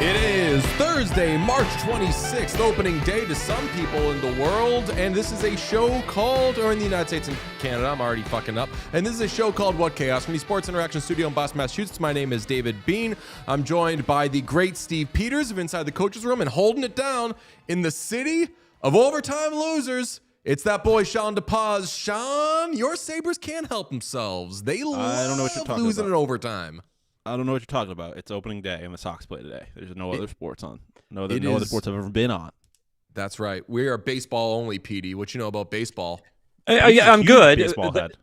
It is Thursday, March 26th, opening day to some people in the world, and this is a show called, or in the United States and Canada, I'm already fucking up, and this is a show called What Chaos from the Sports Interaction Studio in Boston, Massachusetts. My name is David Bean. I'm joined by the great Steve Peters of Inside the Coaches Room, and holding it down in the city of overtime losers, it's that boy Sean DePaz. Sean, your Sabres can't help themselves. They love losing in overtime. I don't know what you're talking about. It's opening day, and the Sox play today. There's no other sports on. No other sports I've ever been on. That's right. We are baseball only, Petey. What you know about baseball? Yeah, I'm good. Baseball head.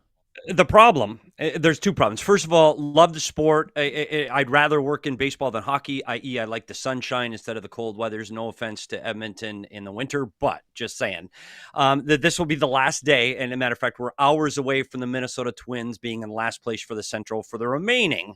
The problem, there's two problems. First of all, love the sport. I'd rather work in baseball than hockey, i.e. I like the sunshine instead of the cold weather. No offense to Edmonton in the winter, but just saying that this will be the last day. And as a matter of fact, we're hours away from the Minnesota Twins being in last place for the Central for the remaining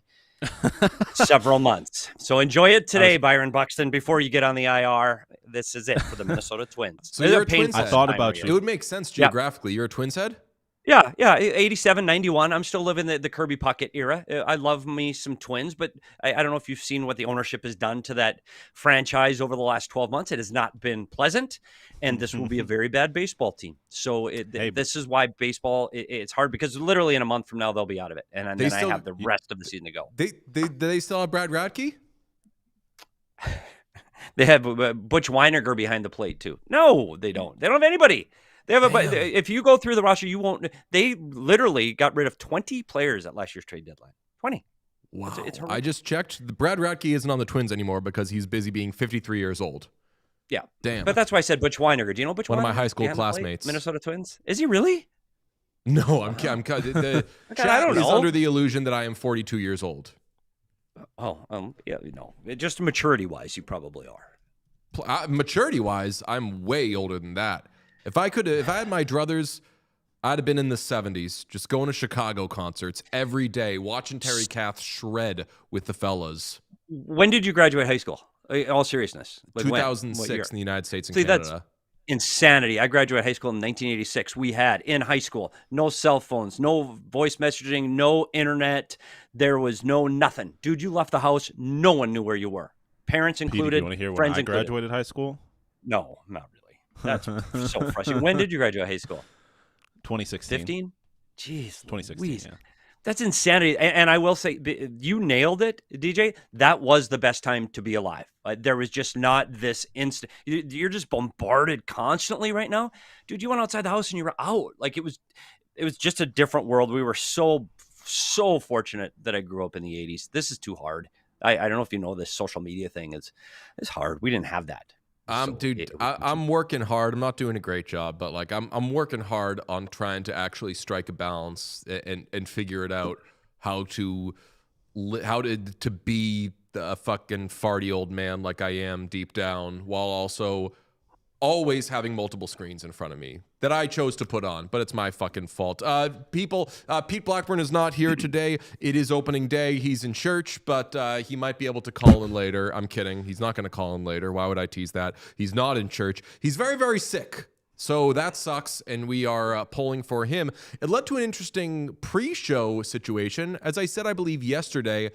several months. So enjoy it today, Byron Buxton, before you get on the IR. This is it for the Minnesota Twins. So you're a Twins head. I thought about you. It would make sense geographically. You're a Twins head? Yeah, 87, 91. I'm still living the Kirby Puckett era. I love me some Twins, but I don't know if you've seen what the ownership has done to that franchise over the last 12 months. It has not been pleasant, and this will be a very bad baseball team. So this is why baseball, it's hard, because literally in a month from now, they'll be out of it, and then I have the rest of the season to go. Do they still have Brad Radke? They have Butch Weiniger behind the plate, too. No, they don't. They don't have anybody. They have if you go through the roster, you won't. They literally got rid of 20 players at last year's trade deadline. 20. Wow. It's I just checked. Brad Radke isn't on the Twins anymore because he's busy being 53 years old. Yeah. Damn. But that's why I said Butch Weiniger. Do you know Butch Weiniger? One of my high school classmates. Minnesota Twins. Is he really? No, I'm the chat I don't know. Is under the illusion that I am 42 years old. Yeah, just maturity-wise, you probably are. Maturity-wise, I'm way older than that. If I had my druthers, I'd have been in the 70s, just going to Chicago concerts every day, watching Terry Kath shred with the fellas. When did you graduate high school? In all seriousness. 2006 in the United States and Canada. That's insanity. I graduated high school in 1986. We had, in high school, no cell phones, no voice messaging, no internet. There was no nothing. Dude, you left the house. No one knew where you were. Parents included, Petey, do you want to hear friends when I included. graduated high school? No, not really. That's so frustrating. When did you graduate high school? 2016. 15? Jeez. 2016, Louise. yeah. That's insanity. And I will say, you nailed it, DJ. That was the best time to be alive. There was just not this instant. You're just bombarded constantly right now. Dude, you went outside the house and you were out. Like it was just a different world. We were so fortunate that I grew up in the 80s. This is too hard. I don't know if you know this social media thing is hard. We didn't have that. I'm working hard. I'm not doing a great job, but like I'm working hard on trying to actually strike a balance and figure it out how to be a fucking farty old man like I am deep down, while also always having multiple screens in front of me that I chose to put on, but it's my fucking fault. Pete Blackburn is not here today. It is opening day. He's in church, but he might be able to call in later. I'm kidding. He's not going to call in later. Why would I tease that? He's not in church. He's very, very sick. So that sucks, and we are polling for him. It led to an interesting pre-show situation. As I said, I believe yesterday,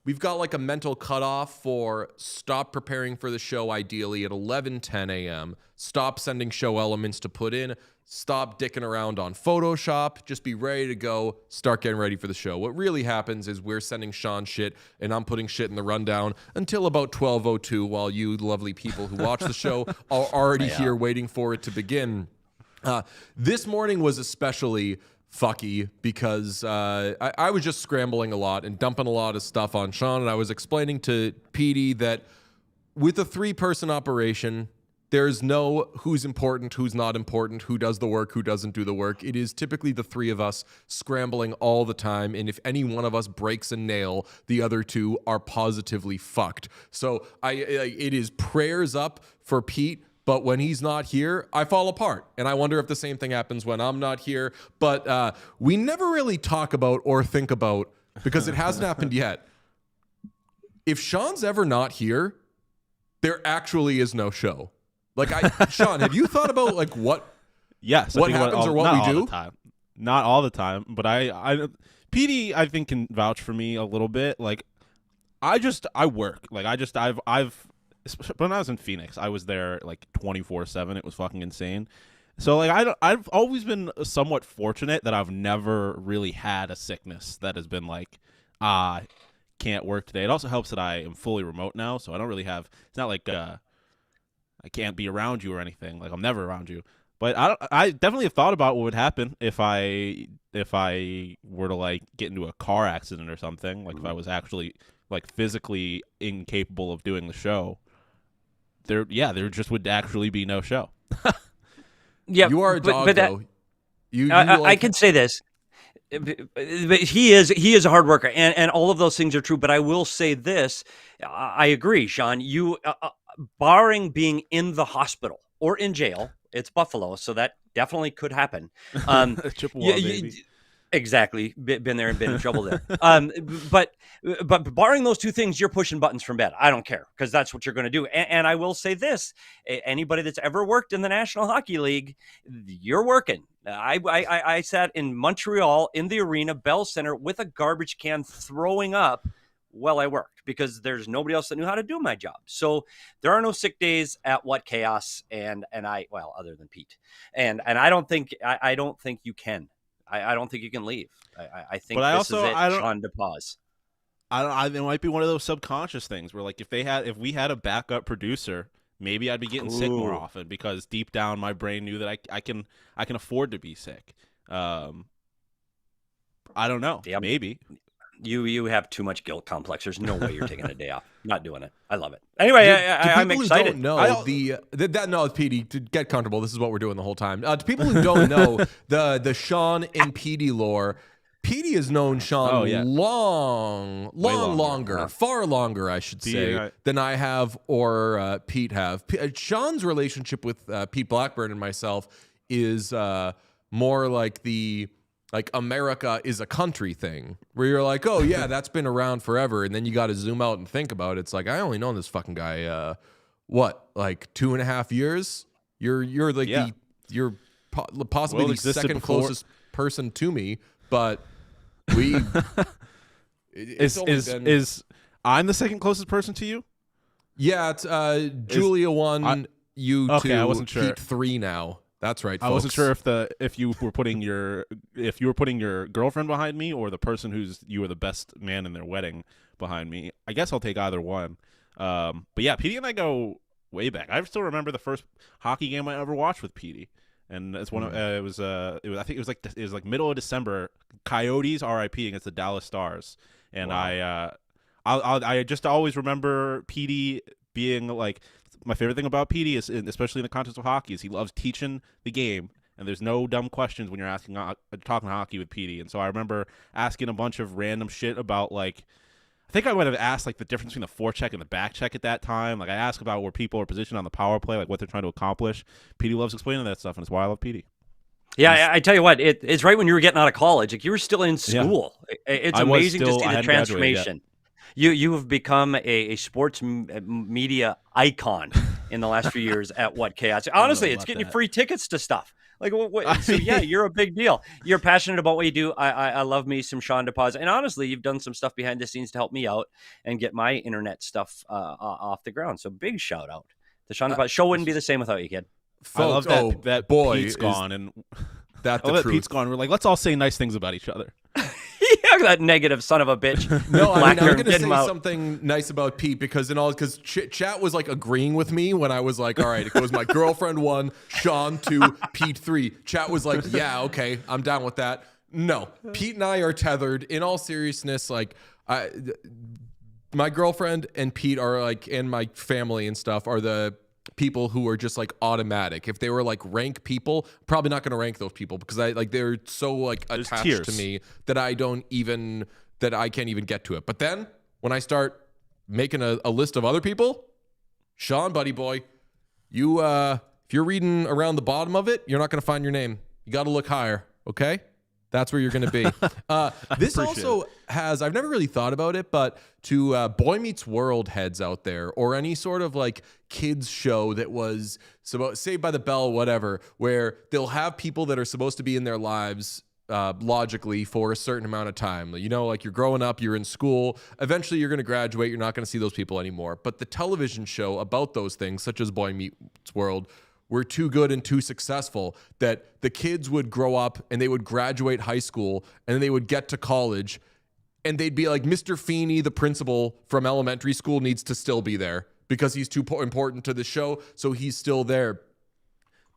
we've got like a mental cutoff for stop preparing for the show ideally at 11:10 a.m. Stop sending show elements to put in. Stop dicking around on Photoshop. Just be ready to go. Start getting ready for the show. What really happens is we're sending Sean shit, and I'm putting shit in the rundown until about 12:02 while you lovely people who watch the show are already here waiting for it to begin. This morning was especially fucky because I was just scrambling a lot and dumping a lot of stuff on Sean, and I was explaining to Petey that with a 3-person operation, there's no who's important, who's not important, who does the work, who doesn't do the work. It is typically the 3 of us scrambling all the time, and if any one of us breaks a nail, the other 2 are positively fucked. So it is prayers up for Pete. But when he's not here, I fall apart. And I wonder if the same thing happens when I'm not here. But we never really talk about or think about, because it hasn't happened yet. If Sean's ever not here, there actually is no show. Like, Sean, have you thought about like what happens or what we do? Not all the time, but Petey, I think, can vouch for me a little bit. Like, I work. Like I've when I was in Phoenix, I was there like 24/7. It was fucking insane. So like I've always been somewhat fortunate that I've never really had a sickness that has been like can't work today. It also helps that I am fully remote now, so I don't really have. It's not like I can't be around you or anything. Like I'm never around you. But I definitely have thought about what would happen if I were to like get into a car accident or something. Like if I was actually like physically incapable of doing the show. There just would actually be no show. Yeah, you are a dog, but though. I can say this. But he is a hard worker, and all of those things are true. But I will say this: I agree, Sean. You, barring being in the hospital or in jail, it's Buffalo, so that definitely could happen. Chippewa, baby. Exactly, been there and been in trouble there. But barring those two things, you're pushing buttons from bed. I don't care because that's what you're going to do. And I will say this: anybody that's ever worked in the National Hockey League, you're working. I sat in Montreal in the arena, Bell Center, with a garbage can throwing up while I worked because there's nobody else that knew how to do my job. So there are no sick days at What Chaos, and I other than Pete, and I don't think you can. I don't think you can leave. I think but this is it, Sean, to pause. It might be one of those subconscious things where like if we had a backup producer, maybe I'd be getting sick more often because deep down my brain knew that I can afford to be sick. I don't know. Yeah, maybe. You have too much guilt complex. There's no way you're taking a day off. I'm not doing it. I love it. Anyway, I'm excited. Who don't know Petey, to get comfortable, this is what we're doing the whole time. To people who don't know the Sean and Petey lore, Petey has known Sean longer, far longer, I should say, than I have or Pete have. Sean's relationship with Pete Blackburn and myself is more like the America is a country thing where you're like, oh yeah, that's been around forever. And then you got to zoom out and think about it. It's like, I only known this fucking guy, like 2.5 years? You're like you're possibly the second closest person to me, but is I'm the second closest person to you? Yeah, it's Julia 1, you 2, okay, I wasn't sure. Pete 3 now. That's right, folks. I wasn't sure if you were putting your girlfriend behind me or the person you were the best man in their wedding behind me. I guess I'll take either one. But yeah, Petey and I go way back. I still remember the first hockey game I ever watched with Petey, and it's one of it was I think it was like middle of December. Coyotes RIP against the Dallas Stars, and wow. I just always remember Petey being like. My favorite thing about Petey is, especially in the context of hockey, is he loves teaching the game, and there's no dumb questions when you're talking hockey with Petey. And so I remember asking a bunch of random shit about, like, I think I might have asked like the difference between the forecheck and the backcheck at that time. Like I asked about where people are positioned on the power play, like what they're trying to accomplish. Petey loves explaining that stuff, and it's why I love Petey. Yeah, I tell you what, it's right when you were getting out of college. Like you were still in school. Yeah. It's amazing to see the transformation. You have become a sports media icon in the last few years at What Chaos. Honestly, it's getting you free tickets to stuff. Like, so yeah, you're a big deal. You're passionate about what you do. I love me some Sean DePaz. And honestly, you've done some stuff behind the scenes to help me out and get my internet stuff off the ground. So big shout out to Sean DePaz. Show wouldn't be the same without you, kid. Folks, I love that boy Pete's gone. And that Pete's gone. We're like, let's all say nice things about each other. Yeah, that negative son of a bitch. No, I'm going to say something nice about Pete because chat was like agreeing with me when I was like, all right, it goes my girlfriend 1, Sean 2, Pete 3. Chat was like, yeah, okay, I'm down with that. No, Pete and I are tethered. In all seriousness, like my girlfriend and Pete are like, and my family and stuff are the people who are just like automatic. If they were like rank people, probably not going to rank those people because they're so like attached to me that I can't even get to it. But then when I start making a list of other people, Sean, buddy boy, you if you're reading around the bottom of it, you're not going to find your name. You got to look higher. Okay. That's where you're going to be. This also has, I've never really thought about it, but to Boy Meets World heads out there or any sort of like kids show that was Saved by the Bell, whatever, where they'll have people that are supposed to be in their lives logically for a certain amount of time. You know, like you're growing up, you're in school, eventually you're going to graduate, you're not going to see those people anymore. But the television show about those things, such as Boy Meets World, were too good and too successful that the kids would grow up and they would graduate high school and then they would get to college and they'd be like, Mr. Feeney, the principal from elementary school, needs to still be there because he's too important to the show, so he's still there.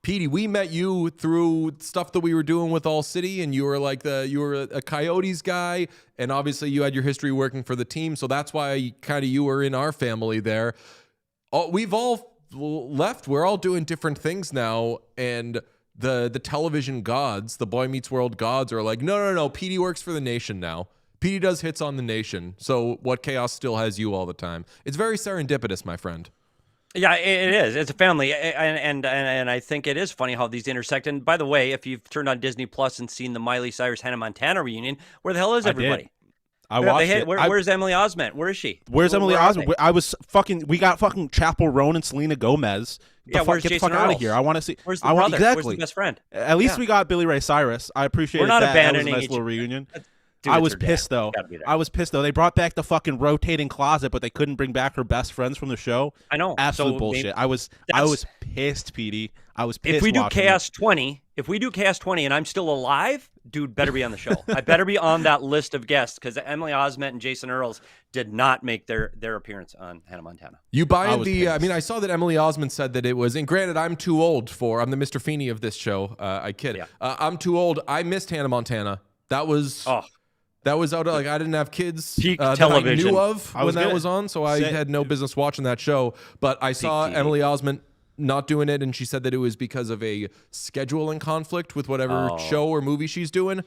Petey, we met you through stuff that we were doing with All City, and you were a Coyotes guy, and obviously you had your history working for the team, so that's why kind of you were in our family there. We've all left. We're all doing different things now, and the television gods, the Boy Meets World gods, are like, no. Petey works for the Nation now. Petey does hits on the Nation. So What Chaos still has you all the time. It's very serendipitous, my friend. Yeah, it is. It's a family, and I think it is funny how these intersect. And by the way, if you've turned on Disney Plus and seen the Miley Cyrus Hannah Montana reunion, where the hell is everybody? I watched it. Where's Emily Osment? Where is she? Where's Emily Osment? We got fucking Chappell Roan and Selena Gomez. Where's get the Jason fuck out Earls? of here. I want to see. Where's the brother? Exactly. Where's the best friend? At least we got Billy Ray Cyrus. I appreciate We're not that. abandoning That was a nice each little reunion. Dude, I was pissed though. They brought back the fucking rotating closet, but they couldn't bring back her best friends from the show. I know. Absolute bullshit. I was pissed, Petey. I was pissed. If we do Chaos 20, and I'm still alive, dude, better be on the show. I better be on that list of guests because Emily Osment and Jason Earls did not make their appearance on Hannah Montana. You buying I saw that Emily Osment said that it was, and granted, I'm too old I'm the Mr. Feeney of this show. I kid. Yeah. I'm too old. I missed Hannah Montana. That was out of, I didn't have kids that I knew of when that was on, so I had no business watching that show. But I saw Emily Osment not doing it, and she said that it was because of a scheduling conflict with whatever show or movie she's doing.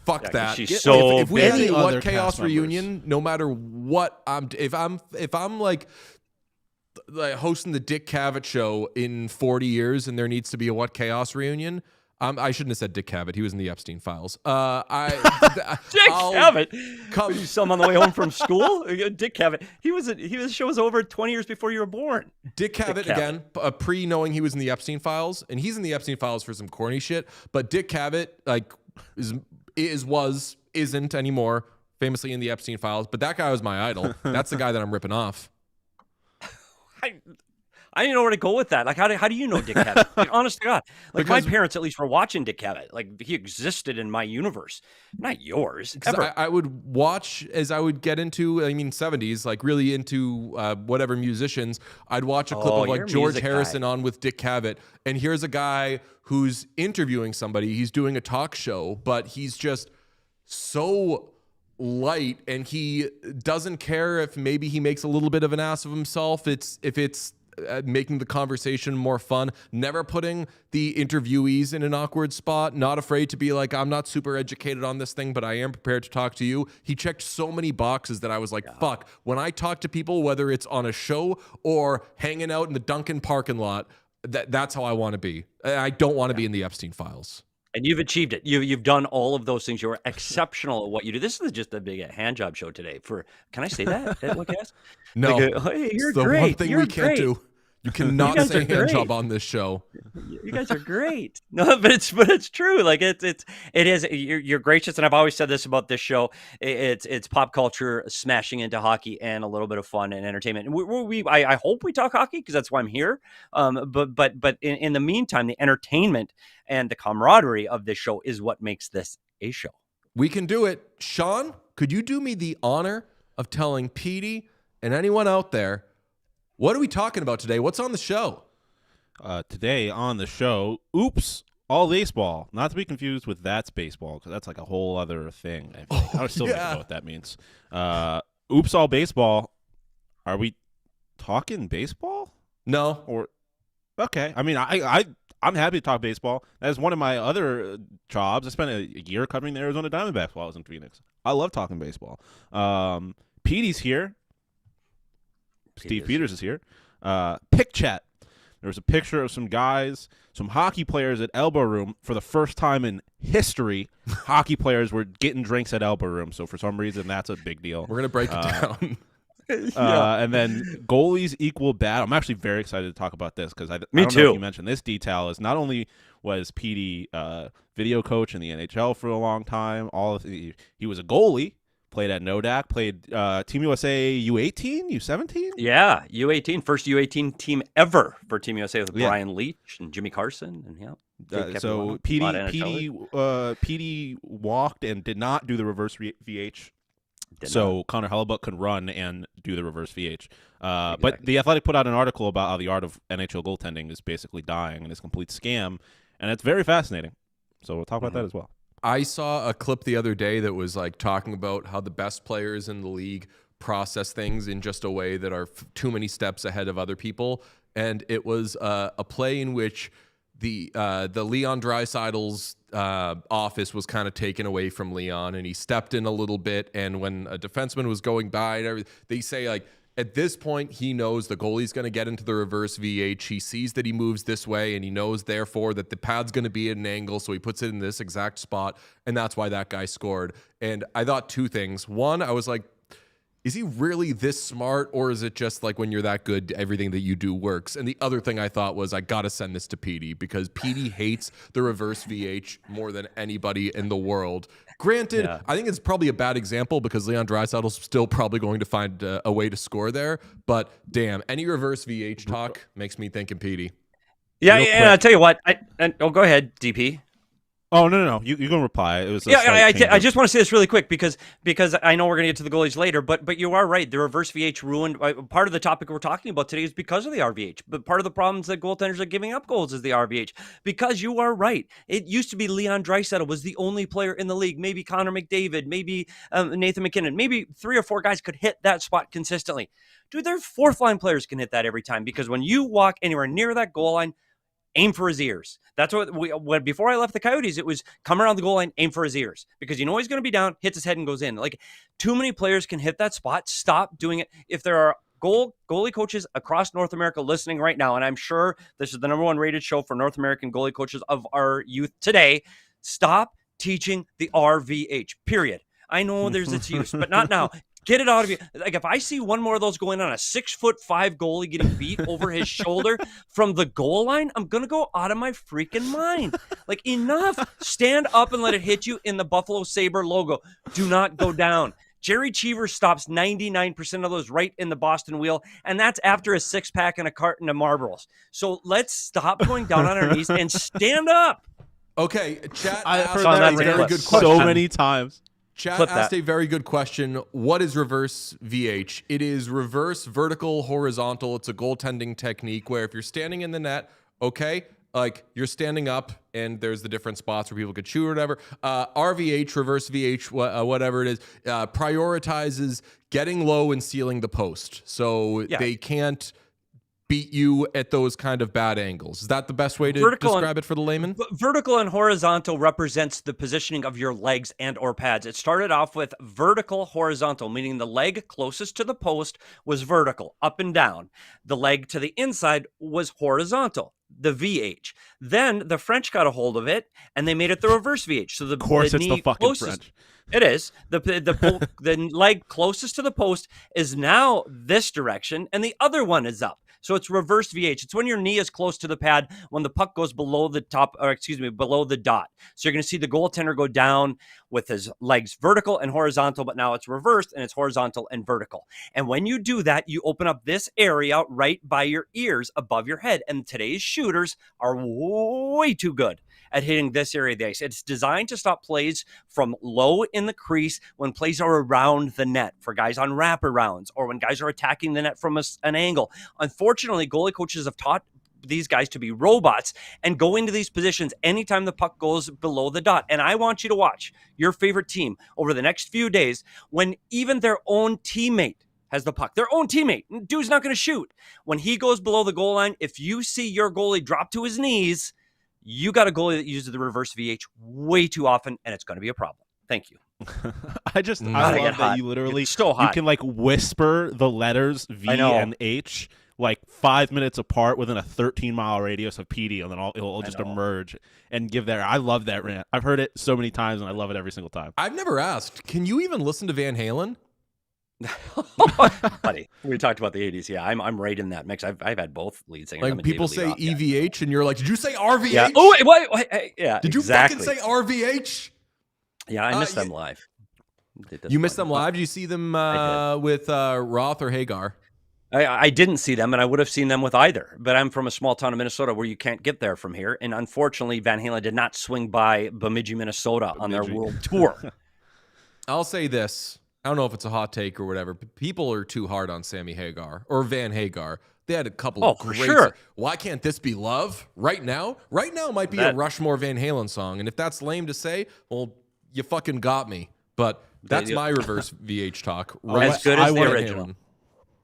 Fuck that. She's so if we have a What Chaos reunion, no matter what if I'm like hosting the Dick Cavett show in 40 years and there needs to be a What Chaos reunion, I shouldn't have said Dick Cavett. He was in the Epstein files. Dick Cavett. You saw him on the way home from school. Dick Cavett. His show was over 20 years before you were born. Dick Cavett again, pre-knowing he was in the Epstein files, and he's in the Epstein files for some corny shit. But Dick Cavett isn't anymore, famously in the Epstein files. But that guy was my idol. That's the guy that I'm ripping off. I didn't know where to go with that. Like, how do you know Dick Cavett? Like, honest to God. Like, my parents at least were watching Dick Cavett. Like, he existed in my universe, not yours. Ever. I would watch as I would get into, 70s, like really into whatever musicians. I'd watch a clip of like George Harrison on with Dick Cavett. And here's a guy who's interviewing somebody. He's doing a talk show, but he's just so light and he doesn't care if maybe he makes a little bit of an ass of himself. If it's making the conversation more fun, never putting the interviewees in an awkward spot, not afraid to be like, I'm not super educated on this thing, but I am prepared to talk to you. He checked so many boxes that I was like, fuck, when I talk to people, whether it's on a show or hanging out in the Dunkin' parking lot, that's how I want to be. I don't want to be in the Epstein files. And you've achieved it. You've done all of those things. You're exceptional at what you do. This is just a big hand job show today. Can I say that? No, hey, you're it's the great. one thing you're we can't do. You cannot say hand job on this show. You guys are great. No, but it's true. Like it is. You're gracious, and I've always said this about this show. It's pop culture smashing into hockey and a little bit of fun and entertainment. And I hope we talk hockey because that's why I'm here. But in the meantime, the entertainment and the camaraderie of this show is what makes this a show. We can do it. Sean, could you do me the honor of telling Petey and anyone out there, what are we talking about today? What's on the show? Today on the show, Oops, All Baseball. Not to be confused with That's Baseball, because that's like a whole other thing. I still don't know what that means. Oops, All Baseball. Are we talking baseball? No. Or okay. I mean, I'm happy to talk baseball. That is one of my other jobs. I spent a year covering the Arizona Diamondbacks while I was in Phoenix. I love talking baseball. Petey's here. Steve Peters is here. Pick chat. There was a picture of some guys, some hockey players at Elbo Room. For the first time in history, hockey players were getting drinks at Elbo Room. So for some reason, that's a big deal. We're going to break it down. And then goalies equal bad. I'm actually very excited to talk about this because I don't know if you mentioned this detail is not only was Petey, video coach in the NHL for a long time. He was a goalie, played at Nodak, played Team USA U18, U17. Yeah, U18, first U18 team ever for Team USA with Brian Leach and Jimmy Carson, and so Petey walked and did not do the reverse VH. Connor Hellebuyck could run and do the reverse VH. Exactly. But The Athletic put out an article about how the art of NHL goaltending is basically dying and is a complete scam, and it's very fascinating. So we'll talk about that as well. I saw a clip the other day that was like talking about how the best players in the league process things in just a way that are too many steps ahead of other people. And it was a play in which the Leon Draisaitl's office was kind of taken away from Leon, and he stepped in a little bit. And when a defenseman was going by, and everything, they say like, at this point, he knows the goalie's going to get into the reverse VH. He sees that he moves this way, and he knows, therefore, that the pad's going to be at an angle, so he puts it in this exact spot, and that's why that guy scored. And I thought two things. One, I was like, is he really this smart, or is it just like when you're that good, everything that you do works? And the other thing I thought was, I got to send this to Petey, because Petey hates the reverse VH more than anybody in the world. Granted, I think it's probably a bad example because Leon Draisaitl's still probably going to find a way to score there. But damn, any reverse VH talk makes me think of Petey. Yeah, and I'll tell you what. Go ahead, DP. Oh, no. You can reply. It was I just want to say this really quick because I know we're going to get to the goalies later, but you are right. The reverse VH ruined. Part of the topic we're talking about today is because of the RVH. But part of the problems that goaltenders are giving up goals is the RVH. Because you are right. It used to be Leon Draisaitl was the only player in the league. Maybe Connor McDavid, maybe Nathan McKinnon, maybe 3 or 4 guys could hit that spot consistently. Dude, their fourth line players can hit that every time, because when you walk anywhere near that goal line, aim for his ears. That's what before I left the Coyotes, it was come around the goal line, aim for his ears, because you know he's going to be down, hits his head and goes in. Like, too many players can hit that spot. Stop doing it. If there are goalie coaches across North America listening right now, and I'm sure this is the #1 rated show for North American goalie coaches of our youth today, stop teaching the RVH, period. I know there's its use, but not now. Get it out of you. Like, if I see one more of those going on, a 6'5" goalie getting beat over his shoulder from the goal line, I'm going to go out of my freaking mind. Like, enough. Stand up and let it hit you in the Buffalo Sabre logo. Do not go down. Jerry Cheever stops 99% of those right in the Boston wheel, and that's after a 6-pack and a carton of Marlboros. So let's stop going down on our knees and stand up. Okay, chat I've heard asked that a very good question. so many times. Chat asked a very good question. What is reverse VH? It is reverse vertical horizontal. It's a goaltending technique where if you're standing in the net, okay, like you're standing up and there's the different spots where people could shoot or whatever. RVH, reverse VH, whatever it is, prioritizes getting low and sealing the post. So they can't beat you at those kind of bad angles. Is that the best way to describe it for the layman? Vertical and horizontal represents the positioning of your legs and or pads. It started off with vertical horizontal, meaning the leg closest to the post was vertical, up and down. The leg to the inside was horizontal, the VH. Then the French got a hold of it and they made it the reverse VH. So of course, it's the fucking French. It is. The leg closest to the post is now this direction and the other one is up. So it's reverse VH. It's when your knee is close to the pad, when the puck goes below the below the dot. So you're going to see the goaltender go down with his legs vertical and horizontal, but now it's reversed and it's horizontal and vertical. And when you do that, you open up this area right by your ears above your head. And today's shooters are way too good at hitting this area of the ice. It's designed to stop plays from low in the crease when plays are around the net, for guys on wraparounds or when guys are attacking the net from an angle. Unfortunately, goalie coaches have taught these guys to be robots and go into these positions anytime the puck goes below the dot. And I want you to watch your favorite team over the next few days when even their own teammate has the puck. Their own teammate. Dude's not going to shoot. When he goes below the goal line, if you see your goalie drop to his knees, you got a goalie that uses the reverse VH way too often, and it's going to be a problem. Thank you. I love that you literally you can like whisper the letters V and H like 5 minutes apart within a 13-mile radius of PD, and then it'll just emerge and give that. I love that rant. I've heard it so many times, and I love it every single time. I've never asked. Can you even listen to Van Halen? Buddy, we talked about the 80s. Yeah, I'm right in that mix. I've had both lead singers. I'm Like a people David say Lee Roth guy. EVH, and you're like, did you say RVH? Yeah. Oh, wait, yeah. Did exactly. you fucking say RVH? Yeah, I miss them live. You missed them live? Did you see them with Roth or Hagar? I didn't see them, and I would have seen them with either. But I'm from a small town of Minnesota where you can't get there from here. And unfortunately, Van Halen did not swing by Bemidji, Minnesota on their world tour. I'll say this. I don't know if it's a hot take or whatever, but people are too hard on Sammy Hagar or Van Hagar. They had a couple of great... sure. Why can't this be love right now? Right now might be a Rushmore Van Halen song. And if that's lame to say, well, you fucking got me. But that's my reverse VH talk. Right? As good as the original.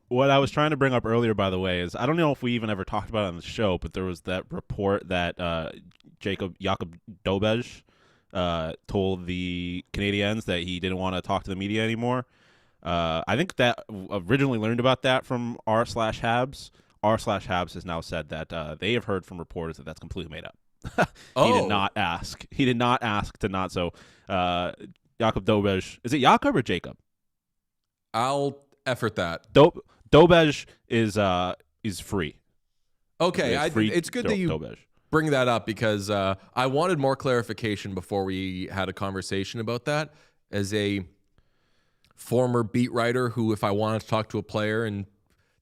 What I was trying to bring up earlier, by the way, is I don't know if we even ever talked about it on the show, but there was that report that Jakob Dobej told the Canadiens that he didn't want to talk to the media anymore. I think that originally learned about that from r/Habs. r/Habs has now said that they have heard from reporters that that's completely made up. He did not ask. He did not ask to not. So Jakob Dobej, is it Jakob or Jacob? I'll effort that. Dobej is free. Okay, it's good that you bring that up because I wanted more clarification before we had a conversation about that. As a former beat writer who, if I wanted to talk to a player and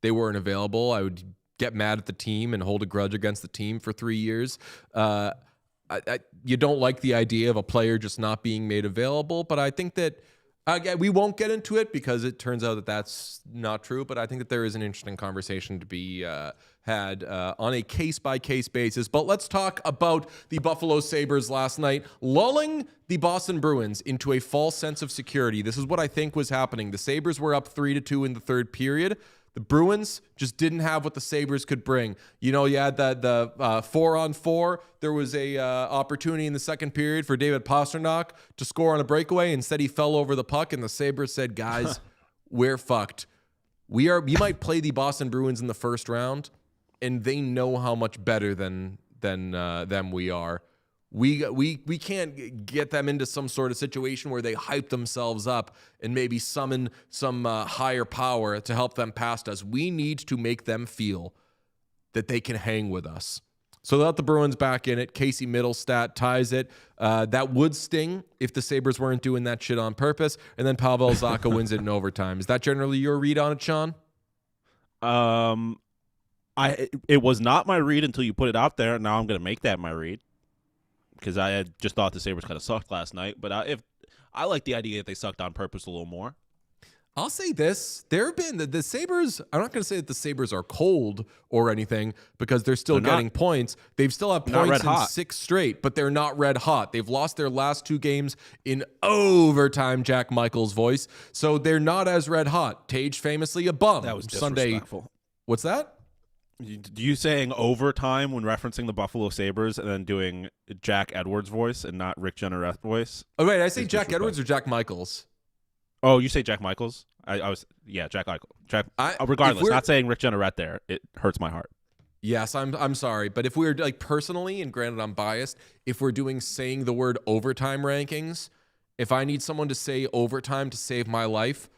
they weren't available, I would get mad at the team and hold a grudge against the team for 3 years. You don't like the idea of a player just not being made available, but I think that we won't get into it because it turns out that that's not true, but I think that there is an interesting conversation to be had on a case-by-case basis. But let's talk about the Buffalo Sabres last night, lulling the Boston Bruins into a false sense of security. This is what I think was happening. The Sabres were up 3-2 in the third period. The Bruins just didn't have what the Sabres could bring. You know, you had the 4-on-4. There was a opportunity in the second period for Davis Pastrnak to score on a breakaway. Instead, he fell over the puck, and the Sabres said, guys, we're fucked. We might play the Boston Bruins in the first round, and they know how much better than them we are. We can't get them into some sort of situation where they hype themselves up and maybe summon some higher power to help them past us. We need to make them feel that they can hang with us. So they let the Bruins back in it. Casey Middlestat ties it. That would sting if the Sabres weren't doing that shit on purpose. And then Pavel Zacha wins it in overtime. Is that generally your read on it, Sean? It was not my read until you put it out there. Now I'm going to make that my read. Because I had just thought the Sabres kind of sucked last night. But if I like the idea that they sucked on purpose a little more. I'll say this. There have been the Sabres. I'm not going to say that the Sabres are cold or anything because they're still getting points. They've still have points in 6 straight, but they're not red hot. They've lost their last 2 games in overtime, Jack Michael's voice. So they're not as red hot. Tage famously a bum. That was disrespectful. Sunday. What's that? You saying overtime when referencing the Buffalo Sabres and then doing Jack Edwards' voice and not Rick Jeanneret voice? Oh, wait, I say Jack Edwards or Jack Michaels? Oh, you say Jack Michaels? Jack Michaels. Regardless, not saying Rick Jeanneret there. It hurts my heart. Yes, I'm sorry, but if we're like personally, and granted I'm biased, if we're doing saying the word overtime rankings, if I need someone to say overtime to save my life,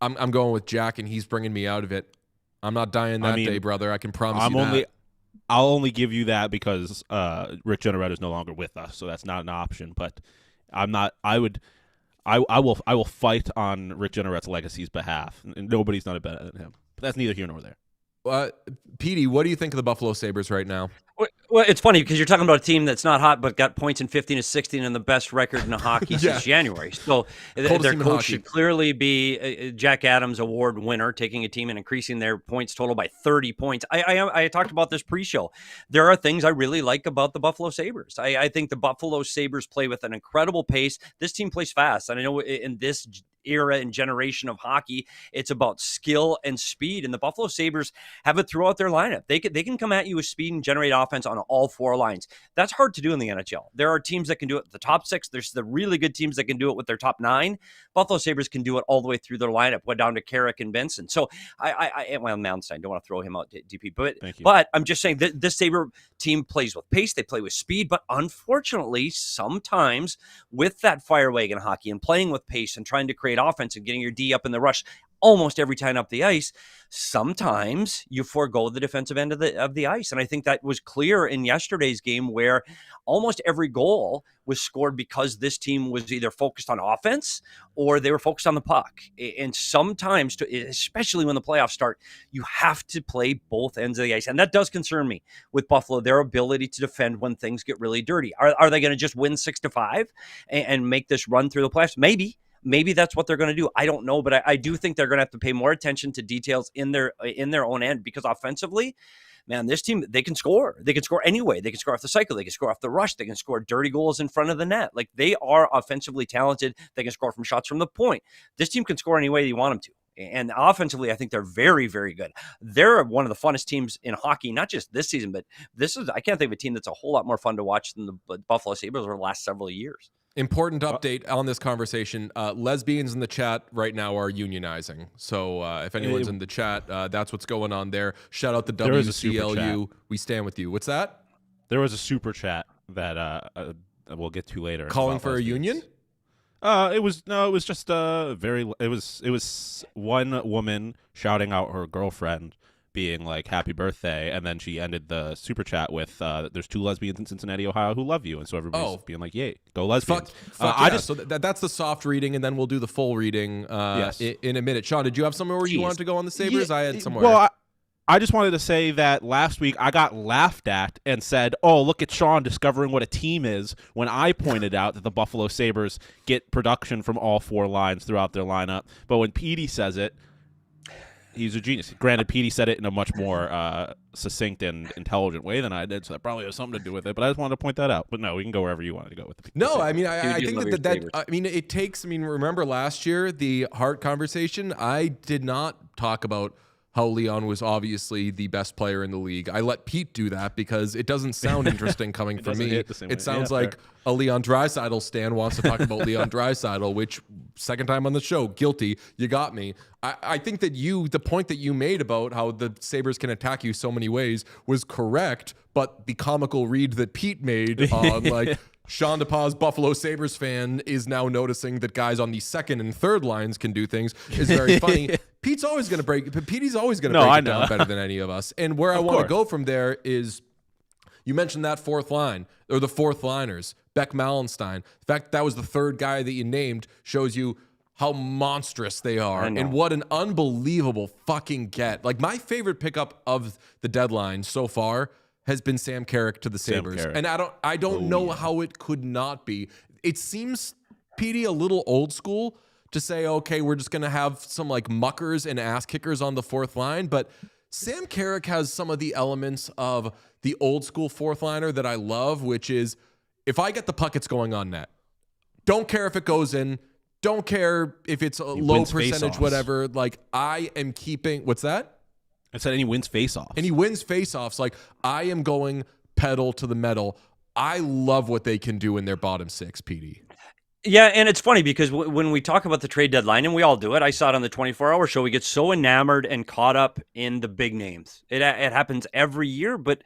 I'm going with Jack, and he's bringing me out of it. I'm not dying that day, brother. I can promise you that. I'll only give you that because Rick Jeanneret is no longer with us, so that's not an option. But I'm not. I will fight on Rick Jeanneret's legacy's behalf, and nobody's not better than him. But that's neither here nor there. Petey, what do you think of the Buffalo Sabres right now? Well, it's funny because you're talking about a team that's not hot but got points in 15-16 and the best record in hockey since January. So their coach should clearly be a Jack Adams Award winner, taking a team and increasing their points total by 30 points. I talked about this pre-show. There are things I really like about the Buffalo Sabres. I think the Buffalo Sabres play with an incredible pace. This team plays fast. And I know in this era and generation of hockey, it's about skill and speed, and the Buffalo Sabres have it throughout their lineup. They can come at you with speed and generate offense on all 4 lines. That's hard to do in the NHL. There are teams that can do it with the top 6. There's the really good teams that can do it with their top 9. Buffalo Sabres can do it all the way through their lineup, went down to Carrick and Benson. So Malmstein, don't want to throw him out, DP, but I'm just saying that this Sabre team plays with pace, they play with speed, but unfortunately, sometimes with that fire wagon hockey and playing with pace and trying to create offense and getting your D up in the rush, almost every time up the ice. Sometimes you forego the defensive end of the ice. And I think that was clear in yesterday's game, where almost every goal was scored because this team was either focused on offense or they were focused on the puck. And sometimes, especially when the playoffs start, you have to play both ends of the ice. And that does concern me with Buffalo, their ability to defend when things get really dirty. Are they going to just win 6-5 and make this run through the playoffs? Maybe that's what they're going to do. I don't know, but I do think they're going to have to pay more attention to details in their own end, because offensively, man, this team, they can score. They can score anyway. They can score off the cycle. They can score off the rush. They can score dirty goals in front of the net. Like, they are offensively talented. They can score from shots from the point. This team can score any way you want them to. And offensively, I think they're very, very good. They're one of the funnest teams in hockey, not just this season, but I can't think of a team that's a whole lot more fun to watch than the Buffalo Sabres over the last several years. Important update on this conversation. Lesbians in the chat right now are unionizing. So if anyone's in the chat, that's what's going on there. Shout out the WCLU. We stand with you. What's that? There was a super chat that we'll get to later. Calling for lesbians. A union? It was just it was one woman shouting out her girlfriend, being like, happy birthday, and then she ended the super chat with there's 2 lesbians in Cincinnati, Ohio who love you, and so everybody's being like, yay, go lesbians. So that's the soft reading, and then we'll do the full reading in a minute. Sean, did you have somewhere where you wanted to go on the Sabres? I had somewhere. Well, I just wanted to say that last week I got laughed at and said, oh, look at Sean discovering what a team is, when I pointed out that the Buffalo Sabres get production from all 4 lines throughout their lineup. But when Petey says it, he's a genius. Granted, Petey said it in a much more succinct and intelligent way than I did, so that probably has something to do with it. But I just wanted to point that out. But no, we can go wherever you wanted to go with it. No, I mean, I think it takes. I mean, remember last year the Hart conversation? I did not talk about how Leon was obviously the best player in the league. I let Pete do that because it doesn't sound interesting coming from me. It sounds like a Leon Draisaitl stan wants to talk about Leon Draisaitl, which, second time on the show, guilty. You got me. I think that the point that you made about how the Sabres can attack you so many ways was correct, but the comical read that Pete made on like Sean DePaz, Buffalo Sabres fan, is now noticing that guys on the second and third lines can do things is very funny. Petey's always going to break it down better than any of us. And where I want to go from there is, you mentioned that fourth line, or the fourth liners, Beck Mallenstein. The fact that was the third guy that you named shows you how monstrous they are and what an unbelievable fucking get. Like, my favorite pickup of the deadline so far has been Sam Carrick to the Sabres. And I don't know how it could not be. It seems, Petey, a little old school to say, okay, we're just going to have some like muckers and ass kickers on the fourth line. But Sam Carrick has some of the elements of the old school fourth liner that I love, which is, if I get the puck, it's going on net. Don't care if it goes in. Don't care if it's a low percentage, whatever. Like, I am keeping, what's that? I said, and he wins faceoffs. And he wins faceoffs. Like, I am going pedal to the metal. I love what they can do in their bottom 6, Petey. Yeah, and it's funny because when we talk about the trade deadline, and we all do it, I saw it on the 24-hour show, we get so enamored and caught up in the big names. It happens every year, but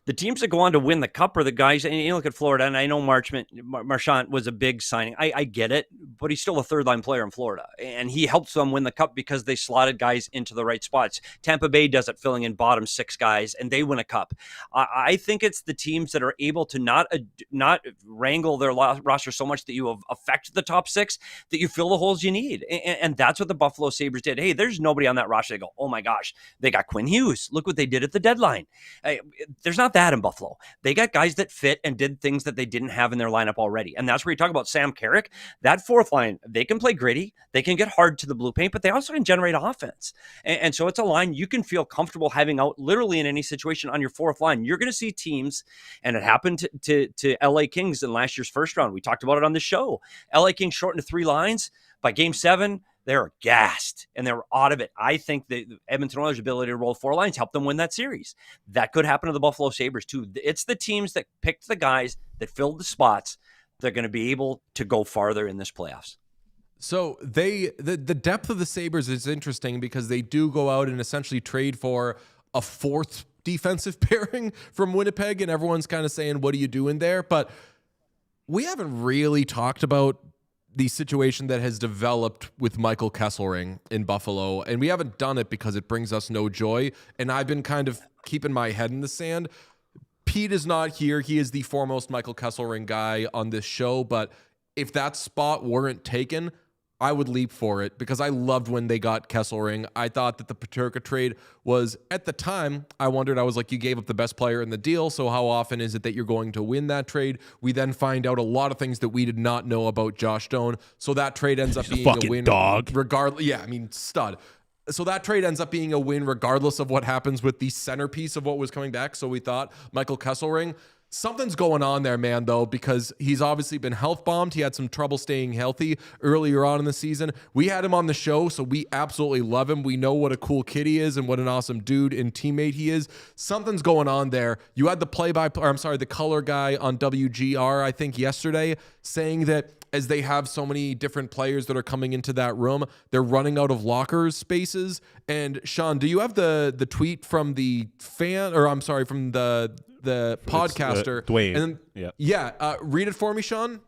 the teams that go on to win the cup are the guys, and you look at Florida, and I know Marchand was a big signing. I get it, but he's still a third-line player in Florida, and he helps them win the cup because they slotted guys into the right spots. Tampa Bay does it, filling in bottom 6 guys, and they win a cup. I think it's the teams that are able to not wrangle their roster so much that you affect the top 6, that you fill the holes you need, and that's what the Buffalo Sabres did. Hey, there's nobody on that roster. They go, oh my gosh, they got Quinn Hughes. Look what they did at the deadline. There's not that in Buffalo. They got guys that fit and did things that they didn't have in their lineup already. And that's where you talk about Sam Carrick. That fourth line, they can play gritty. They can get hard to the blue paint, but they also can generate offense. And so it's a line you can feel comfortable having out literally in any situation on your fourth line. You're going to see teams, and it happened to LA Kings in last year's first round. We talked about it on the show. LA Kings shortened to 3 lines. By game 7, they were gassed and they were out of it. I think the Edmonton Oilers' ability to roll 4 lines helped them win that series. That could happen to the Buffalo Sabres too. It's the teams that picked the guys that filled the spots that are going to be able to go farther in this playoffs. So the depth of the Sabres is interesting because they do go out and essentially trade for a 4th defensive pairing from Winnipeg, and everyone's kind of saying, what are you doing there? But we haven't really talked about the situation that has developed with Michael Kesselring in Buffalo, and we haven't done it because it brings us no joy, and I've been kind of keeping my head in the sand. Pete is not here. He is the foremost Michael Kesselring guy on this show, but if that spot weren't taken, I would leap for it because I loved when they got Kesselring. I thought that the Paterka trade was, at the time, I was like, you gave up the best player in the deal, so how often is it that you're going to win that trade? We then find out a lot of things that we did not know about Josh Stone, so that trade ends up being a win. Dog. Regardless, yeah, I mean, stud. So that trade ends up being a win regardless of what happens with the centerpiece of what was coming back. So we thought Michael Kesselring. Something's going on there, man, though, because he's obviously been health bombed. He had some trouble staying healthy earlier on in the season. We had him on the show, so we absolutely love him. We know what a cool kid he is and what an awesome dude and teammate he is. Something's going on there. You had the color guy on WGR, I think, yesterday, saying that as they have so many different players that are coming into that room, they're running out of locker spaces. And Sean, do you have the tweet from the from the podcaster, Dwayne? And then, read it for me, Sean.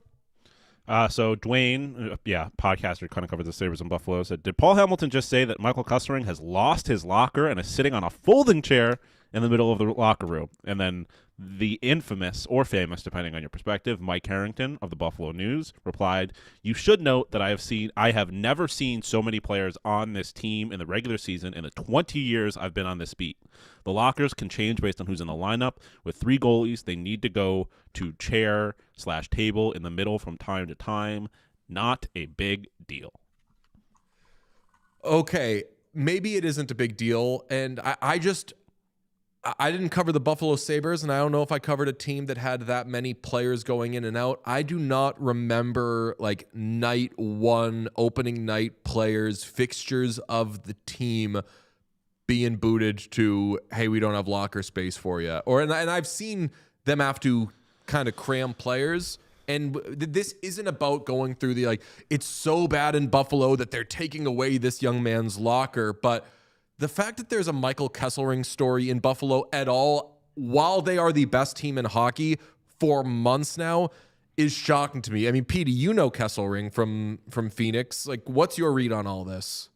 So Dwayne, podcaster, kind of covers the Sabres in Buffalo, said, did Paul Hamilton just say that Michael Kesselring has lost his locker and is sitting on a folding chair in the middle of the locker room? And then the infamous, or famous, depending on your perspective, Mike Harrington of the Buffalo News replied, you should note that I have never seen so many players on this team in the regular season in the 20 years I've been on this beat. The lockers can change based on who's in the lineup. With 3 goalies, they need to go to chair/table in the middle from time to time. Not a big deal. Okay, maybe it isn't a big deal, and I didn't cover the Buffalo Sabres, and I don't know if I covered a team that had that many players going in and out. I do not remember like night one, opening night players, fixtures of the team being booted to, hey, we don't have locker space for you. And I've seen them have to kind of cram players. And this isn't about going through it's so bad in Buffalo that they're taking away this young man's locker, but the fact that there's a Michael Kesselring story in Buffalo at all, while they are the best team in hockey for months now, is shocking to me. I mean, Petey, you know Kesselring from Phoenix. Like, what's your read on all this?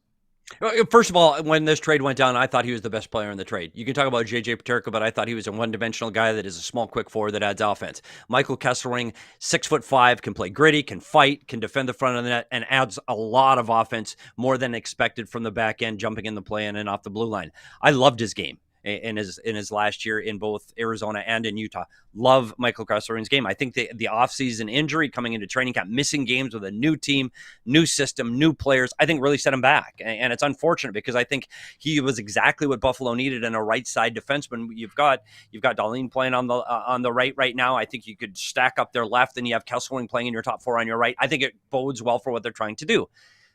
First of all, when this trade went down, I thought he was the best player in the trade. You can talk about J.J. Paterka, but I thought he was a one-dimensional guy that is a small, quick forward that adds offense. Michael Kesselring, 6'5", can play gritty, can fight, can defend the front of the net, and adds a lot of offense, more than expected from the back end, jumping in the play and off the blue line. I loved his game in his last year in both Arizona and in Utah. Love Michael Kesselring's game. I think the offseason injury coming into training camp, missing games with a new team, new system, new players, I think really set him back. And it's unfortunate because I think he was exactly what Buffalo needed in a right side defenseman. You've got Dahlin playing on the right now. I think you could stack up their left, and you have Kesselring playing in your top 4 on your right. I think it bodes well for what they're trying to do.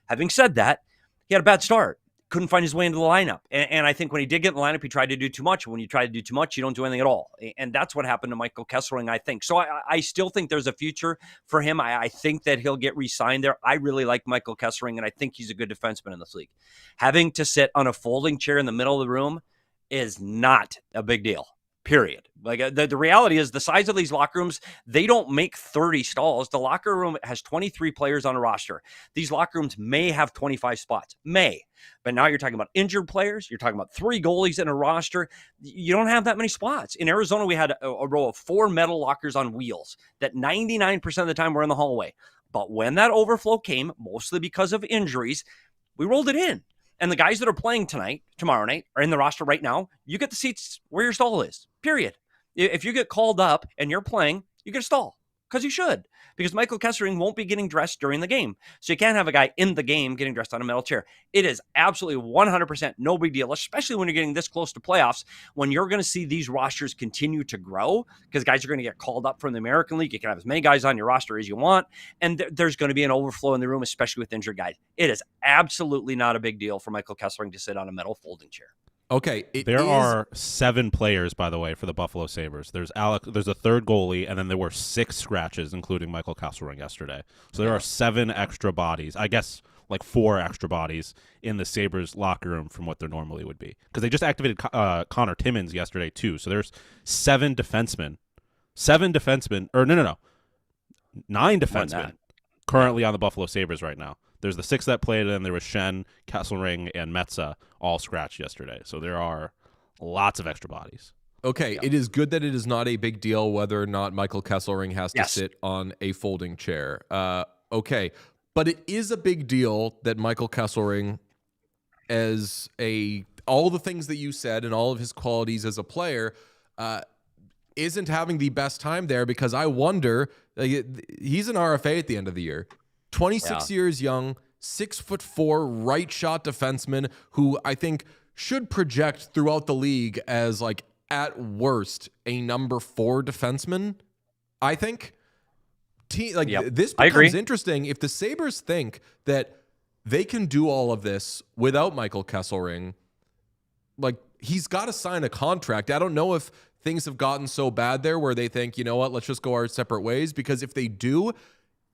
Having said that, he had a bad start. Couldn't find his way into the lineup. And I think when he did get in the lineup, he tried to do too much. When you try to do too much, you don't do anything at all. And that's what happened to Michael Kesselring, I think. So I still think there's a future for him. I think that he'll get re-signed there. I really like Michael Kesselring, and I think he's a good defenseman in this league. Having to sit on a folding chair in the middle of the room is not a big deal. Period. Like the reality is the size of these locker rooms, they don't make 30 stalls. The locker room has 23 players on a roster. These locker rooms may have 25 spots. But now you're talking about injured players. You're talking about 3 goalies in a roster. You don't have that many spots. In Arizona, we had a row of 4 metal lockers on wheels that 99% of the time were in the hallway. But when that overflow came, mostly because of injuries, we rolled it in. And the guys that are playing tomorrow night, are in the roster right now. You get the seats where your stall is, period. If you get called up and you're playing, you get a stall, because you should. Because Michael Kesselring won't be getting dressed during the game. So you can't have a guy in the game getting dressed on a metal chair. It is absolutely 100% no big deal, especially when you're getting this close to playoffs, when you're going to see these rosters continue to grow, because guys are going to get called up from the American League. You can have as many guys on your roster as you want, and there's going to be an overflow in the room, especially with injured guys. It is absolutely not a big deal for Michael Kesselring to sit on a metal folding chair. Okay. There are 7 players, by the way, for the Buffalo Sabres. There's a third goalie, and then there were 6 scratches, including Michael Kesselring yesterday. So there are 7 extra bodies. I guess like 4 extra bodies in the Sabres locker room from what there normally would be. Because they just activated Connor Timmins yesterday, too. So there's 7 defensemen. 7 defensemen. Or no. 9 defensemen. currently on the Buffalo Sabres right now. There's the 6 that played, and there was Schenn, Kesselring, and Metsä all scratched yesterday. So there are lots of extra bodies. Okay, it is good that it is not a big deal whether or not Michael Kesselring has to Yes. sit on a folding chair. Okay, but it is a big deal that Michael Kesselring, all the things that you said and all of his qualities as a player, isn't having the best time there, because I wonder, he's an RFA at the end of the year. 26 years young, 6'4", right shot defenseman who I think should project throughout the league as like at worst a number 4 defenseman. I think this becomes interesting if the Sabres think that they can do all of this without Michael Kesselring. Like, he's got to sign a contract. I don't know if things have gotten so bad there where they think, you know what, let's just go our separate ways, because if they do,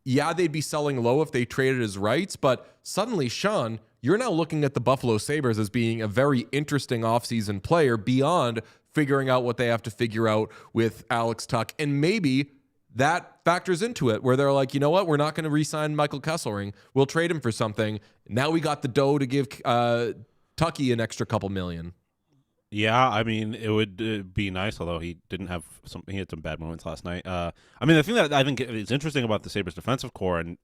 yeah, they'd be selling low if they traded his rights. But suddenly, Sean, you're now looking at the Buffalo Sabres as being a very interesting offseason player beyond figuring out what they have to figure out with Alex Tuch. And maybe that factors into it where they're like, you know what, we're not going to re-sign Michael Kesselring. We'll trade him for something. Now we got the dough to give Tucky an extra couple million. Yeah, I mean, it would be nice, although he had some bad moments last night. I mean, the thing that I think is interesting about the Sabres defensive core, and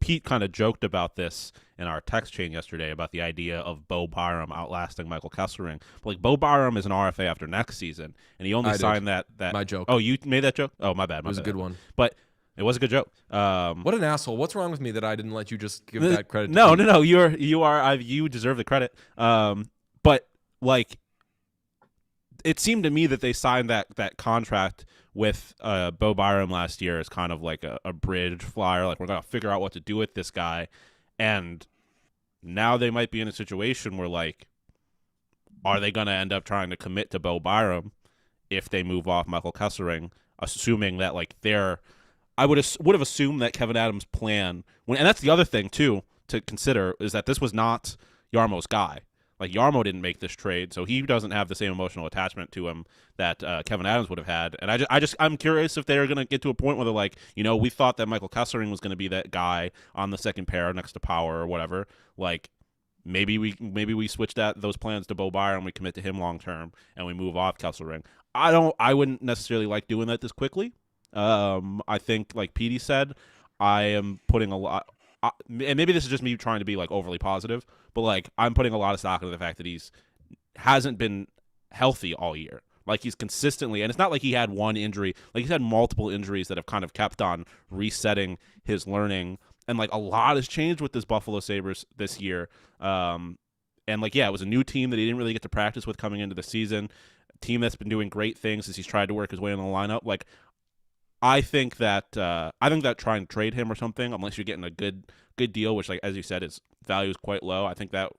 Pete kind of joked about this in our text chain yesterday about the idea of Bo Byram outlasting Michael Kesselring. But like, Bo Byram is an RFA after next season, and he only signed that. My joke. Oh, you made that joke? Oh, my bad. It was a good one. But it was a good joke. What an asshole! What's wrong with me that I didn't let you just give that credit? No. You deserve the credit. But like, it seemed to me that they signed that contract with Bo Byram last year as kind of like a bridge flyer. Like, we're going to figure out what to do with this guy. And now they might be in a situation where, like, are they going to end up trying to commit to Bo Byram if they move off Michael Kesselring, assuming that, like, I would have assumed that Kevin Adams' plan, and that's the other thing, too, to consider, is that this was not Jarmo's guy. Like, Jarmo didn't make this trade, so he doesn't have the same emotional attachment to him that Kevin Adams would have had. And I'm curious if they're going to get to a point where they're like, you know, we thought that Michael Kesselring was going to be that guy on the second pair next to Power or whatever. Like, maybe we switch those plans to Bo Byram, we commit to him long term, and we move off Kesselring. I wouldn't necessarily like doing that this quickly. I think, like Petey said, I am putting a lot. And maybe this is just me trying to be like overly positive, but like, I'm putting a lot of stock into the fact that hasn't been healthy all year. Like, he's consistently, and it's not like he had one injury, like he's had multiple injuries that have kind of kept on resetting his learning. And like, a lot has changed with this Buffalo Sabres this year. And like, yeah, it was a new team that he didn't really get to practice with coming into the season. A team that's been doing great things as he's tried to work his way in the lineup. Like, I think that trying to trade him or something, unless you're getting a good deal, which, like, as you said, his value is quite low, I think that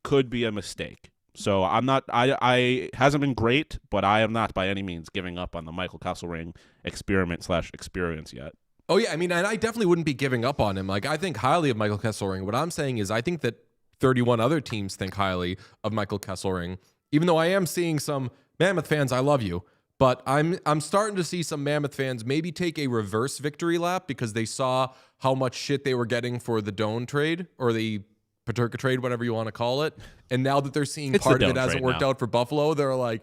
could be a mistake. So I hasn't been great, but I am not by any means giving up on the Michael Kesselring experiment/experience yet. Oh yeah, I mean, and I definitely wouldn't be giving up on him. Like, I think highly of Michael Kesselring. What I'm saying is, I think that 31 other teams think highly of Michael Kesselring. Even though I am seeing some Mammoth fans, I love you. But I'm starting to see some Mammoth fans maybe take a reverse victory lap because they saw how much shit they were getting for the Doan trade or the Paterka trade, whatever you want to call it. And now that they're seeing part of it hasn't worked out for Buffalo, they're like,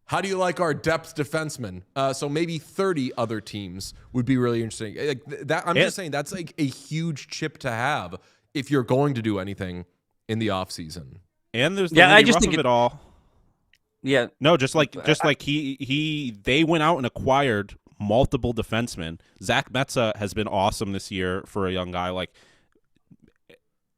how do you like our depth defenseman? So maybe 30 other teams would be really interesting. Like that, I'm just saying that's like a huge chip to have if you're going to do anything in the offseason. And there's the I just think it all. Yeah. No, just like they went out and acquired multiple defensemen. Zach Metsä has been awesome this year for a young guy. Like,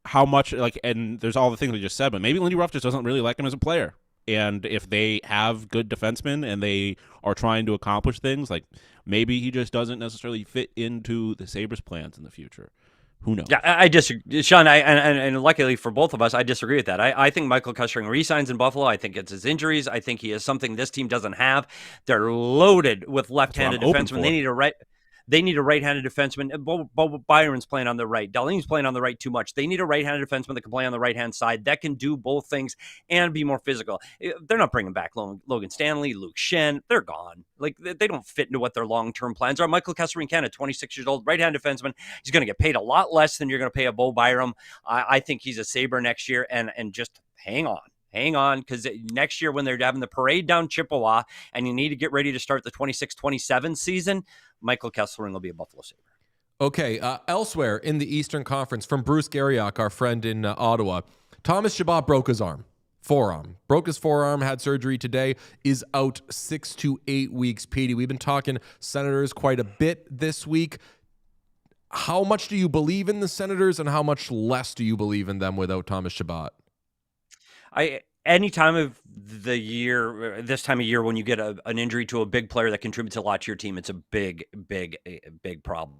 how much, like, and there's all the things we just said, but maybe Lindy Ruff just doesn't really like him as a player. And if they have good defensemen and they are trying to accomplish things, like, maybe he just doesn't necessarily fit into the Sabres' plans in the future. Who knows? Yeah, I disagree, Sean. And luckily for both of us, I disagree with that. I think Michael Kesselring re-signs in Buffalo. I think it's his injuries. I think he is something this team doesn't have. They're loaded with left-handed defensemen. They need a right-handed defenseman. Bo Byron's playing on the right. Darlene's playing on the right too much. They need a right-handed defenseman that can play on the right-hand side that can do both things and be more physical. They're not bringing back Logan Stanley, Luke Shen. They're gone. Like, they don't fit into what their long-term plans are. Michael Kesselring, 26 years old, right-hand defenseman. He's going to get paid a lot less than you're going to pay a Bo Byram. I think he's a Sabre next year, and just hang on, because next year when they're having the parade down Chippewa and you need to get ready to start the 26-27 season, Michael Kesselring will be a Buffalo Sabre. Okay, elsewhere in the Eastern Conference, from Bruce Garriock, our friend in Ottawa, Thomas Chabot broke his forearm, had surgery today, is out 6 to 8 weeks. Petey, we've been talking Senators quite a bit this week. How much do you believe in the Senators, and how much less do you believe in them without Thomas Chabot? Any time of the year, this time of year, when you get an injury to a big player that contributes a lot to your team, it's a big problem.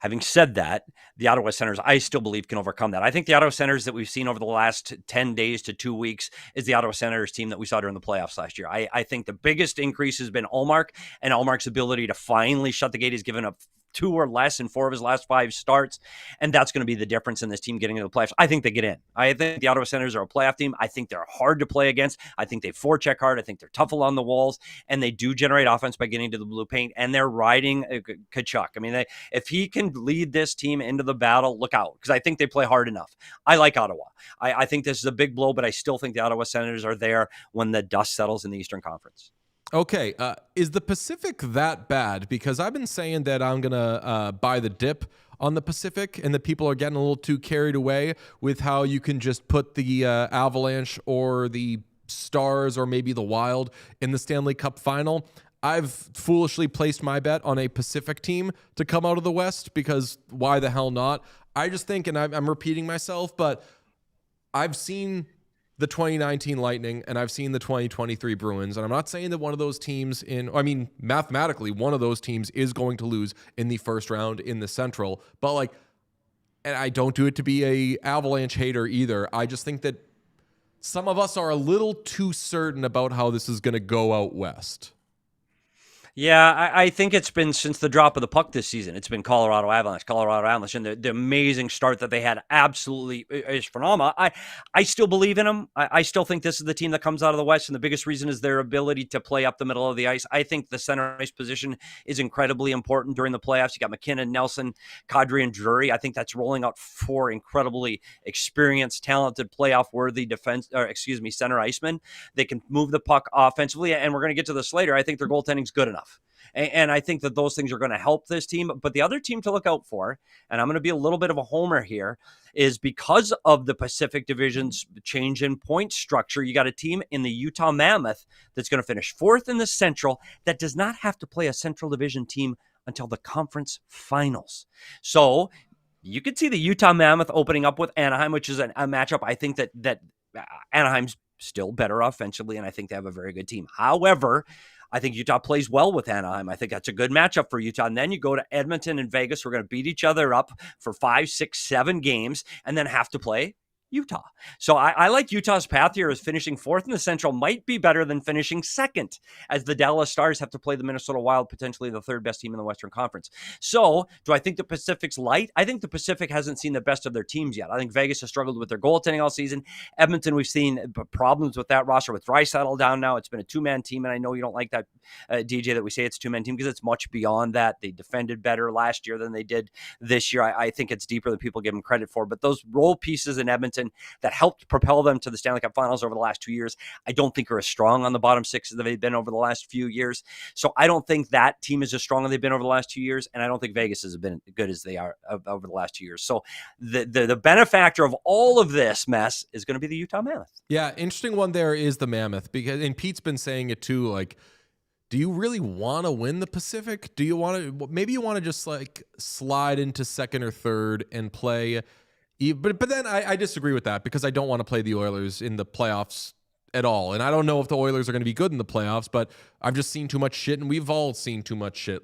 Having said that, the Ottawa Senators, I still believe, can overcome that. I think the Ottawa Senators that we've seen over the last 10 days to 2 weeks is the Ottawa Senators team that we saw during the playoffs last year. I think the biggest increase has been Ullmark, and Ullmark's ability to finally shut the gate. He's given up 2 or less in 4 of his last 5 starts, and that's going to be the difference in this team getting into the playoffs. I think they get in. I think the Ottawa Senators are a playoff team. I think they're hard to play against. I think they forecheck hard. I think they're tough along the walls, and they do generate offense by getting to the blue paint, and they're riding Tkachuk. I mean, if he can lead this team into the battle, look out, because I think they play hard enough. I like Ottawa. I think this is a big blow, but I still think the Ottawa Senators are there when the dust settles in the Eastern Conference. Okay, is the Pacific that bad? Because I've been saying that I'm going to buy the dip on the Pacific, and that people are getting a little too carried away with how you can just put the Avalanche or the Stars or maybe the Wild in the Stanley Cup final. I've foolishly placed my bet on a Pacific team to come out of the West, because why the hell not? I just think, and I'm repeating myself, but I've seen the 2019 Lightning, and I've seen the 2023 Bruins, and I'm not saying that one of those teams mathematically, one of those teams is going to lose in the first round in the Central, but and I don't do it to be a Avalanche hater either. I just think that some of us are a little too certain about how this is going to go out West. Yeah, I think it's been since the drop of the puck this season. It's been Colorado Avalanche, and the amazing start that they had absolutely is phenomenal. I still believe in them. I still think this is the team that comes out of the West, and the biggest reason is their ability to play up the middle of the ice. I think the center ice position is incredibly important during the playoffs. You got McKinnon, Nelson, Kadri, and Drury. I think that's rolling out 4 incredibly experienced, talented, playoff-worthy center icemen. They can move the puck offensively, and we're going to get to this later. I think their goaltending's good enough. And I think that those things are going to help this team. But the other team to look out for, and I'm going to be a little bit of a homer here, is because of the Pacific Division's change in point structure, you got a team in the Utah Mammoth that's going to finish 4th in the Central that does not have to play a Central Division team until the conference finals. So you could see the Utah Mammoth opening up with Anaheim, which is a matchup. I think that Anaheim's still better offensively, and I think they have a very good team. However, I think Utah plays well with Anaheim. I think that's a good matchup for Utah. And then you go to Edmonton and Vegas. We're going to beat each other up for 5, 6, 7 games and then have to play Utah. So I like Utah's path here as finishing 4th in the Central might be better than finishing 2nd, as the Dallas Stars have to play the Minnesota Wild, potentially the 3rd best team in the Western Conference. So do I think the Pacific's light? I think the Pacific hasn't seen the best of their teams yet. I think Vegas has struggled with their goaltending all season. Edmonton, we've seen problems with that roster with Draisaitl down now. It's been a 2-man team, and I know you don't like that, DJ, that we say it's a 2-man team, because it's much beyond that. They defended better last year than they did this year. I think it's deeper than people give them credit for. But those role pieces in Edmonton that helped propel them to the Stanley Cup Finals over the last 2 years, I don't think are as strong on the bottom 6 as they've been over the last few years. So I don't think that team is as strong as they've been over the last 2 years, and I don't think Vegas has been good as they are over the last 2 years. So the benefactor of all of this mess is going to be the Utah Mammoth. Yeah, interesting one there is the Mammoth, because, and Pete's been saying it too, do you really want to win the Pacific? Do you want to, maybe you want to just slide into 2nd or 3rd and play. But then I disagree with that, because I don't want to play the Oilers in the playoffs at all. And I don't know if the Oilers are going to be good in the playoffs, but I've just seen too much shit, and we've all seen too much shit.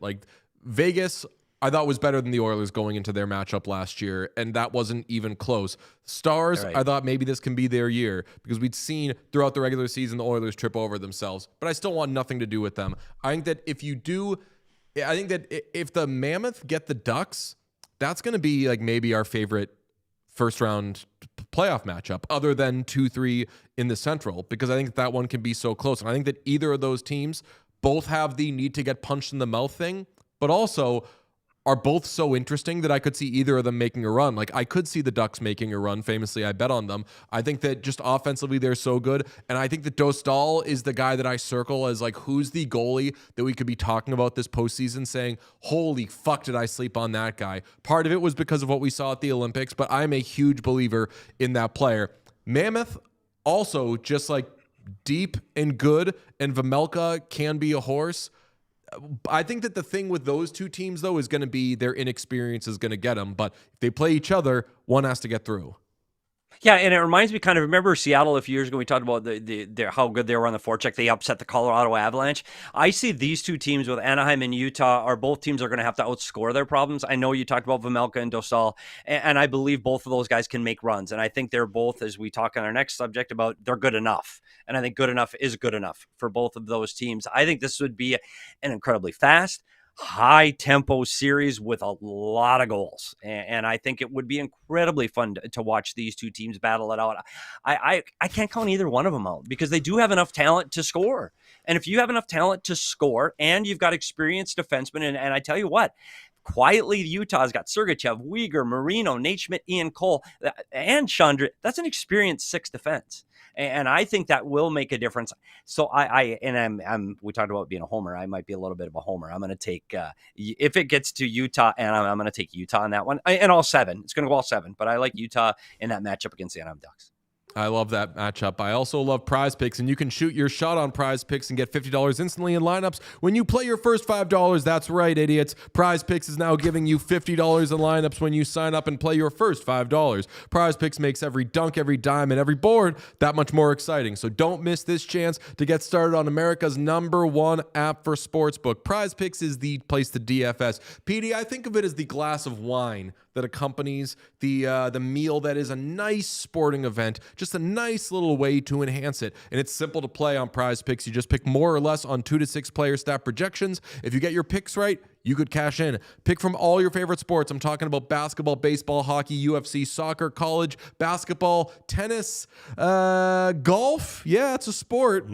Vegas, I thought was better than the Oilers going into their matchup last year, and that wasn't even close. Stars, right. I thought maybe this can be their year, because we'd seen throughout the regular season the Oilers trip over themselves, but I still want nothing to do with them. I think that if you do I think that if the Mammoth get the Ducks, that's going to be like maybe our favorite first round playoff matchup other than 2-3 in the Central, because I think that one can be so close. And I think that either of those teams both have the need to get punched in the mouth thing, but also are both so interesting that I could see either of them making a run. Like, I could see the Ducks making a run. Famously, I bet on them. I think that just offensively, they're so good. And I think that Dostal is the guy that I circle as, like, who's the goalie that we could be talking about this postseason saying, holy fuck, did I sleep on that guy? Part of it was because of what we saw at the Olympics, but I'm a huge believer in that player. Mammoth, also just, like, deep and good, and Vejmelka can be a horse. I think that the thing with those two teams, though, is going to be their inexperience is going to get them. But if they play each other, one has to get through. Yeah, and it reminds me kind of, remember Seattle a few years ago, we talked about the how good they were on the forecheck. They upset the Colorado Avalanche. I see these two teams with Anaheim and Utah are both teams are going to have to outscore their problems. I know you talked about Vejmelka and Dostal, and I believe both of those guys can make runs. And I think they're both, as we talk on our next subject about, they're good enough. And I think good enough is good enough for both of those teams. I think this would be an incredibly fast, high tempo series with a lot of goals. And I think it would be incredibly fun to watch these two teams battle it out. I can't count either one of them out because they do have enough talent to score. And if you have enough talent to score and you've got experienced defensemen, and I tell you what, quietly, Utah's got Sergachev, Uyghur, Marino, Nate Schmidt, Ian Cole, and Chandra. That's an experienced six defense. And I think that will make a difference. So we talked about being a homer. I might be a little bit of a homer. I'm going to take, if it gets to Utah, and I'm going to take Utah on that one. And all seven. It's going to go all seven. But I like Utah in that matchup against the Anaheim Ducks. I love that matchup. I also love Prize Picks, and you can shoot your shot on Prize Picks and get $50 instantly in lineups when you play your first $5. That's right, idiots. Prize Picks is now giving you $50 in lineups when you sign up and play your first $5. Prize Picks makes every dunk, every dime, and every board that much more exciting. So don't miss this chance to get started on America's #1 app for sportsbook. Prize Picks is the place to DFS. Petey, I think of it as the glass of wine that accompanies the meal that is a nice sporting event, just a nice little way to enhance it. And it's simple to play on Prize Picks. You just pick more or less on 2 to 6 player stat projections. If you get your picks right, you could cash in. Pick from all your favorite sports. I'm talking about basketball, baseball, hockey, UFC, soccer, college, basketball, tennis, golf. Yeah, it's a sport.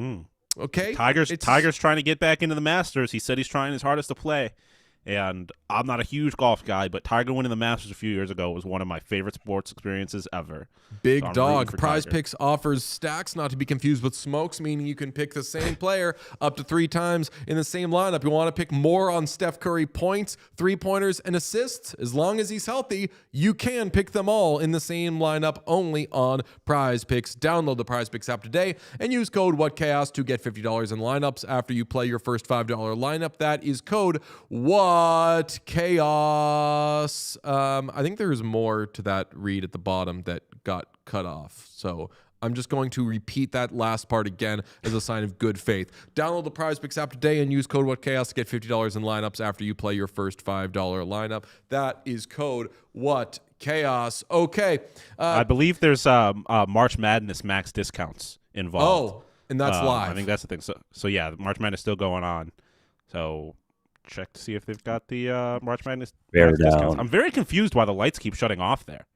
Okay. Tiger's trying to get back into the Masters. He said he's trying his hardest to play. And I'm not a huge golf guy, but Tiger winning the Masters a few years ago was one of my favorite sports experiences ever. Big dog. Prize Picks offers stacks, not to be confused with smokes, meaning you can pick the same player up to 3 times in the same lineup. You want to pick more on Steph Curry points, 3-pointers, and assists. As long as he's healthy, you can pick them all in the same lineup only on Prize Picks. Download the Prize Picks app today and use code WhatChaos to get $50 in lineups after you play your first $5 lineup. That is code WhatChaos. I think there's more to that read at the bottom that got cut off. So I'm just going to repeat that last part again as a sign of good faith. Download the Prize Picks app today and use code WhatChaos to get $50 in lineups after you play your first $5 lineup. That is code WhatChaos. Okay. I believe there's March Madness max discounts involved. Oh, and that's live. I think that's the thing. So yeah, March Madness is still going on. So check to see if they've got the March Madness discounts. I'm very confused why the lights keep shutting off there.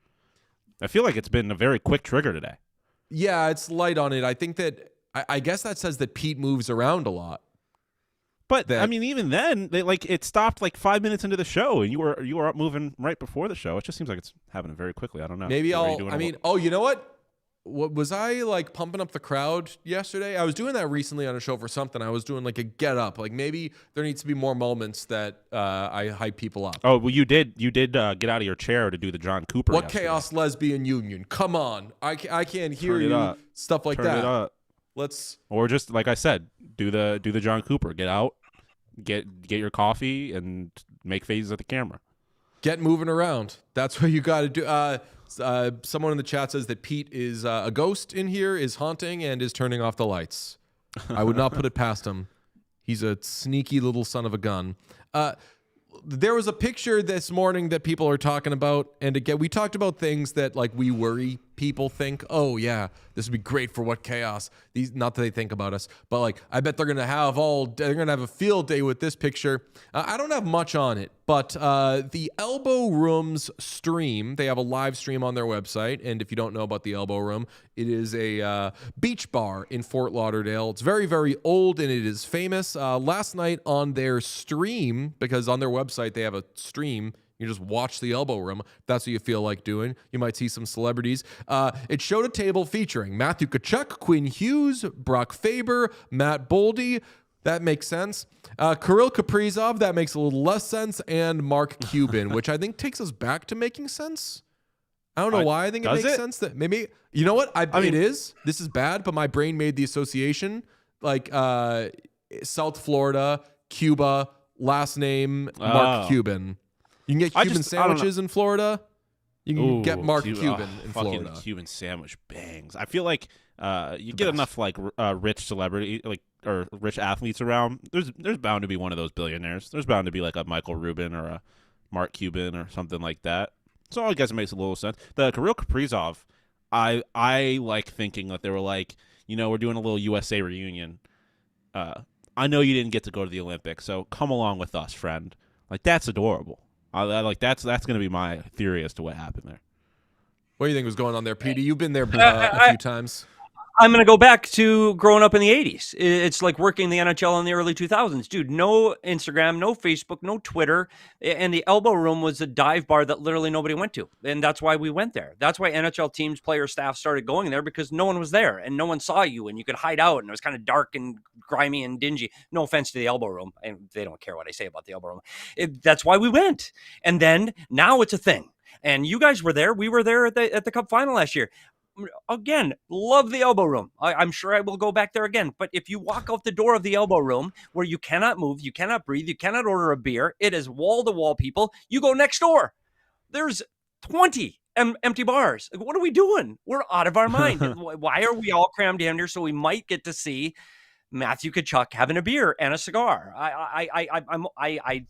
I feel like it's been a very quick trigger today. Yeah, it's light on it. I think that I guess that says that Pete moves around a lot. But I mean, even then, it stopped like 5 minutes into the show, and you were up moving right before the show. It just seems like it's happening very quickly. I don't know. Maybe you know what? What was I like pumping up the crowd yesterday? I was doing that recently on a show for something. I was doing like a get up. Like maybe there needs to be more moments that I hype people up. Oh well, you did get out of your chair to do the John Cooper. What yesterday. Chaos Lesbian Union? Come on, I can't hear you. Up. Stuff like Turn that. It up. Or just like I said, do the John Cooper. Get out, get your coffee, and make faces at the camera. Get moving around. That's what you got to do. Someone in the chat says that Pete is a ghost in here, is haunting, and is turning off the lights. I would not put it past him. He's a sneaky little son of a gun. There was a picture this morning that people are talking about, and again, we talked about things that like we worry people think, oh yeah, this would be great for what chaos. Not that they think about us, but like I bet they're gonna have a field day with this picture. I don't have much on it, but the Elbo Room's stream, they have a live stream on their website, and if you don't know about the Elbo Room, it is a beach bar in Fort Lauderdale. It's very, very old, and it is famous. Last night on their stream, because on their website they have a stream. You just watch the Elbo Room. If that's what you feel like doing. You might see some celebrities. It showed a table featuring Matthew Tkachuk, Quinn Hughes, Brock Faber, Matt Boldy. That makes sense. Kirill Kaprizov. That makes a little less sense. And Mark Cuban, which I think takes us back to making sense. I don't know why I think it makes sense. That maybe, you know what? I mean, it is. This is bad, but my brain made the association. Like South Florida, Cuba, last name Mark Cuban. You can get Cuban sandwiches in Florida. You can get Mark Cuban in Florida. Cuban sandwich bangs. I feel like you get enough like rich celebrity or rich athletes around. There's bound to be one of those billionaires. There's bound to be like a Michael Rubin or a Mark Cuban or something like that. So I guess it makes a little sense. The Kirill Kaprizov, I like thinking that they were like, we're doing a little USA reunion. I know you didn't get to go to the Olympics, so come along with us, friend. Like that's adorable. That's going to be my theory as to what happened there. What do you think was going on there, Petey? You've been there a few times. I'm going to go back to growing up in the 80s. It's like working the NHL in the early 2000s. Dude, no Instagram, no Facebook, no Twitter. And the Elbo Room was a dive bar that literally nobody went to. And that's why we went there. That's why NHL teams, player, staff started going there, because no one was there and no one saw you and you could hide out. And it was kind of dark and grimy and dingy. No offense to the Elbo Room. And they don't care what I say about the Elbo Room. That's why we went. And then now it's a thing. And you guys were there. We were there at the Cup final last year. Again, love the Elbo Room. I'm sure I will go back there again. But if you walk out the door of the Elbo Room, where you cannot move, you cannot breathe, you cannot order a beer, it is wall-to-wall people. You go next door. There's 20 empty bars. What are we doing? We're out of our mind. Why are we all crammed in here so we might get to see Matthew Tkachuk having a beer and a cigar? I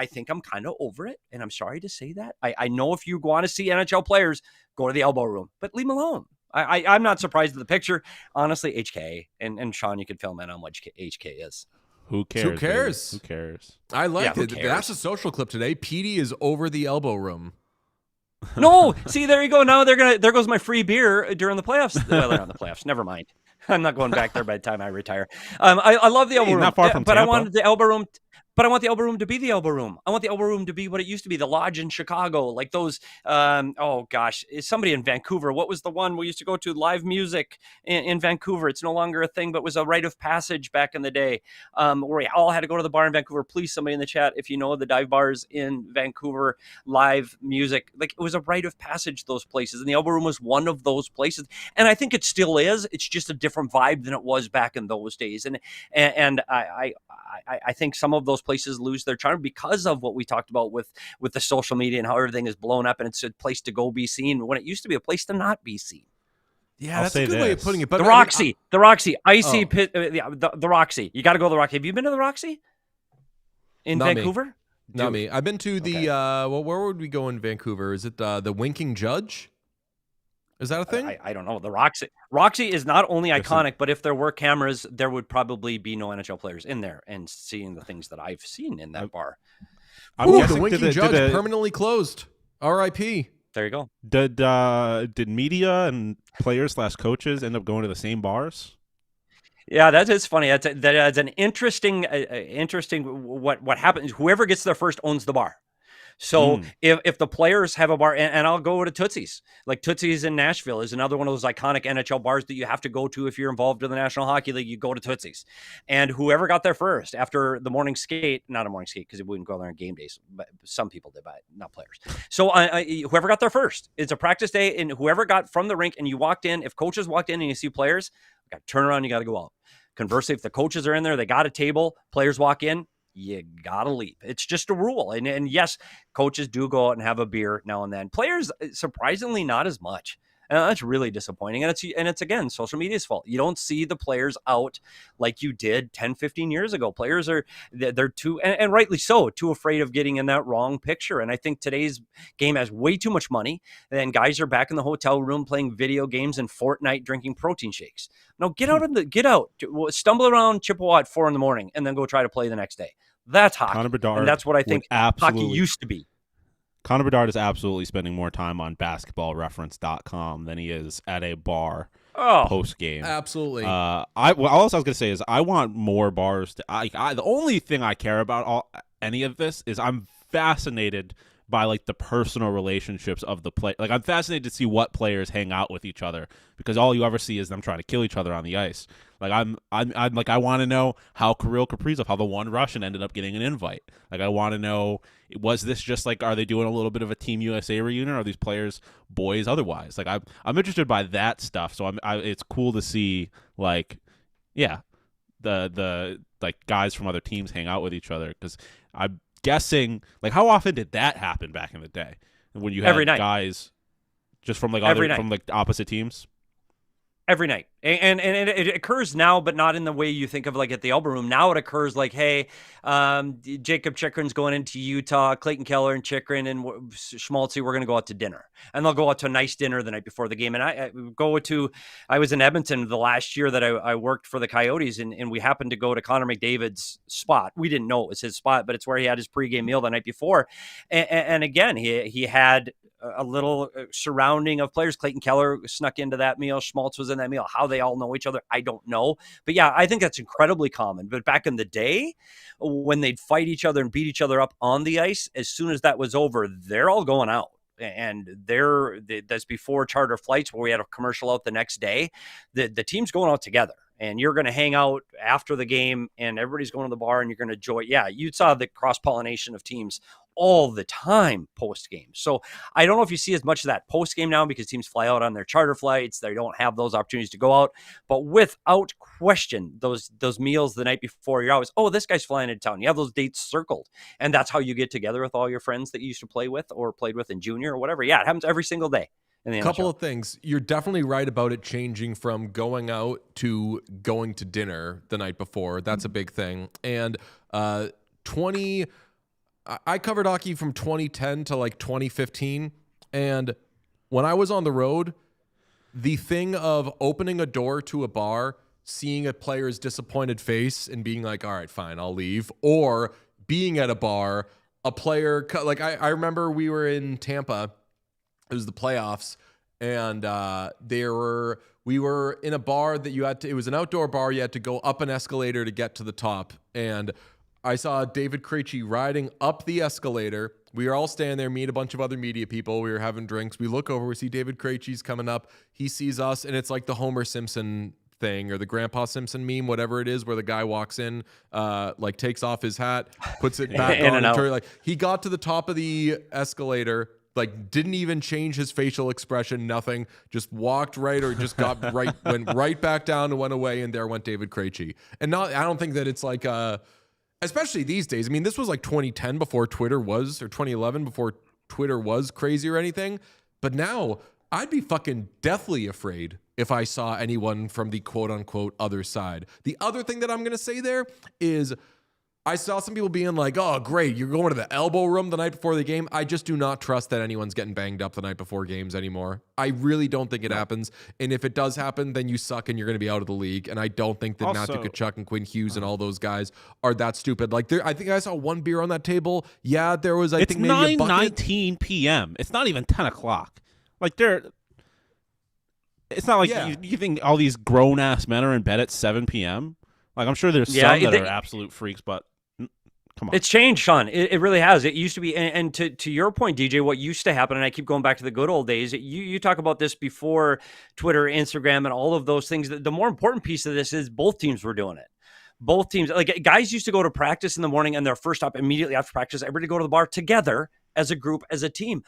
think I'm kind of over it, and I'm sorry to say that. I know if you want to see NHL players, go to the Elbo Room, but leave them alone. I'm not surprised at the picture. Honestly, HK, and Sean, you could fill in on what HK is. Who cares? Who cares? Who cares? I like it. That's a social clip today. Petey is over the Elbo Room. No, see, there you go. Now there goes my free beer during the playoffs. Well, they're not the playoffs. Never mind. I'm not going back there by the time I retire. I love the Elbo Room, not far from but Tampa. I wanted the Elbo Room. But I want the Elbo Room to be the Elbo Room. I want the Elbo Room to be what it used to be, the Lodge in Chicago, like those, is somebody in Vancouver. What was the one we used to go to, live music in Vancouver? It's no longer a thing, but was a rite of passage back in the day, where we all had to go to the bar in Vancouver. Please, somebody in the chat, if you know the dive bars in Vancouver, live music, like it was a rite of passage, those places. And the Elbo Room was one of those places. And I think it still is. It's just a different vibe than it was back in those days. And I think some of those places lose their charm because of what we talked about with the social media and how everything is blown up and it's a place to go be seen when it used to be a place to not be seen. Yeah, that's a good way of putting it. But the Roxy, icy pit, the Roxy. You got to go to the Roxy. Have you been to the Roxy in Vancouver? Not me. I've been to the. Where would we go in Vancouver? Is it the Winking Judge? Is that a thing? I don't know. The Roxy is not only iconic, but if there were cameras, there would probably be no NHL players in there and seeing the things that I've seen in that bar. The Winking Judge permanently closed. R.I.P. There you go. Did media and players / coaches end up going to the same bars? Yeah, that is funny. That's an interesting what happens. Whoever gets there first owns the bar. So if the players have a bar, and I'll go to Tootsie's. Like Tootsie's in Nashville is another one of those iconic NHL bars that you have to go to if you're involved in the National Hockey League. You go to Tootsie's. And whoever got there first after the morning skate, not a morning skate because it wouldn't go there on game days, but some people did, but not players. So whoever got there first, it's a practice day, and whoever got from the rink and you walked in, if coaches walked in and you see players, you got to turn around, you got to go out. Conversely, if the coaches are in there, they got a table, players walk in, you gotta leave. It's just a rule. And yes, coaches do go out and have a beer now and then. Players, surprisingly, not as much. And that's really disappointing. And it's again, social media's fault. You don't see the players out like you did 10, 15 years ago. Players they're too, and rightly so, too afraid of getting in that wrong picture. And I think today's game has way too much money. And guys are back in the hotel room playing video games and Fortnite, drinking protein shakes. No, get out, stumble around Chippewa at 4 a.m. and then go try to play the next day. That's hockey. Connor Bedard, and that's what I think hockey used to be. Connor Bedard is absolutely spending more time on basketballreference.com than he is at a bar post game. Absolutely. All else I was going to say is I want more bars. The only thing I care about any of this is I'm fascinated by like the personal relationships of the play. Like I'm fascinated to see what players hang out with each other, because all you ever see is them trying to kill each other on the ice. Like I'm like, I want to know how Kirill Kaprizov, how the one Russian ended up getting an invite. Like I want to know, was this just like, are they doing a little bit of a Team USA reunion? Or are these players boys otherwise? Like I'm interested by that stuff. So it's cool to see like, yeah, the like guys from other teams hang out with each other, because I'm guessing, like, how often did that happen back in the day when you had Every night. Guys just from like from like opposite teams? Every night. And it occurs now, but not in the way you think of like at the Elbo Room. Now it occurs like, hey, Jacob Chikrin's going into Utah, Clayton Keller and Chikrin and Schmaltzy, we're going to go out to dinner. And they'll go out to a nice dinner the night before the game. And I was in Edmonton the last year that I worked for the Coyotes, and we happened to go to Connor McDavid's spot. We didn't know it was his spot, but it's where he had his pregame meal the night before. And again, he had a little surrounding of players. Clayton Keller snuck into that meal. Schmaltz was in that meal. How they all know each other, I don't know. But yeah, I think that's incredibly common. But back in the day, when they'd fight each other and beat each other up on the ice, as soon as that was over, they're all going out. And that's before charter flights where we had a commercial out the next day. The team's going out together. And you're going to hang out after the game, and everybody's going to the bar, and you're going to enjoy. Yeah, you saw the cross-pollination of teams all the time post-game. So I don't know if you see as much of that post-game now, because teams fly out on their charter flights. They don't have those opportunities to go out. But without question, those meals the night before, you're always, oh, this guy's flying into town. You have those dates circled. And that's how you get together with all your friends that you used to play with or played with in junior or whatever. Yeah, it happens every single day. A couple of things. You're definitely right about it changing from going out to going to dinner the night before. That's a big thing. And I covered hockey from 2010 to like 2015. And when I was on the road, the thing of opening a door to a bar, seeing a player's disappointed face and being like, all right, fine, I'll leave. Or being at a bar, a player, like I remember we were in Tampa. It was the playoffs, and we were in a bar that it was an outdoor bar. You had to go up an escalator to get to the top. And I saw David Krejci riding up the escalator. We were all standing there, me and a bunch of other media people. We were having drinks. We look over, we see David Krejci's coming up. He sees us, and it's like the Homer Simpson thing or the Grandpa Simpson meme, whatever it is, where the guy walks in, like takes off his hat, puts it back on. Like he got to the top of the escalator, like didn't even change his facial expression, nothing, just walked right, or just got right, went right back down and went away, and there went David Krejci. And I don't think that it's like, especially these days. I mean, this was like 2010 before Twitter was, or 2011 before Twitter was crazy or anything. But now I'd be fucking deathly afraid if I saw anyone from the quote unquote other side. The other thing that I'm going to say there is, I saw some people being like, oh, great, you're going to the Elbo Room the night before the game. I just do not trust that anyone's getting banged up the night before games anymore. I really don't think it happens. And if it does happen, then you suck and you're going to be out of the league. And I don't think that Also, Matthew Tkachuk and Quinn Hughes and all those guys are that stupid. Like, I think I saw one beer on that table. Yeah, there was, I think, maybe a bucket. It's 9:19 p.m. It's not even 10 o'clock. Like, it's not like you think all these grown-ass men are in bed at 7 p.m.? Like, I'm sure there's some that are absolute freaks, but come on. It's changed, Sean. It really has. It used to be, and to your point, DJ, what used to happen, and I keep going back to the good old days, you talk about this before Twitter, Instagram, and all of those things. The more important piece of this is both teams were doing it. Both teams, like guys used to go to practice in the morning, and their first stop immediately after practice, everybody go to the bar together as a group, as a team.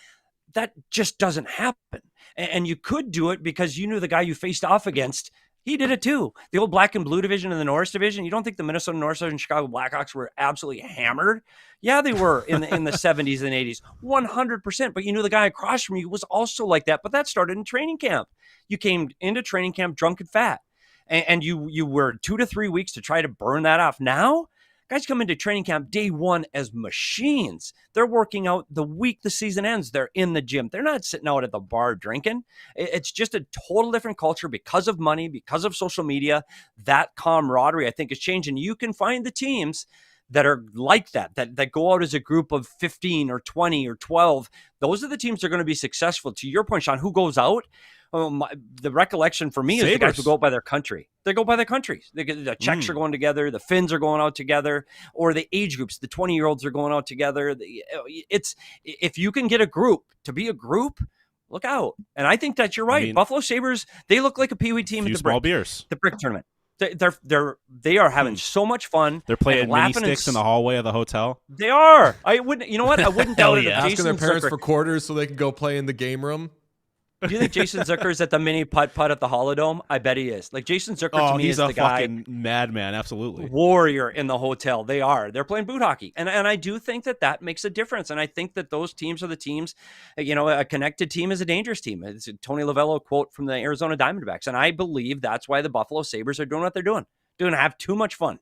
That just doesn't happen. And you could do it because you knew the guy you faced off against He did it too. The old black and blue division and the Norris division. You don't think the Minnesota North and Chicago Blackhawks were absolutely hammered? Yeah, they were in the 70s and 80s, 100%. But you knew the guy across from you was also like that. But that started in training camp. You came into training camp drunk and fat, and you were 2 to 3 weeks to try to burn that off. Now, guys come into training camp day one as machines. They're working out the week the season ends. They're in the gym. They're not sitting out at the bar drinking. It's just a total different culture because of money, because of social media. That camaraderie, I think, is changing. You can find the teams that are like that go out as a group of 15 or 20 or 12. Those are the teams that are going to be successful. To your point, Sean, who goes out? The recollection for me is the guys who go out by their country. They go by their countries. The Czechs are going together. The Finns are going out together. Or the age groups, the 20-year-olds are going out together. It's if you can get a group to be a group, look out. And I think that you're right. I mean, Buffalo Sabres, they look like a Pee Wee team at the Brick tournament. They are having so much fun. They're playing mini sticks in the hallway of the hotel. They are. I wouldn't. You know what? I wouldn't doubt it. Asking their parents for quarters so they can go play in the game room. Do you think Jason Zucker is at the mini putt-putt at the Holodome? I bet he is. Like, Jason Zucker to me is the guy. He's a fucking madman, absolutely. Warrior in the hotel. They are. They're playing boot hockey. And I do think that makes a difference. And I think that those teams are the teams, a connected team is a dangerous team. It's a Tony Lavello quote from the Arizona Diamondbacks. And I believe that's why the Buffalo Sabres are doing what they're doing. Doing have too much fun.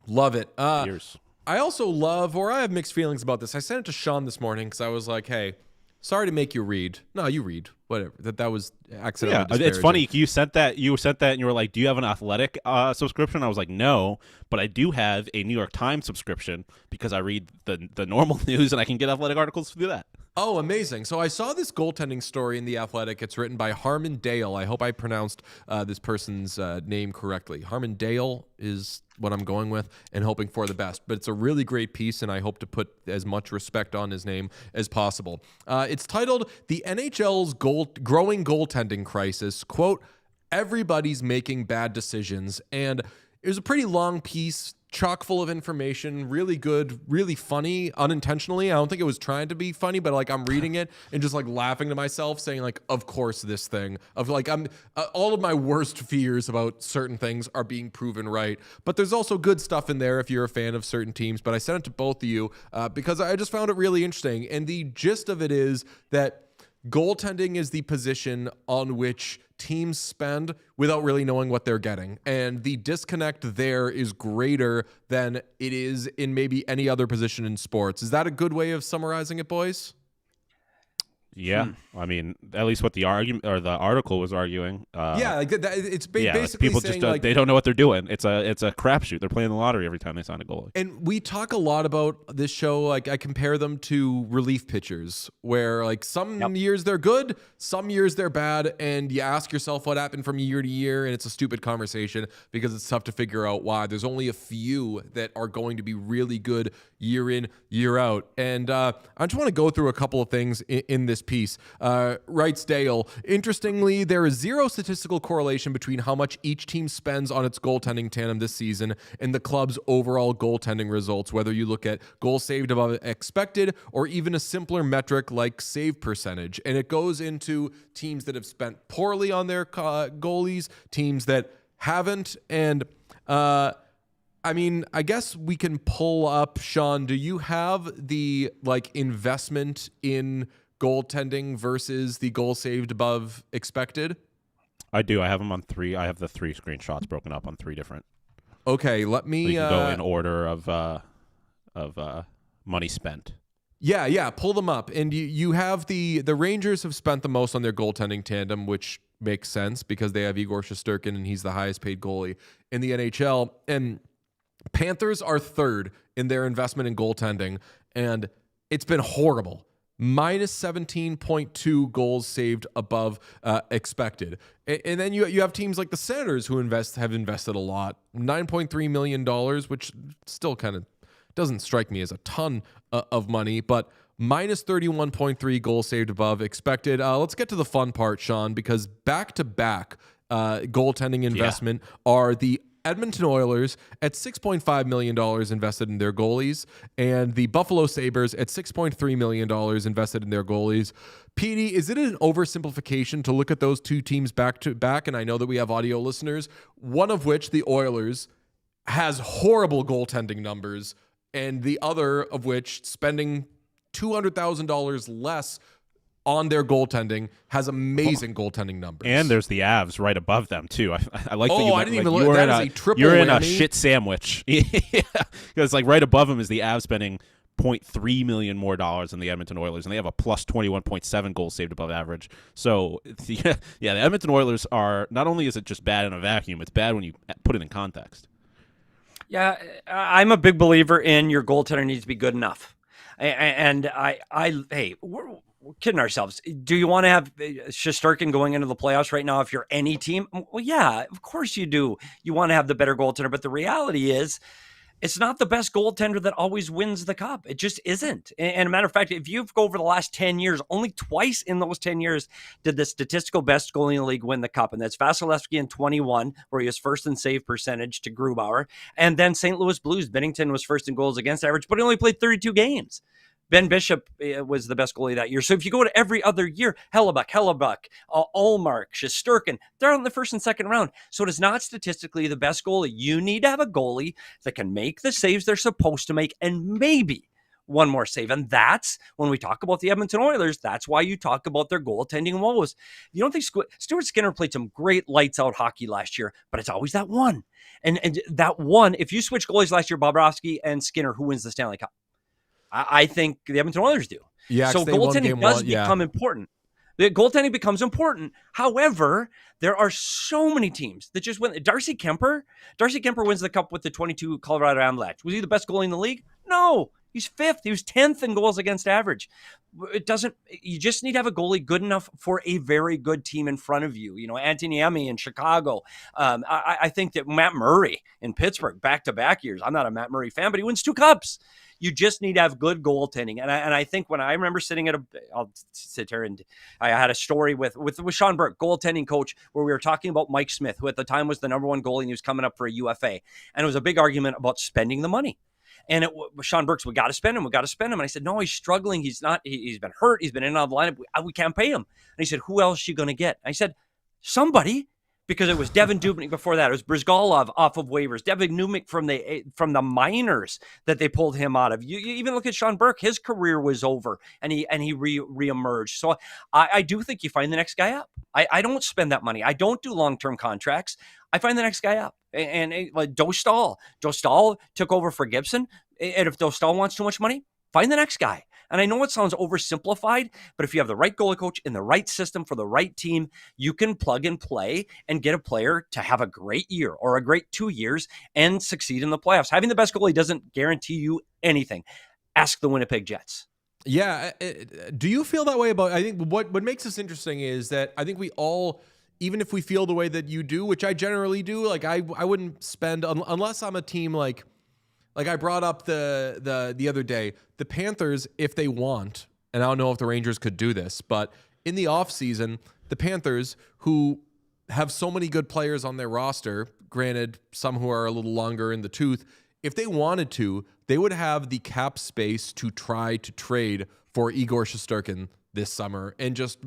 Love it. I also love, or I have mixed feelings about this. I sent it to Sean this morning because I was like, hey, sorry to make you read. No, you read. Whatever. That was accidental. Yeah, it's funny. You sent that and you were like, do you have an Athletic subscription? I was like, no, but I do have a New York Times subscription because I read the normal news and I can get Athletic articles through that. Oh, amazing. So I saw this goaltending story in The Athletic. It's written by Harmon Dale. I hope I pronounced this person's name correctly. Harmon Dale is what I'm going with and hoping for the best. But it's a really great piece, and I hope to put as much respect on his name as possible. It's titled, The NHL's Growing Goaltending Crisis. Quote, everybody's making bad decisions. And it was a pretty long piece, chock full of information, really good, really funny, unintentionally. I don't think it was trying to be funny, but like I'm reading it and just like laughing to myself, saying like, of course this thing of like I'm all of my worst fears about certain things are being proven right. But there's also good stuff in there if you're a fan of certain teams. But I sent it to both of you because I just found it really interesting. And the gist of it is that goaltending is the position on which teams spend without really knowing what they're getting. And the disconnect there is greater than it is in maybe any other position in sports. Is that a good way of summarizing it, boys? Yeah, I mean, at least what the argument or the article was arguing. It's basically people saying just they don't know what they're doing. It's a crapshoot. They're playing the lottery every time they sign a goalie. And we talk a lot about this show. Like I compare them to relief pitchers, where like some years they're good, some years they're bad, and you ask yourself what happened from year to year, and it's a stupid conversation because it's tough to figure out why. There's only a few that are going to be really good year in, year out. And I just want to go through a couple of things in this piece. Writes Dale, interestingly, there is zero statistical correlation between how much each team spends on its goaltending tandem this season and the club's overall goaltending results, whether you look at goals saved above expected or even a simpler metric like save percentage. And it goes into teams that have spent poorly on their goalies, teams that haven't, and I mean, I guess we can pull up, Sean, do you have the like investment in goaltending versus the goal saved above expected? I do. I have them on three. I have the three screenshots broken up on three different. Okay, let me so you can go in order of money spent. Yeah, pull them up. And you have the Rangers have spent the most on their goaltending tandem, which makes sense because they have Igor Shesterkin and he's the highest paid goalie in the NHL. And Panthers are third in their investment in goaltending, and it's been horrible. Minus 17.2 goals saved above expected. And then you have teams like the Senators who have invested a lot, $9.3 million, which still kind of doesn't strike me as a ton of money, but minus 31.3 goals saved above expected. Let's get to the fun part, Sean, because back-to-back goaltending investment are the Edmonton Oilers at $6.5 million invested in their goalies, and the Buffalo Sabres at $6.3 million invested in their goalies. Petey, is it an oversimplification to look at those two teams back to back? And I know that we have audio listeners, one of which, the Oilers, has horrible goaltending numbers, and the other of which, spending $200,000 less on their goaltending, has amazing goaltending numbers. And there's the Avs right above them too. I like that you I didn't even look. you're That in is a triple you're in a whammy. shit sandwich. Because like right above them is the Avs spending $0.3 million more than the Edmonton Oilers, and they have a plus 21.7 goals saved above average. So the Edmonton Oilers are, not only is it just bad in a vacuum, it's bad when you put it in context. Yeah, I'm a big believer in your goaltender needs to be good enough. And hey, we're kidding ourselves. Do you want to have Shesterkin going into the playoffs right now if you're any team? Well, yeah, of course you do. You want to have the better goaltender, but the reality is it's not the best goaltender that always wins the cup. It just isn't. And a matter of fact, if you go over the last 10 years, only twice in those 10 years did the statistical best goalie in the league win the cup. And that's Vasilevsky in 21, where he was first in save percentage to Grubauer. And then St. Louis Blues, Binnington was first in goals against average, but he only played 32 games. Ben Bishop was the best goalie that year. So if you go to every other year, Hellebuck, Ullmark, Shesterkin, they're out in the first and second round. So it is not statistically the best goalie. You need to have a goalie that can make the saves they're supposed to make and maybe one more save. And that's when we talk about the Edmonton Oilers. That's why you talk about their goaltending woes. You don't think Stuart Skinner played some great lights out hockey last year, but it's always that one. And that one, if you switch goalies last year, Bobrovsky and Skinner, who wins the Stanley Cup? I think the Edmonton Oilers do. Yeah, so goaltending does become important. The goaltending becomes important. However, there are so many teams that just win. Darcy Kemper wins the cup with the 22 Colorado Avalanche. Was he the best goalie in the league? No. He's fifth. He was 10th in goals against average. You just need to have a goalie good enough for a very good team in front of you. You know, Anthony Emmy in Chicago. I think that Matt Murray in Pittsburgh, back-to-back years. I'm not a Matt Murray fan, but he wins 2 cups. You just need to have good goaltending. And I think when I remember sitting I'll sit here and I had a story with Sean Burke, goaltending coach, where we were talking about Mike Smith, who at the time was the number 1 goalie and he was coming up for a UFA. And it was a big argument about spending the money. And Sean Burke's, we got to spend him. And I said, no, he's struggling. He's not, he's been hurt. He's been in and out of the lineup. We can't pay him. And he said, who else are you going to get? I said, somebody. Because it was Devin Dubnyk before that. It was Brizgalov off of waivers. Devin Dubnyk from the minors that they pulled him out of. You even look at Sean Burke. His career was over, and he reemerged. So I do think you find the next guy up. I don't spend that money. I don't do long-term contracts. I find the next guy up. And like Dostal. Dostal took over for Gibson. And if Dostal wants too much money, find the next guy. And I know it sounds oversimplified, but if you have the right goalie coach in the right system for the right team, you can plug and play and get a player to have a great year or a great 2 years and succeed in the playoffs. Having the best goalie doesn't guarantee you anything. Ask the Winnipeg Jets. Yeah. Do you feel that way about, I think what makes this interesting is that I think we all, even if we feel the way that you do, which I generally do, like I wouldn't spend, unless I'm a team like I brought up the other day, the Panthers, if they want, and I don't know if the Rangers could do this, but in the offseason, the Panthers, who have so many good players on their roster, granted, some who are a little longer in the tooth, if they wanted to, they would have the cap space to try to trade for Igor Shesterkin this summer and just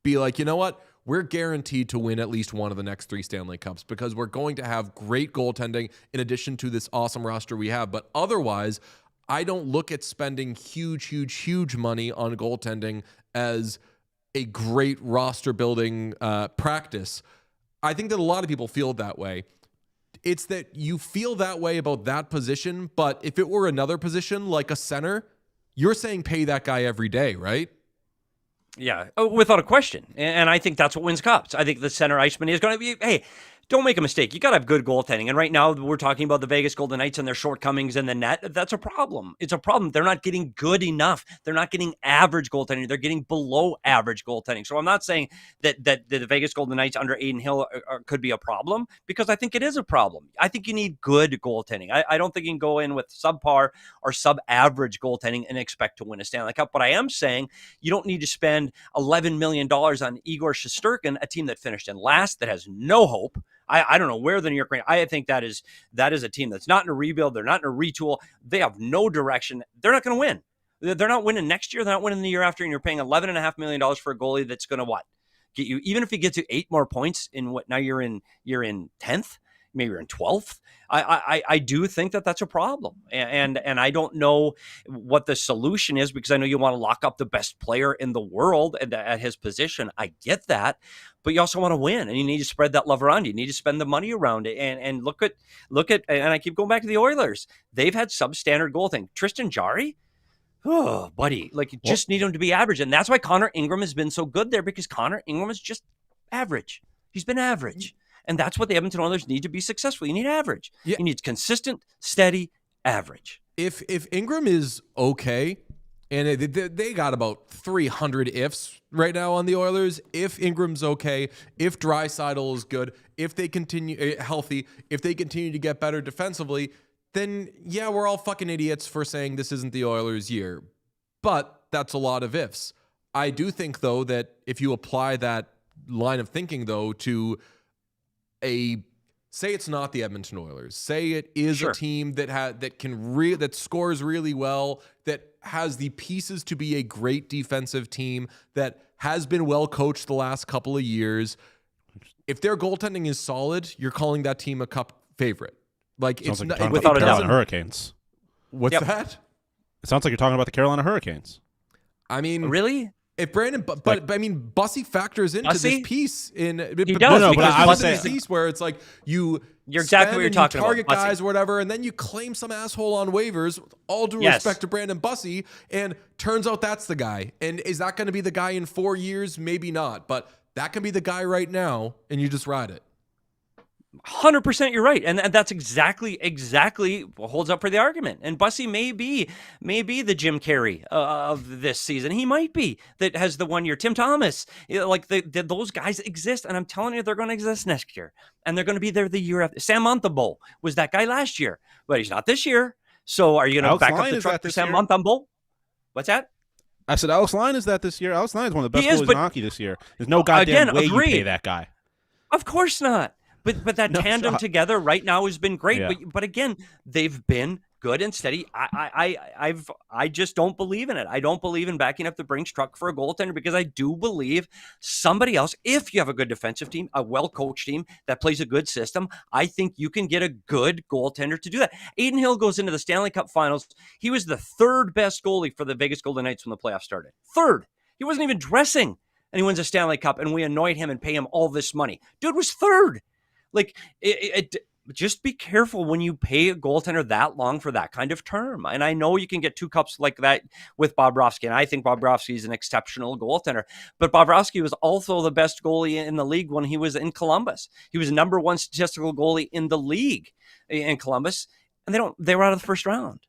be like, you know what? We're guaranteed to win at least one of the next 3 Stanley Cups because we're going to have great goaltending in addition to this awesome roster we have. But otherwise, I don't look at spending huge money on goaltending as a great roster building practice. I think that a lot of people feel that way. It's that you feel that way about that position, but if it were another position like a center, you're saying pay that guy every day, right? Yeah, without a question. And I think that's what wins cups. I think the center iceman is going to be, hey, don't make a mistake. You got to have good goaltending. And right now we're talking about the Vegas Golden Knights and their shortcomings in the net. That's a problem. It's a problem. They're not getting good enough. They're not getting average goaltending. They're getting below average goaltending. So I'm not saying that the Vegas Golden Knights under Aiden Hill could be a problem, because I think it is a problem. I think you need good goaltending. I don't think you can go in with subpar or sub-average goaltending and expect to win a Stanley Cup. But I am saying you don't need to spend $11 million on Igor Shesterkin, a team that finished in last, that has no hope. I don't know where the New York Rangers. I think that is a team that's not in a rebuild. They're not in a retool. They have no direction. They're not going to win. They're not winning next year. They're not winning the year after. And you're paying $11.5 million for a goalie that's going to what? Get you, even if he gets you 8 more points in what now you're in 10th, maybe you're in 12th. I do think that that's a problem. And I don't know what the solution is, because I know you want to lock up the best player in the world at his position. I get that, but you also want to win, and you need to spread that love around. You need to spend the money around it. And look at, and I keep going back to the Oilers. They've had substandard goaltending. Tristan Jarry, oh, buddy, like you just need him to be average. And that's why Connor Ingram has been so good there, because Connor Ingram is just average. He's been average. And that's what the Edmonton Oilers need to be successful. You need average. Yeah. You need consistent, steady average. If Ingram is okay, and they got about 300 ifs right now on the Oilers. If Ingram's okay, if Draisaitl is good, if they continue healthy, if they continue to get better defensively, then yeah, we're all fucking idiots for saying this isn't the Oilers' year. But that's a lot of ifs. I do think, though, that if you apply that line of thinking, though, to say it's not the Edmonton Oilers, say it is a team that scores really well, that has the pieces to be a great defensive team, that has been well coached the last couple of years. If their goaltending is solid, you're calling that team a cup favorite. Like sounds it's like not without a doubt. Hurricanes. What's that? It sounds like you're talking about the Carolina Hurricanes. I mean, really? If Brandon, but I mean, Bussy factors into this piece in. He does. No, but I was saying this piece where it's like you're exactly what you're talking target about. Guys, or whatever, and then you claim some asshole on waivers. All due respect to Brandon Bussy, and turns out that's the guy. And is that going to be the guy in 4 years? Maybe not, but that can be the guy right now, and you just ride it. 100% you're right. And that's exactly what holds up for the argument. And Bussy may be the Jim Carrey of this season. He might be, that has the 1 year. Tim Thomas, like those guys exist. And I'm telling you, they're going to exist next year. And they're going to be there the year after. Sam Montembeault was that guy last year, but he's not this year. So are you going to back up the truck for Sam Montembeault? What's that? I said Alex Lyon is that this year. Alex Lyon is one of the best goalies in hockey this year. There's no goddamn way you pay that guy. Of course not. But that tandem together right now has been great. Yeah. But again, they've been good and steady. I just don't believe in it. I don't believe in backing up the Brinks truck for a goaltender, because I do believe somebody else, if you have a good defensive team, a well-coached team that plays a good system, I think you can get a good goaltender to do that. Adin Hill goes into the Stanley Cup Finals. He was the third best goalie for the Vegas Golden Knights when the playoffs started. Third. He wasn't even dressing, and he wins a Stanley Cup, and we annoyed him and pay him all this money. Dude was third. Like, just be careful when you pay a goaltender that long for that kind of term. And I know you can get 2 cups like that with Bobrovsky, and I think Bobrovsky is an exceptional goaltender. But Bobrovsky was also the best goalie in the league when he was in Columbus. He was number 1 statistical goalie in the league in Columbus, and they were out of the first round.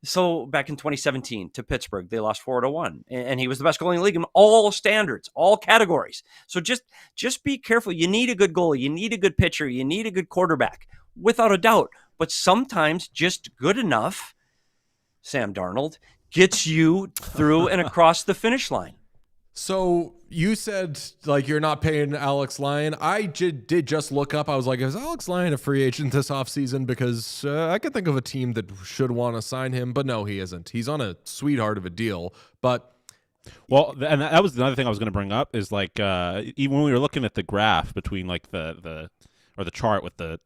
So back in 2017 to Pittsburgh, they lost 4-1, and he was the best goalie in the league in all standards, all categories. So just be careful. You need a good goalie. You need a good pitcher. You need a good quarterback, without a doubt. But sometimes just good enough, Sam Darnold, gets you through and across the finish line. So you said, like, you're not paying Alex Lyon. I did just look up. I was like, is Alex Lyon a free agent this offseason? Because I could think of a team that should want to sign him. But no, he isn't. He's on a sweetheart of a deal. But well, and that was another thing I was going to bring up is, like, even when we were looking at the graph between, like, the chart with the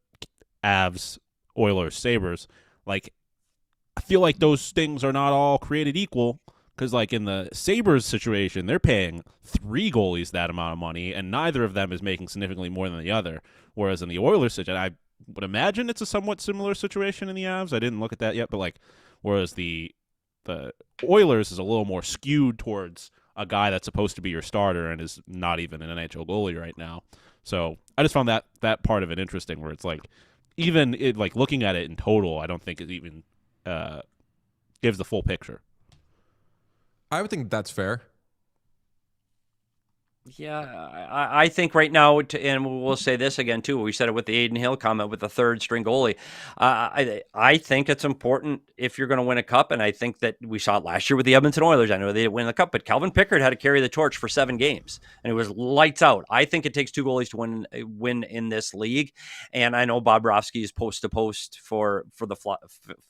Avs, Oilers, Sabres, like, I feel like those things are not all created equal. Because, like, in the Sabres situation, they're paying 3 goalies that amount of money, and neither of them is making significantly more than the other. Whereas in the Oilers situation, I would imagine it's a somewhat similar situation in the Avs. I didn't look at that yet, but, like, whereas the Oilers is a little more skewed towards a guy that's supposed to be your starter and is not even an NHL goalie right now. So I just found that part of it interesting, where it's like, even like looking at it in total, I don't think it even gives the full picture. I would think that's fair. Yeah, I think right now, and we'll say this again too. We said it with the Aiden Hill comment with the third string goalie. I think it's important if you're going to win a cup, and I think that we saw it last year with the Edmonton Oilers. I know they didn't win the cup, but Calvin Pickard had to carry the torch for 7 games, and it was lights out. I think it takes 2 goalies to win in this league, and I know Bobrovsky is post to post for the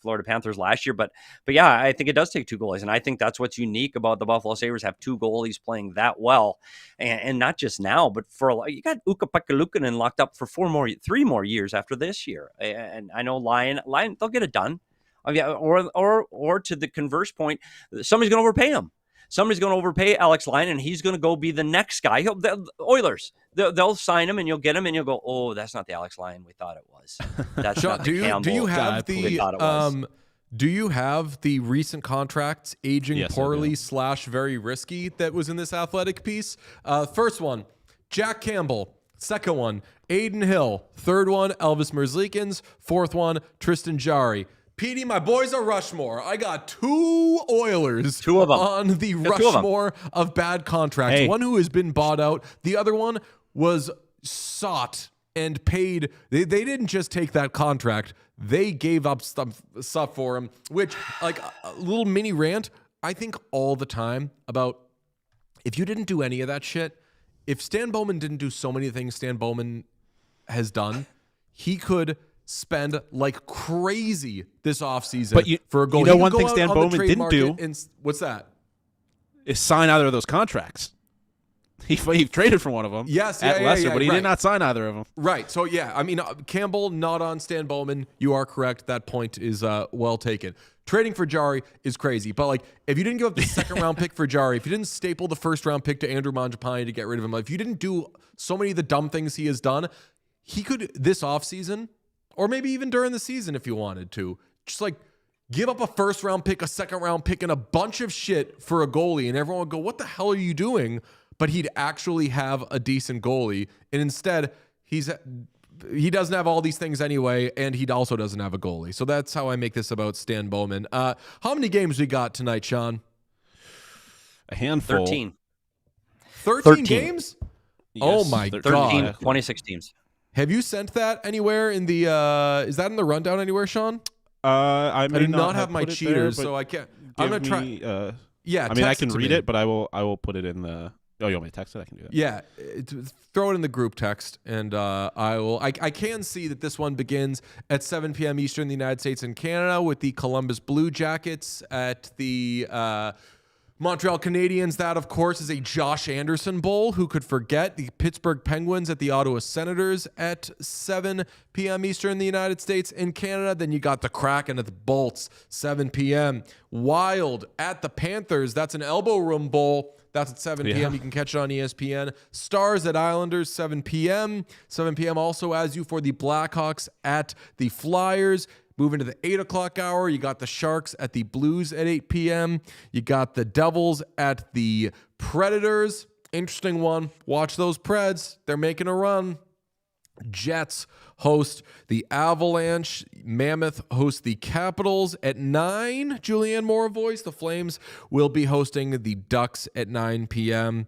Florida Panthers last year, but yeah, I think it does take 2 goalies, and I think that's what's unique about the Buffalo Sabres, have 2 goalies playing that well. And not just now, but you got Ukko-Pekka Luukkonen locked up for 3 more years after this year. And I know Lion, they'll get it done. Or to the converse point, somebody's going to overpay him. Somebody's going to overpay Alex Lyon, and he's going to go be the next guy. The Oilers, they'll sign him, and you'll get him, and you'll go, oh, that's not the Alex Lyon we thought it was. That's not the Campbell. Do you have we thought it was. Do you have the recent contracts aging Yes, poorly / very risky that was in this Athletic piece? First one, Jack Campbell. Second one, Aiden Hill. Third one, Elvis Merzlikins. Fourth one, Tristan Jarry. Petey, my boys are Rushmore. I got 2 Oilers 2 of them. on the Rushmore of bad contracts. Hey. One who has been bought out. The other one was sought and paid. They didn't just take that contract. They gave up stuff for him, which, like, a little mini rant, I think all the time about if you didn't do any of that shit, if Stan Bowman didn't do so many things Stan Bowman has done, he could spend like crazy this offseason for a goal. You know, one thing Stan Bowman didn't do. What's that? Is sign either of those contracts. He traded for one of them. Yes, at Leicester, but he right. did not sign either of them. Right. So yeah, I mean, Campbell not on Stan Bowman. You are correct. That point is well taken. Trading for Jarry is crazy, but like if you didn't give up the 2nd round pick for Jarry, if you didn't staple the 1st round pick to Andrew Mangiapane to get rid of him, like, if you didn't do so many of the dumb things he has done, he could this offseason, or maybe even during the season if you wanted to, just like give up a 1st round pick, a 2nd round pick, and a bunch of shit for a goalie, and everyone would go, "What the hell are you doing?" But he'd actually have a decent goalie. And instead, he doesn't have all these things anyway, and he also doesn't have a goalie. So that's how I make this about Stan Bowman. How many games we got tonight, Sean? A handful. 13. 13 games? Yes, Oh my 13. God. 26 teams. Have you sent that anywhere in the is that in the rundown anywhere, Sean? I do not have my cheaters, so I can't. I'm gonna try. Yeah, I mean, I text can it to read me. it, but I will put it in the. Oh, you want me to text it? I can do that. Yeah, throw it in the group text, and I will. I can see that this one begins at 7 p.m. Eastern in the United States and Canada with the Columbus Blue Jackets at the Montreal Canadiens. That, of course, is a Josh Anderson Bowl. Who could forget? The Pittsburgh Penguins at the Ottawa Senators at 7 p.m. Eastern in the United States and Canada. Then you got the Kraken at the Bolts, 7 p.m. Wild at the Panthers. That's an Elbo Room Bowl. That's at 7 p.m. Yeah. You can catch it on ESPN. Stars at Islanders, 7 p.m. 7 p.m. also as you for the Blackhawks at the Flyers. Moving to the 8 o'clock hour, you got the Sharks at the Blues at 8 p.m. You got the Devils at the Predators. Interesting one. Watch those Preds. They're making a run. Jets host the Avalanche. Mammoth host the Capitals at 9. Julianne Moore voice. The Flames will be hosting the Ducks at 9 p.m.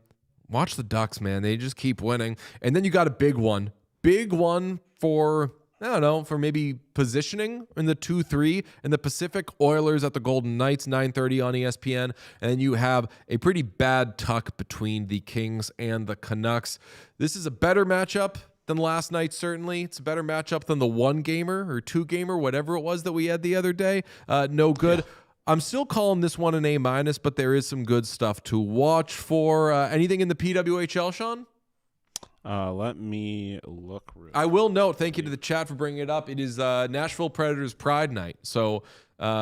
Watch the Ducks, man. They just keep winning. And then you got a big one. Big one for, I don't know, for maybe positioning in the 2-3 in the Pacific. Oilers at the Golden Knights, 9:30 on ESPN. And you have a pretty bad tuck between the Kings and the Canucks. This is a better matchup than last night, certainly. It's a better matchup than the 1-gamer or 2-gamer, whatever it was that we had the other day. No good. Yeah. I'm still calling this one an A-, but there is some good stuff to watch for. Anything in the PWHL, Sean? Let me look. I will note, thank you to the chat for bringing it up. It is Nashville Predators Pride Night, so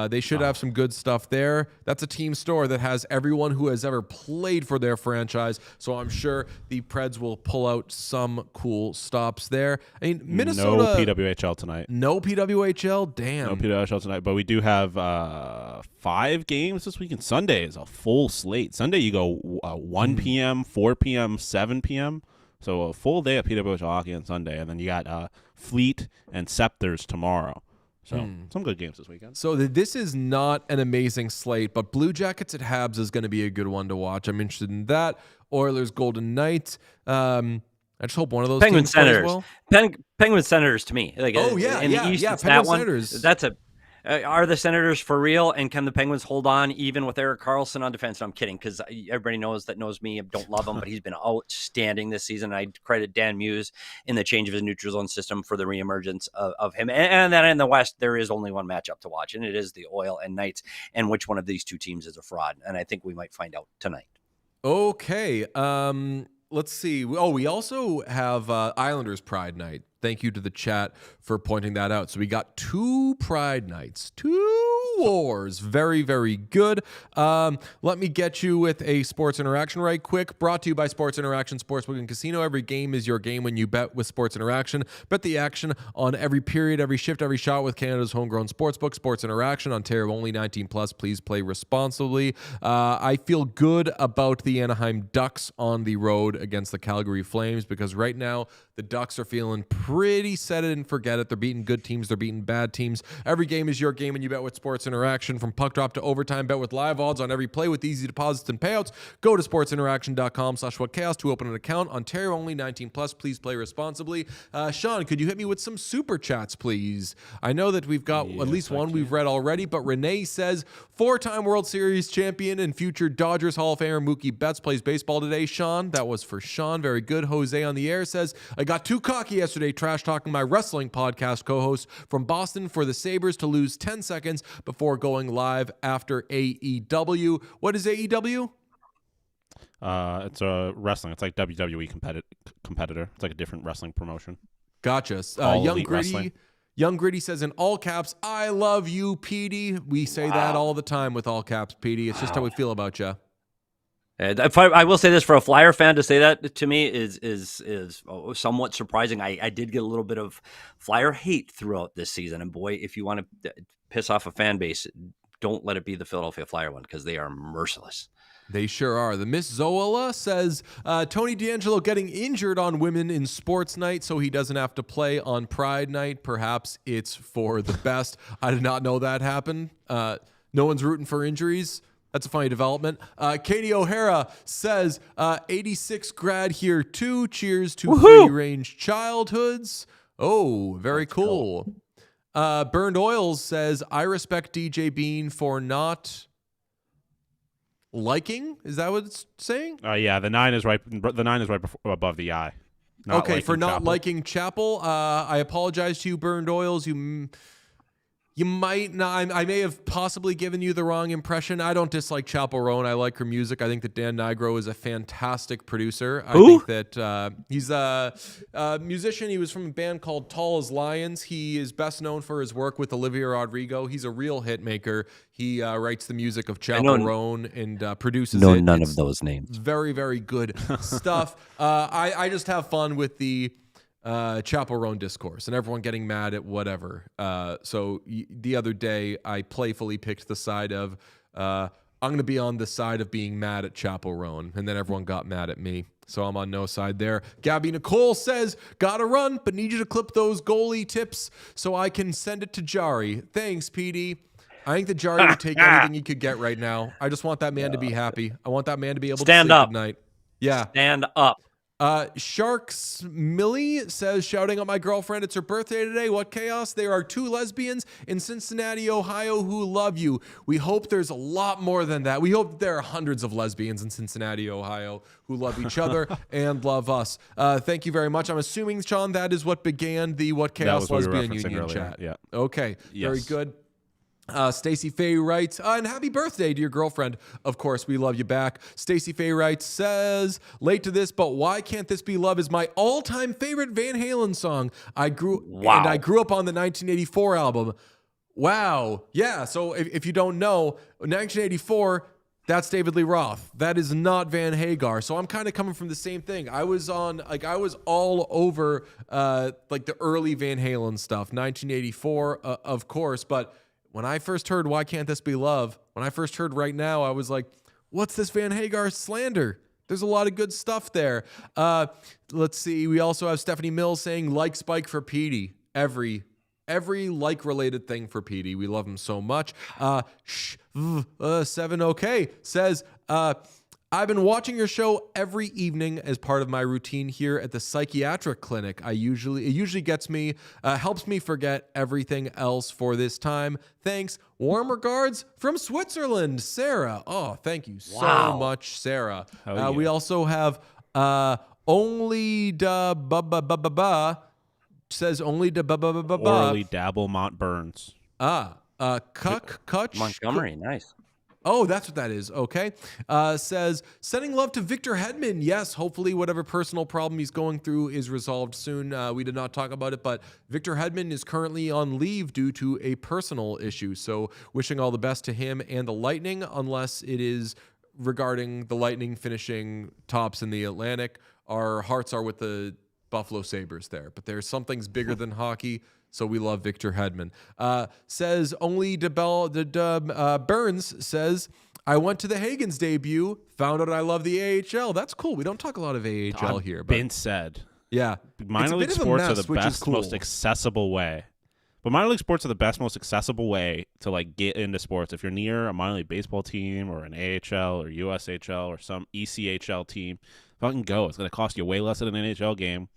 they should have some good stuff there. That's a team store that has everyone who has ever played for their franchise, so I'm sure the Preds will pull out some cool stops there. I mean, Minnesota... No PWHL tonight. No PWHL? Damn. No PWHL tonight, but we do have 5 games this weekend. Sunday is a full slate. Sunday you go 1 p.m., 4 p.m., 7 p.m., so a full day of PWHL hockey on Sunday, and then you got Fleet and Scepters tomorrow. So some good games this weekend. So this is not an amazing slate, but Blue Jackets at Habs is going to be a good one to watch. I'm interested in that. Oilers, Golden Knights. I just hope one of those Penguin teams plays Senators. well. Penguin Senators to me. Like, Oh, yeah, in the yeah, East, yeah, it's Penguin that one. Senators. That's a. Are the Senators for real? And can the Penguins hold on even with Erik Karlsson on defense? No, I'm kidding, because everybody knows me. I don't love him, but he's been outstanding this season. I credit Dan Muse in the change of his neutral zone system for the reemergence of him. And then in the West, there is only one matchup to watch, and it is the Oil and Knights. And which one of these two teams is a fraud? And I think we might find out tonight. Okay. Let's see. We also have Islanders Pride Night. Thank you to the chat for pointing that out. So we got 2 Pride Nights, 2 wars. Very, very good. Let me get you with a sports interaction right quick. Brought to you by Sports Interaction Sportsbook and Casino. Every game is your game when you bet with Sports Interaction. Bet the action on every period, every shift, every shot with Canada's homegrown sportsbook. Sports Interaction, Ontario only, 18+. Please play responsibly. I feel good about the Anaheim Ducks on the road against the Calgary Flames because right now the Ducks are feeling pretty set it and forget it. They're beating good teams. They're beating bad teams. Every game is your game when you bet with Sports Interaction. From puck drop to overtime, bet with live odds on every play with easy deposits and payouts. Go to sportsinteraction.com/whatchaos to open an account. Ontario only, 18+. Please play responsibly. Sean, could you hit me with some super chats, please? I know that we've got at least one we've read already, but Renee says 4-time World Series champion and future Dodgers Hall of Famer Mookie Betts plays baseball today. Sean, that was for Sean. Very good. Jose on the air says, I got too cocky yesterday trash talking my wrestling podcast co-host from Boston for the Sabres to lose 10 seconds before going live after AEW. What is AEW? It's a wrestling. It's like WWE competitor. It's like a different wrestling promotion. Gotcha. All Young elite Gritty. wrestling. Young Gritty says in all caps, I love you, Petey. We say that all the time with all caps, Petey. It's just how we feel about you. I will say this, for a Flyer fan to say that to me is somewhat surprising. I did get a little bit of Flyer hate throughout this season, and boy, if you want to piss off a fan base, don't let it be the Philadelphia Flyer one because they are merciless. They sure are. The Miss Zola says Tony D'Angelo getting injured on Women in Sports Night so he doesn't have to play on Pride Night. Perhaps it's for the best. I did not know that happened. No one's rooting for injuries. That's a funny development. Katie O'Hara says 86 grad here too. Cheers to free-range childhoods. Oh, very cool. Burned Oils says, I respect DJ Bean for not liking. Is that what it's saying? Yeah, the 9 is right. The 9 is right above the I. Okay, for not liking Chapel. I apologize to you, Burned Oils. You might not. I may have possibly given you the wrong impression. I don't dislike Chapel Roan. I like her music. I think that Dan Nigro is a fantastic producer. I think that he's a musician. He was from a band called Tall as Lions. He is best known for his work with Olivia Rodrigo. He's a real hit maker. He writes the music of Chapel Roan and produces it. None of those names. It's very, very good stuff. I just have fun with the Chapel Roan discourse and everyone getting mad at whatever. So the other day I playfully picked the side of I'm going to be on the side of being mad at Chapel Roan, and then everyone got mad at me. So I'm on no side there. Gabby Nicole says, gotta run, but need you to clip those goalie tips so I can send it to Jari. Thanks, Petey. I think that Jari would take anything he could get right now. I just want that man to be happy. I want that man to be able to sleep at night. Yeah. Stand up. Sharks Millie says, shouting at my girlfriend, it's her birthday today. What chaos? There are 2 lesbians in Cincinnati, Ohio who love you. We hope there's a lot more than that. We hope there are hundreds of lesbians in Cincinnati, Ohio who love each other and love us. Thank you very much. I'm assuming, Sean, that is what began the What Chaos Lesbian Union earlier. chat. Yeah. Okay. Yes. Very good. Stacey Faye writes, and happy birthday to your girlfriend. Of course, we love you back. Stacey Faye writes, says, late to this, but why can't this be love is my all-time favorite Van Halen song. I grew up on the 1984 album. Wow. Yeah. So if you don't know, 1984, that's David Lee Roth. That is not Van Hagar. So I'm kind of coming from the same thing. I was all over the early Van Halen stuff. 1984, of course, but when I first heard Why Can't This Be Love, when I first heard Right Now, I was like, what's this Van Hagar slander? There's a lot of good stuff there. Let's see. We also have Stephanie Mills saying, like Spike for Petey. Every like-related thing for Petey. We love him so much. 7OK says, I've been watching your show every evening as part of my routine here at the psychiatric clinic. It usually gets me, helps me forget everything else for this time. Thanks. Warm regards from Switzerland, Sarah. Oh, thank you so much, Sarah. Yeah. We also have only da ba ba ba ba ba says only da ba ba ba ba ba. Orally dabble Mont Burns. Kutch Montgomery, nice. Oh, that's what that is. Okay. Says, sending love to Victor Hedman. Yes, hopefully whatever personal problem he's going through is resolved soon. We did not talk about it, but Victor Hedman is currently on leave due to a personal issue. So wishing all the best to him and the Lightning, unless it is regarding the Lightning finishing tops in the Atlantic. Our hearts are with the Buffalo Sabres there, but there's some things bigger than hockey. So we love Victor Hedman. Says only Burns says, I went to the Hagen's debut, found out I love the AHL. That's cool. We don't talk a lot of AHL here. But Been said. Yeah. Minor league sports are the best, most accessible way. But minor league sports are the best, most accessible way to like get into sports. If you're near a minor league baseball team or an AHL or USHL or some ECHL team, fucking go. It's going to cost you way less than an NHL game.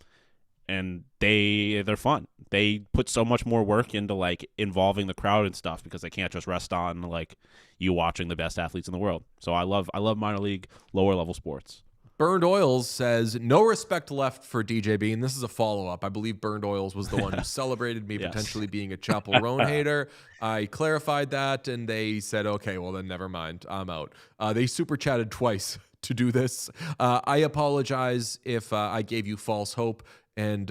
And they're fun. They put so much more work into like involving the crowd and stuff because they can't just rest on like you watching the best athletes in the world. So I love minor league lower level sports. Burned Oils says no respect left for DJB, and this is a follow-up. I believe Burned Oils was the one who celebrated me potentially being a Chapel Roan hater. I clarified that, and they said, okay, well then never mind. I'm out. They super chatted twice to do this. I apologize if I gave you false hope. And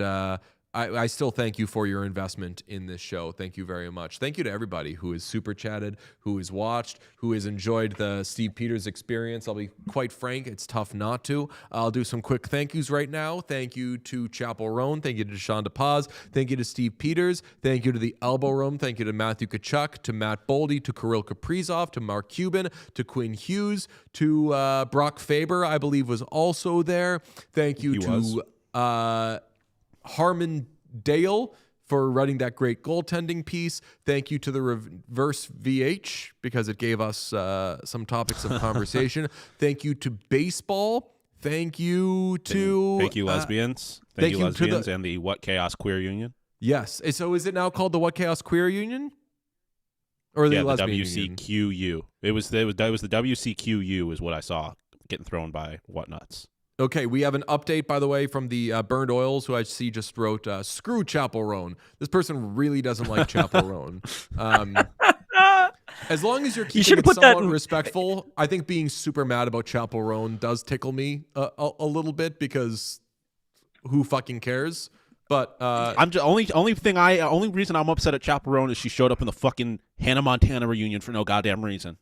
I still thank you for your investment in this show. Thank you very much. Thank you to everybody who has super chatted, who has watched, who has enjoyed the Steve Peters experience. I'll be quite frank, it's tough not to. I'll do some quick thank yous right now. Thank you to Chapel Roan. Thank you to Sean DePaz. Thank you to Steve Peters. Thank you to the Elbo Room. Thank you to Matthew Kachuk, to Matt Boldy, to Kirill Kaprizov, to Mark Cuban, to Quinn Hughes, to Brock Faber, I believe was also there. Thank you to Harmon Dale for writing that great goaltending piece. Thank you to the Reverse VH because it gave us some topics of conversation. Thank you to baseball. Thank you to... Thank you, lesbians. Thank you, lesbians, and the What Chaos Queer Union. Yes. So is it now called the What Chaos Queer Union? Or the lesbian WCQU. Union? It was the WCQU is what I saw getting thrown by Whatnuts. Okay, we have an update, by the way, from the Burned Oils, who I see just wrote, screw Chapel Roan. This person really doesn't like Chapel Roan. As long as you're keeping it somewhat respectful, I think being super mad about Chapel Roan does tickle me a little bit because who fucking cares? But I'm just only reason I'm upset at Chapel Roan is she showed up in the fucking Hannah Montana reunion for no goddamn reason.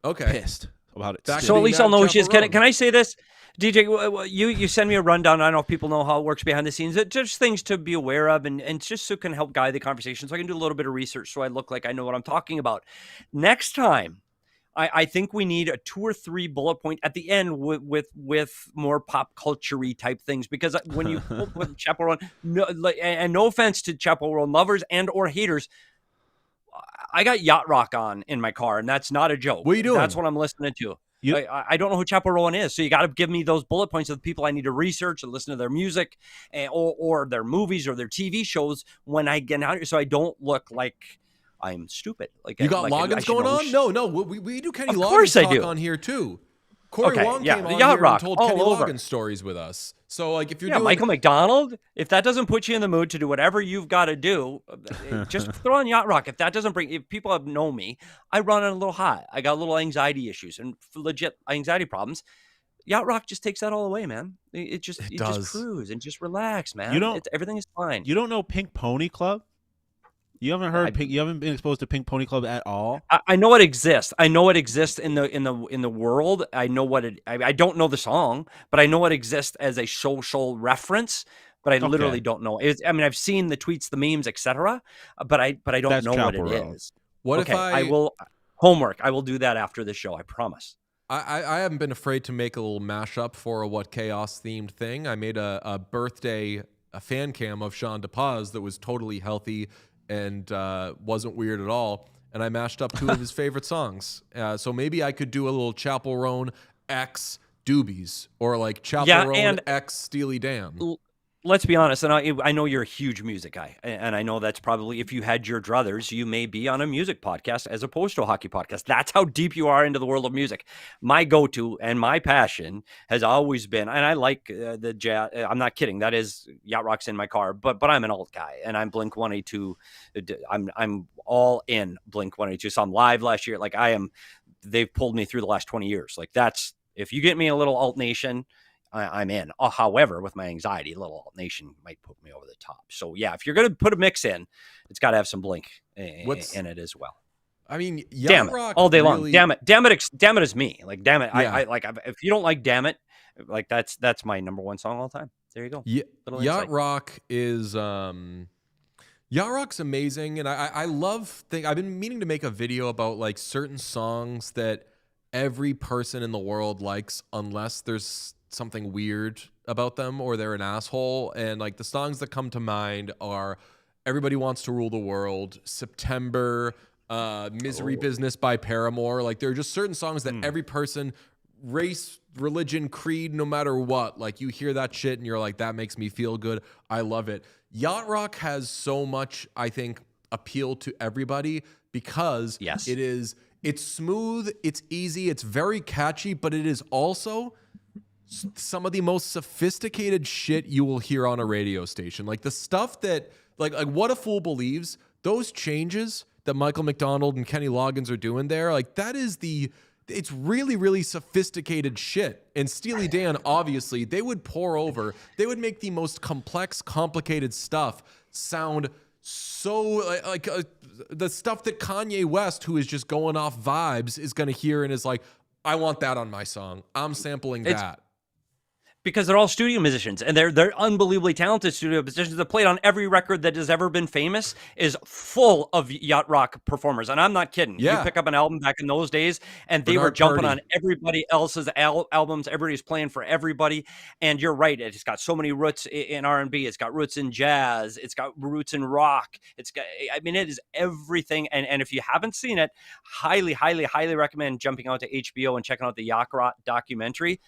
Okay, pissed about it. So at least I'll know who she is. Can I say this? DJ, you send me a rundown. I don't know if people know how it works behind the scenes. It's just things to be aware of and just so it can help guide the conversation. So I can do a little bit of research so I look like I know what I'm talking about. Next time, I think we need a 2 or 3 bullet point at the end with more pop culture-y type things. Because when you put Chapel Roan, and no offense to Chapel Roan lovers and or haters, I got Yacht Rock on in my car, and that's not a joke. What are you doing? That's what I'm listening to. I don't know who Chapel Roan is, so you got to give me those bullet points of the people I need to research and listen to their music or their movies or their TV shows when I get out here, so I don't look like I'm stupid. Like you got Loggins going on? No, we do Kenny Loggins talk on here too. Corey Long came on here and told Kenny Loggins stories with us. So, like, if you're doing Michael McDonald, if that doesn't put you in the mood to do whatever you've got to do, just throw on Yacht Rock. If that doesn't if people have known me, I run on a little hot. I got little anxiety issues and legit anxiety problems. Yacht Rock just takes that all away, man. It just cruise and just relax, man. Everything is fine. You don't know Pink Pony Club? You haven't heard you haven't been exposed to Pink Pony Club at all? I know it exists. I know it exists in the world. I know what it. I don't know the song, but I know it exists as a social reference. But I literally don't know. I've seen the tweets, the memes, etc. But I don't know what it is. If I will homework? I will do that after the show. I promise. I haven't been afraid to make a little mashup for a What Chaos themed thing. I made a fan cam of Sean DePaz that was totally healthy and wasn't weird at all. And I mashed up 2 of his favorite songs. So maybe I could do a little Chapel Roan X Doobies or like Chaperone Yeah, and X Steely Dan. let's be honest, and I know you're a huge music guy, and I know that's probably, if you had your druthers, you may be on a music podcast as opposed to a hockey podcast. That's how deep you are into the world of music. My go-to and my passion has always been, and I like the jazz. I'm not kidding. That is Yacht Rock's in my car, but I'm an alt guy, and I'm Blink 182. I'm all in Blink 182. Saw them live last year. Like they've pulled me through the last 20 years. Like if you get me a little alt nation, I'm in. However, with my anxiety, a little alt nation might put me over the top. So yeah, if you're going to put a mix in, it's got to have some Blink in it as well. I mean, Damn it, Rock all day really... long. Damn it is me. Like, damn it. Yeah. I like, if you don't like Damn It, like that's my number one song all the time. There you go. Yacht Rock is Yacht Rock's amazing, and I love I've been meaning to make a video about like certain songs that every person in the world likes, unless there's something weird about them or they're an asshole. And like the songs that come to mind are Everybody Wants to Rule the World, September, Misery Business by Paramore. Like there are just certain songs that every person, race, religion, creed, no matter what, like you hear that shit and you're like, that makes me feel good. I love it. Yacht Rock has so much, I think, appeal to everybody because it's smooth, it's easy, it's very catchy, but it is also some of the most sophisticated shit you will hear on a radio station. Like the stuff that, like What a Fool Believes, those changes that Michael McDonald and Kenny Loggins are doing there, like that is it's really, really sophisticated shit. And Steely Dan, obviously, they would they would make the most complex, complicated stuff sound so like the stuff that Kanye West, who is just going off vibes, is going to hear and is like, I want that on my song. I'm sampling that. Because they're all studio musicians, and they're unbelievably talented studio musicians that played on every record that has ever been famous, is full of Yacht Rock performers. And I'm not kidding. Yeah. You pick up an album back in those days, and they were jumping on everybody else's albums. Everybody's playing for everybody. And you're right. It's got so many roots in R&B. It's got roots in jazz. It's got roots in rock. It is everything. And if you haven't seen it, highly, highly, highly recommend jumping out to HBO and checking out the Yacht Rock documentary.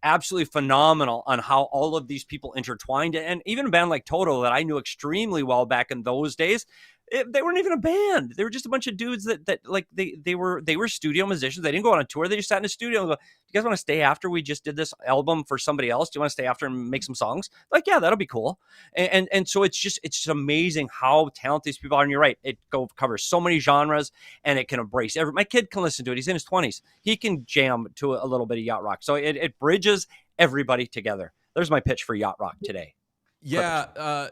Absolutely phenomenal on how all of these people intertwined. And even a band like Toto that I knew extremely well back in those days, they weren't even a band. They were just a bunch of dudes that like they were studio musicians. They didn't go on a tour. They just sat in a studio and go, you guys want to stay after we just did this album for somebody else? Do you want to stay after and make some songs? Like, yeah, that'll be cool. And so it's just amazing how talented these people are. And you're right. It covers so many genres and it can embrace my kid can listen to it. He's in his 20s. He can jam to a little bit of Yacht Rock. So it bridges everybody together. There's my pitch for Yacht Rock today. Yeah,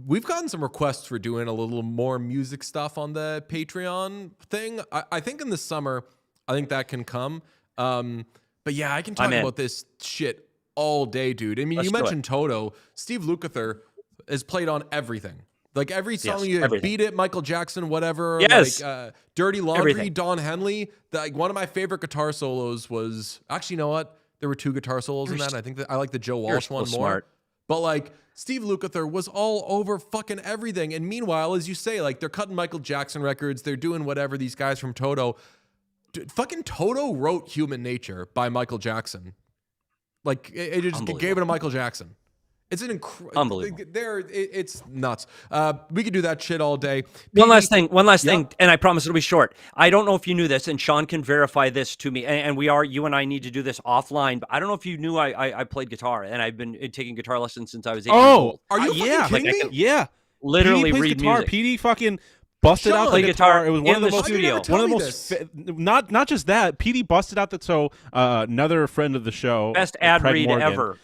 we've gotten some requests for doing a little more music stuff on the Patreon thing. I think in the summer, I think that can come. But yeah, I can talk about this shit all day, dude. I mean, you mentioned Toto. Steve Lukather has played on everything. Like every song you Beat It, Michael Jackson, whatever. Yes. Like Dirty Laundry, Don Henley. Like one of my favorite guitar solos was, actually, you know what? There were 2 guitar solos in that. I think that I like the Joe Walsh one more. Smart. But like Steve Lukather was all over fucking everything. And meanwhile, as you say, like they're cutting Michael Jackson records. They're doing whatever, these guys from Toto. Dude, fucking Toto wrote Human Nature by Michael Jackson. Like it just gave it to Michael Jackson. It's an unbelievable. It's nuts. We could do that shit all day. One last thing, and I promise it'll be short. I don't know if you knew this, and Sean can verify this to me. And you and I need to do this offline. But I don't know if you knew I played guitar, and I've been taking guitar lessons since I was 8 years old. Are you fucking kidding me? Yeah, literally Petey plays read guitar. music. Petey fucking busted out the guitar. It was one of the most studio. One of the most not just that. Petey busted out another friend of the show, best ad read ever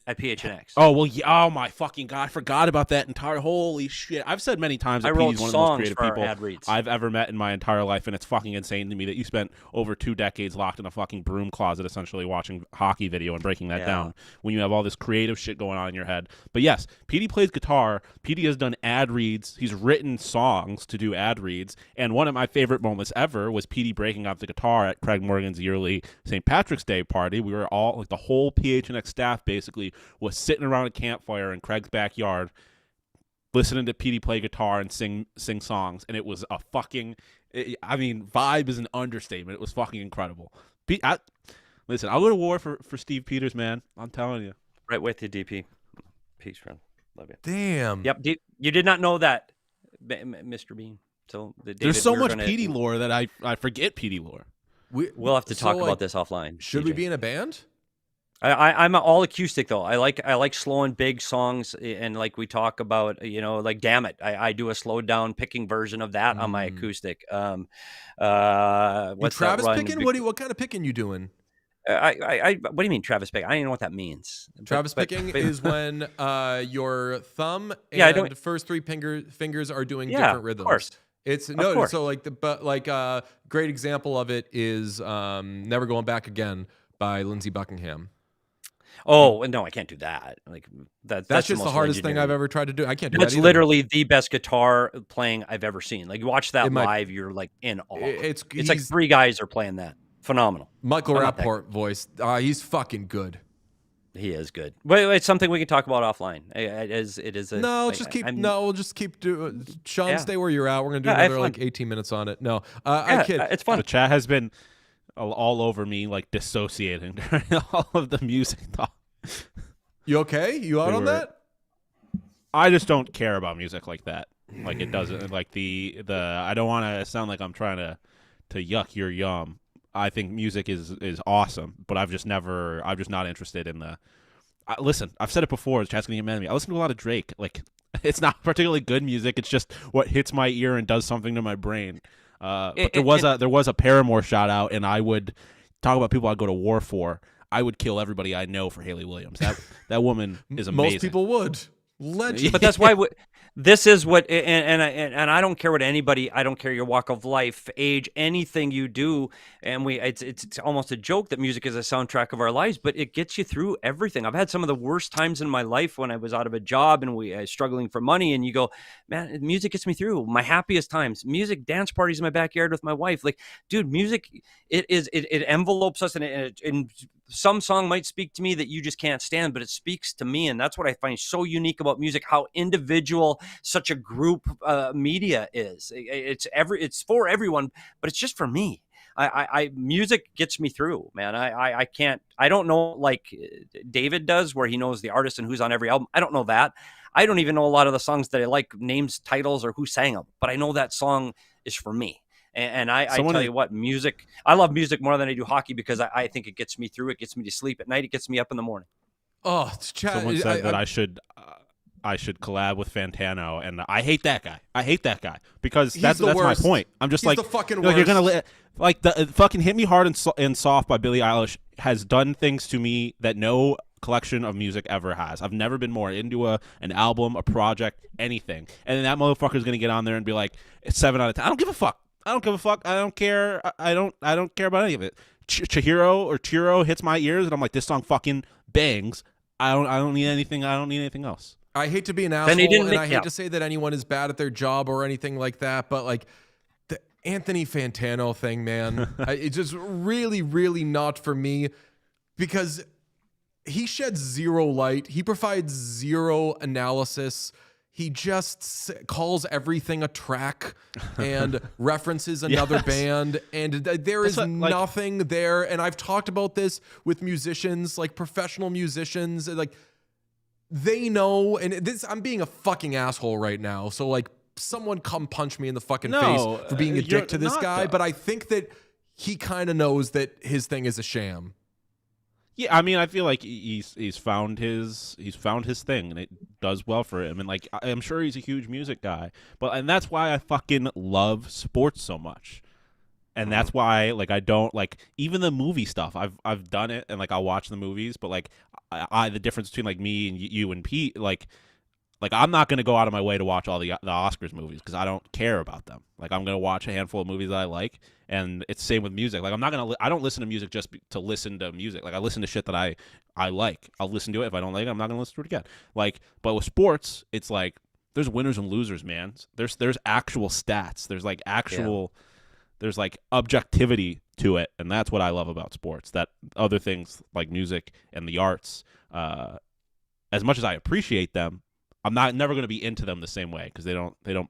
at PHNX. Oh well, yeah, oh my fucking god, I forgot about that entire. Holy shit! I've said many times that Petey's one of the most creative people I've ever met in my entire life, and it's fucking insane to me that you spent over 2 decades locked in a fucking broom closet, essentially watching hockey video and breaking that down when you have all this creative shit going on in your head. But yes, Petey plays guitar. Petey has done ad reads. He's written songs to do ad reads, and one of my favorite moments ever was Petey breaking out the guitar at Craig Morgan's yearly St. Patrick's Day party. We were all, like the whole PHNX staff basically, was sitting around a campfire in Craig's backyard listening to Petey play guitar and sing songs, and it was a fucking, vibe is an understatement. It was fucking incredible. Listen, I'll go to war for Steve Peters, man. I'm telling you. Right with you, DP. Peace, friend. Love you. Damn. Yep. You did not know that, Mr. Bean. So there's so much Petey lore that I forget Petey lore. We'll have to talk about this offline. Should we be in a band? I'm all acoustic though. I like slow and big songs, and like we talk about, like Damn It. I do a slowed down picking version of that on my acoustic. What's Travis picking? What kind of picking you doing? What do you mean Travis picking? I don't even know what that means. Travis picking is when your thumb and first three fingers are doing different rhythms. Of course. It's so like great example of it is Never Going Back Again by Lindsey Buckingham. Oh no, I can't do that. Like that's just the hardest thing I've ever tried to do. I can't do that. That's literally the best guitar playing I've ever seen. Like you watch that live, you're like in awe. It's like three guys are playing that. Phenomenal. Michael Rappaport voice. He's fucking good. He is good. But it's something we can talk about offline. It is. We'll just keep doing. Sean, stay where you're at. We're gonna do another like 18 minutes on it. No, I kid. It's fun. The chat has been all over me, like dissociating during all of the music talk. You okay? You out on that? I just don't care about music like that. Like it doesn't. Like the. I don't want to sound like I'm trying to yuck your yum. I think music is awesome, but I'm just not interested in the. Listen, I've said it before. The chat's gonna get mad at me. I listen to a lot of Drake. Like, it's not particularly good music. It's just what hits my ear and does something to my brain. But there was a Paramore shout out, and I would talk about people I'd go to war for. I would kill everybody I know for Haley Williams. That woman is amazing. Most people would. Legend. But that's why this is what, and I don't care what anybody, I don't care your walk of life, age, anything you do, and it's almost a joke that music is a soundtrack of our lives, but it gets you through everything. I've had some of the worst times in my life when I was out of a job and we struggling for money, and you go, man, music gets me through my happiest times. Music, dance parties in my backyard with my wife, like, dude, music, it envelopes us, and some song might speak to me that you just can't stand, but it speaks to me. And that's what I find so unique about music, how individual such a group media is. It's for everyone, but it's just for me. Music gets me through, man. I don't know like David does, where he knows the artist and who's on every album. I don't know that. I don't even know a lot of the songs that I like, names, titles, or who sang them, but I know that song is for me. And I tell you what, music, I love music more than I do hockey because I think it gets me through. It gets me to sleep at night. It gets me up in the morning. Oh, someone said that I should collab with Fantano, and I hate that guy because that's my point. I'm just the fucking like worst. You're gonna like the fucking Hit Me Hard and Soft by Billie Eilish has done things to me that no collection of music ever has. I've never been more into an album, a project, anything. And then that motherfucker's gonna get on there and be like, it's 7 out of 10. I don't give a fuck. I don't care. I don't care about any of it. Chihiro hits my ears, and I'm like, this song fucking bangs. I don't need anything. I don't need anything else. I hate to be an asshole, and I hate to say that anyone is bad at their job or anything like that, but like the Anthony Fantano thing, man, it's just really, really not for me because he sheds zero light. He provides zero analysis. He just calls everything a track and references another band, and there is nothing there. And I've talked about this with musicians, like professional musicians, like they know. And I'm being a fucking asshole right now, so like someone come punch me in the fucking face for being a dick to this guy. But I think that he kind of knows that his thing is a sham. Yeah, I mean, I feel like he's found his thing, and it does well for him. And like, I'm sure he's a huge music guy, and that's why I fucking love sports so much. And that's why, like, I don't like even the movie stuff. I've done it, and like I'll watch the movies, but like, the difference between like me and you and Pete, like I'm not gonna go out of my way to watch all the Oscars movies because I don't care about them. Like, I'm gonna watch a handful of movies that I like. And it's the same with music. Like, I don't listen to music just to listen to music. Like, I listen to shit that I like. I'll listen to it. If I don't like it, I'm not gonna listen to it again. Like, but with sports, it's like there's winners and losers, man. There's actual stats. There's like there's like objectivity to it, and that's what I love about sports. That other things like music and the arts, as much as I appreciate them, I'm never gonna be into them the same way because they don't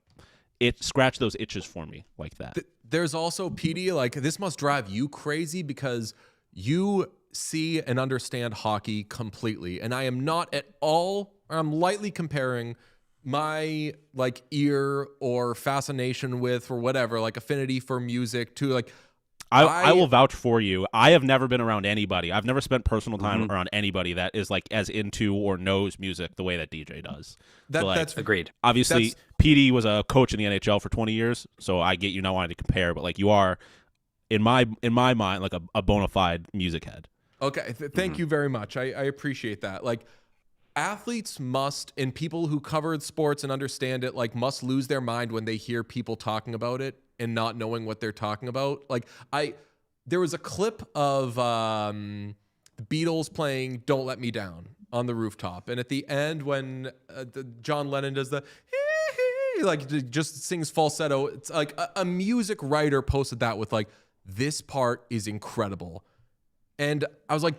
scratch those itches for me like that. There's also, Petey, like, this must drive you crazy because you see and understand hockey completely, and I am not at all, or I'm lightly comparing my like ear or fascination with or whatever, like affinity for music to like I will vouch for you. I have never been around anybody. I've never spent personal time around anybody that is like as into or knows music the way that DJ does. That's agreed. Obviously, Petey was a coach in the NHL for 20 years, so I get you not wanting to compare, but like you are, in my mind, like a bona fide music head. Okay, thank you very much. I appreciate that. Like, athletes must, and people who cover sports and understand it, like, must lose their mind when they hear people talking about it and not knowing what they're talking about. Like, there was a clip of the Beatles playing "Don't Let Me Down" on the rooftop, and at the end when John Lennon does the like just sings falsetto, it's like a music writer posted that with like, this part is incredible. And I was like,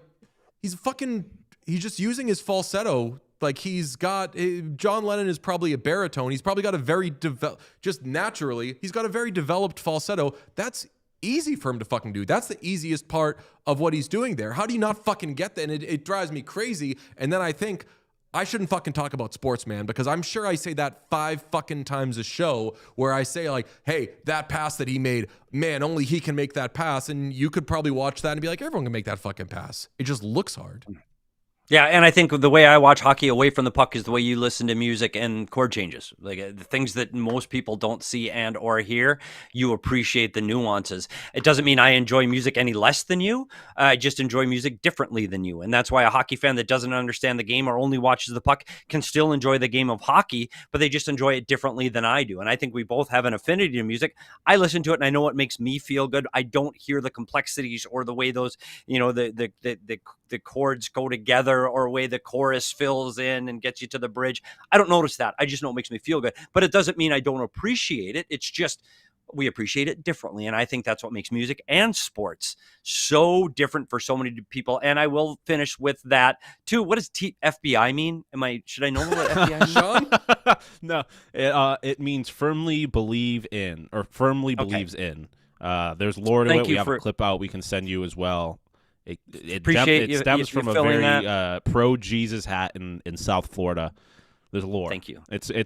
he's just using his falsetto. Like John Lennon is probably a baritone. He's probably got a very just naturally, he's got a very developed falsetto. That's easy for him to fucking do. That's the easiest part of what he's doing there. How do you not fucking get that? And it drives me crazy. And then I think I shouldn't fucking talk about sports, man, because I'm sure I say that 5 fucking times a show where I say like, hey, that pass that he made, man, only he can make that pass. And you could probably watch that and be like, everyone can make that fucking pass. It just looks hard. Yeah, and I think the way I watch hockey away from the puck is the way you listen to music and chord changes. Like the things that most people don't see and or hear, you appreciate the nuances. It doesn't mean I enjoy music any less than you. I just enjoy music differently than you. And that's why a hockey fan that doesn't understand the game or only watches the puck can still enjoy the game of hockey, but they just enjoy it differently than I do. And I think we both have an affinity to music. I listen to it and I know what makes me feel good. I don't hear the complexities or the way those, the chords go together or way the chorus fills in and gets you to the bridge. I don't notice that. I just know it makes me feel good. But it doesn't mean I don't appreciate it. It's just we appreciate it differently. And I think that's what makes music and sports so different for so many people. And I will finish with that too. What does FBI mean? Should I know what FBI means? No, it means firmly believe in or firmly believes in. There's lore to it. We have a clip out we can send you as well. It stems from a very pro-Jesus hat in South Florida. There's lore. Thank you. It's like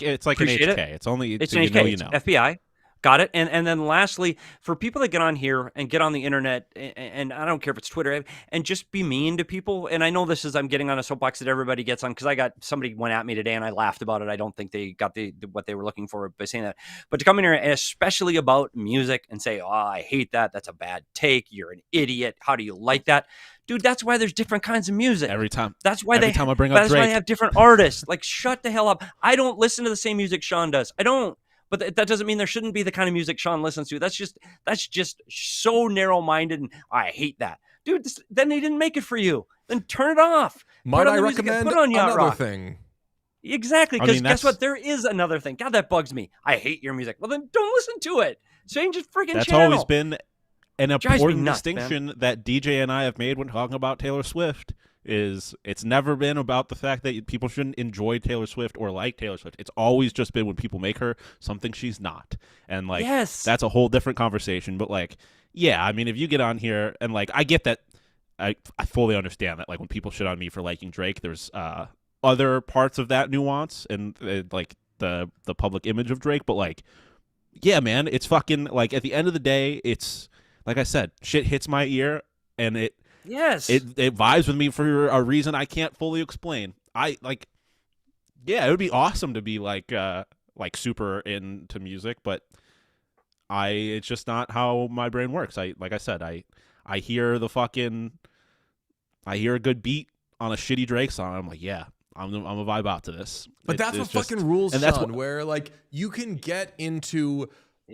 an HK. It's only it's so an you HK. know you know. FBI. Got it. And then lastly, for people that get on here and get on the internet, and I don't care if it's Twitter, and just be mean to people. And I know I'm getting on a soapbox that everybody gets on because somebody went at me today and I laughed about it. I don't think they got what they were looking for by saying that. But to come in here, and especially about music, and say, "Oh, I hate that. That's a bad take. You're an idiot. How do you like that?" Dude, that's why there's different kinds of music. Every time I bring up Drake. That's why they have different artists. Like, shut the hell up. I don't listen to the same music Sean does. I don't. But that doesn't mean there shouldn't be the kind of music Sean listens to. That's just so narrow-minded, and I hate that. Dude, then they didn't make it for you. Then turn it off. Might I recommend another thing? Exactly, because guess what? There is another thing. God, that bugs me. I hate your music. Well, then don't listen to it. Change the freaking channel. That's always been an important distinction that DJ and I have made when talking about Taylor Swift. It's never been about the fact that people shouldn't enjoy Taylor Swift or like Taylor Swift. It's always just been when people make her something she's not. And like, that's a whole different conversation. But like, yeah, I mean, if you get on here and like, I get that. I fully understand that. Like when people shit on me for liking Drake, there's other parts of that nuance and like the public image of Drake. But like, yeah, man, it's fucking like at the end of the day, it's like I said, shit hits my ear and it vibes with me for a reason I can't fully explain. It would be awesome to be like super into music, but it's just not how my brain works. I hear I hear a good beat on a shitty Drake song. I'm like, yeah, I'm a vibe out to this. But that's what fucking rules, and Sean, where like you can get into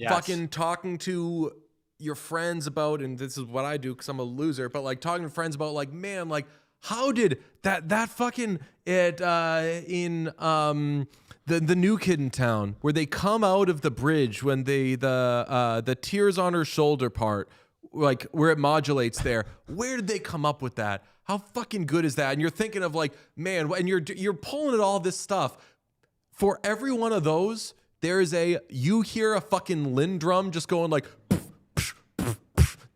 fucking talking to your friends about, and this is what I do because I'm a loser, but like talking to friends about like, man, like how did that fucking in the new kid in town where they come out of the bridge when the tears on her shoulder part, like where it modulates there, where did they come up with that? How fucking good is that? And you're thinking of like, man, and you're pulling at all this stuff. For every one of those, you hear a fucking Lynn drum just going like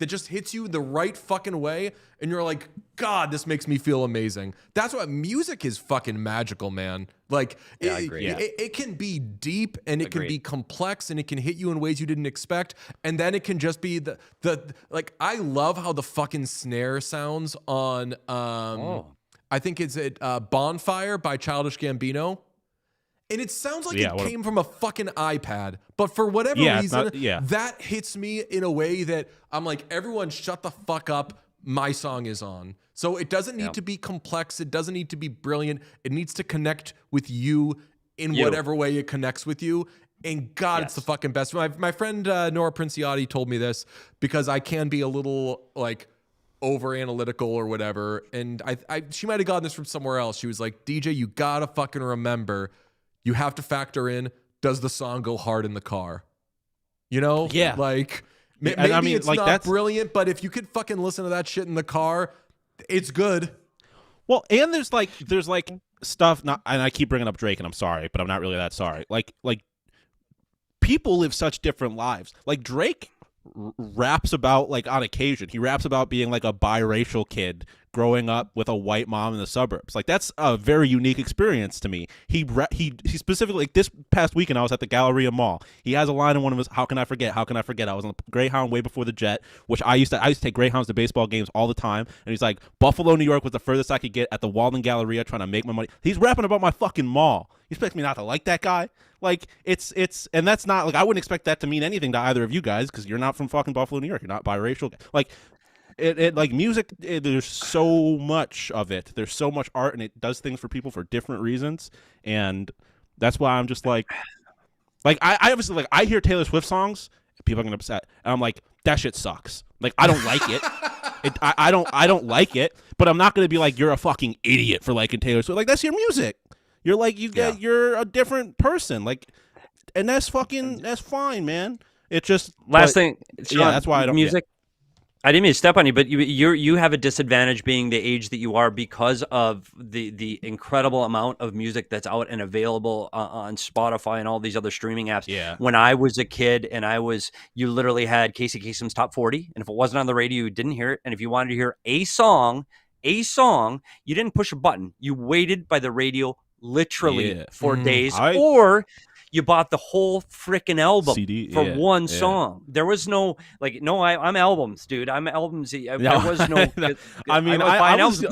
that just hits you the right fucking way, and you're like, God, this makes me feel amazing. That's what music is. Fucking magical, man. Like, Yeah, I agree. it can be deep, and it can Agreed. be complex, and it can hit you in ways you didn't expect, and then it can just be the like. I love how the fucking snare sounds on I think it's Bonfire by Childish Gambino. And it sounds like it came from a fucking iPad. But for whatever reason, that hits me in a way that I'm like, everyone shut the fuck up. My song is on. So it doesn't need to be complex. It doesn't need to be brilliant. It needs to connect with you in whatever way it connects with you. And God, it's the fucking best. My friend Nora Princiotti told me this because I can be a little like over analytical or whatever. And she might have gotten this from somewhere else. She was like, DJ, you gotta fucking remember, you have to factor in, does the song go hard in the car? You know? Yeah. Like, maybe it's like not brilliant, but if you could fucking listen to that shit in the car, it's good. Well, and there's like stuff, and I keep bringing up Drake, and I'm sorry, but I'm not really that sorry. Like people live such different lives. Like Drake raps about, like, on occasion, he raps about being like a biracial kid growing up with a white mom in the suburbs. Like, that's a very unique experience to me. He specifically, like, this past weekend I was at the Galleria Mall. He has a line in one of his How Can I Forget? I was on the Greyhound way before the Jet, which I used to take Greyhounds to baseball games all the time. And he's like, Buffalo, New York was the furthest I could get at the Walden Galleria trying to make my money. He's rapping about my fucking mall. You expect me not to like that guy? Like, it's and that's not, like, I wouldn't expect that to mean anything to either of you guys because you're not from fucking Buffalo, New York. You're not biracial. Like, it like music, there's so much of it. There's so much art, and it does things for people for different reasons. And that's why I'm just like I obviously, like, I hear Taylor Swift songs, people are getting upset, and I'm like, that shit sucks. Like, I don't like it. I don't like it, but I'm not gonna be like, you're a fucking idiot for liking Taylor Swift. Like, that's your music. You're like, you're a different person. Like, and that's fine, man. It just last thing. Sean, that's why I don't music. I didn't mean to step on you, but you have a disadvantage being the age that you are because of the incredible amount of music that's out and available on Spotify and all these other streaming apps. Yeah. When I was a kid and you literally had Casey Kasem's Top 40, and if it wasn't on the radio, you didn't hear it. And if you wanted to hear a song, you didn't push a button. You waited by the radio literally for days, or you bought the whole freaking album CD, for one song. There was no, like, no, I'm albums, dude. I'm albums. There was no. I mean, I was buying albums,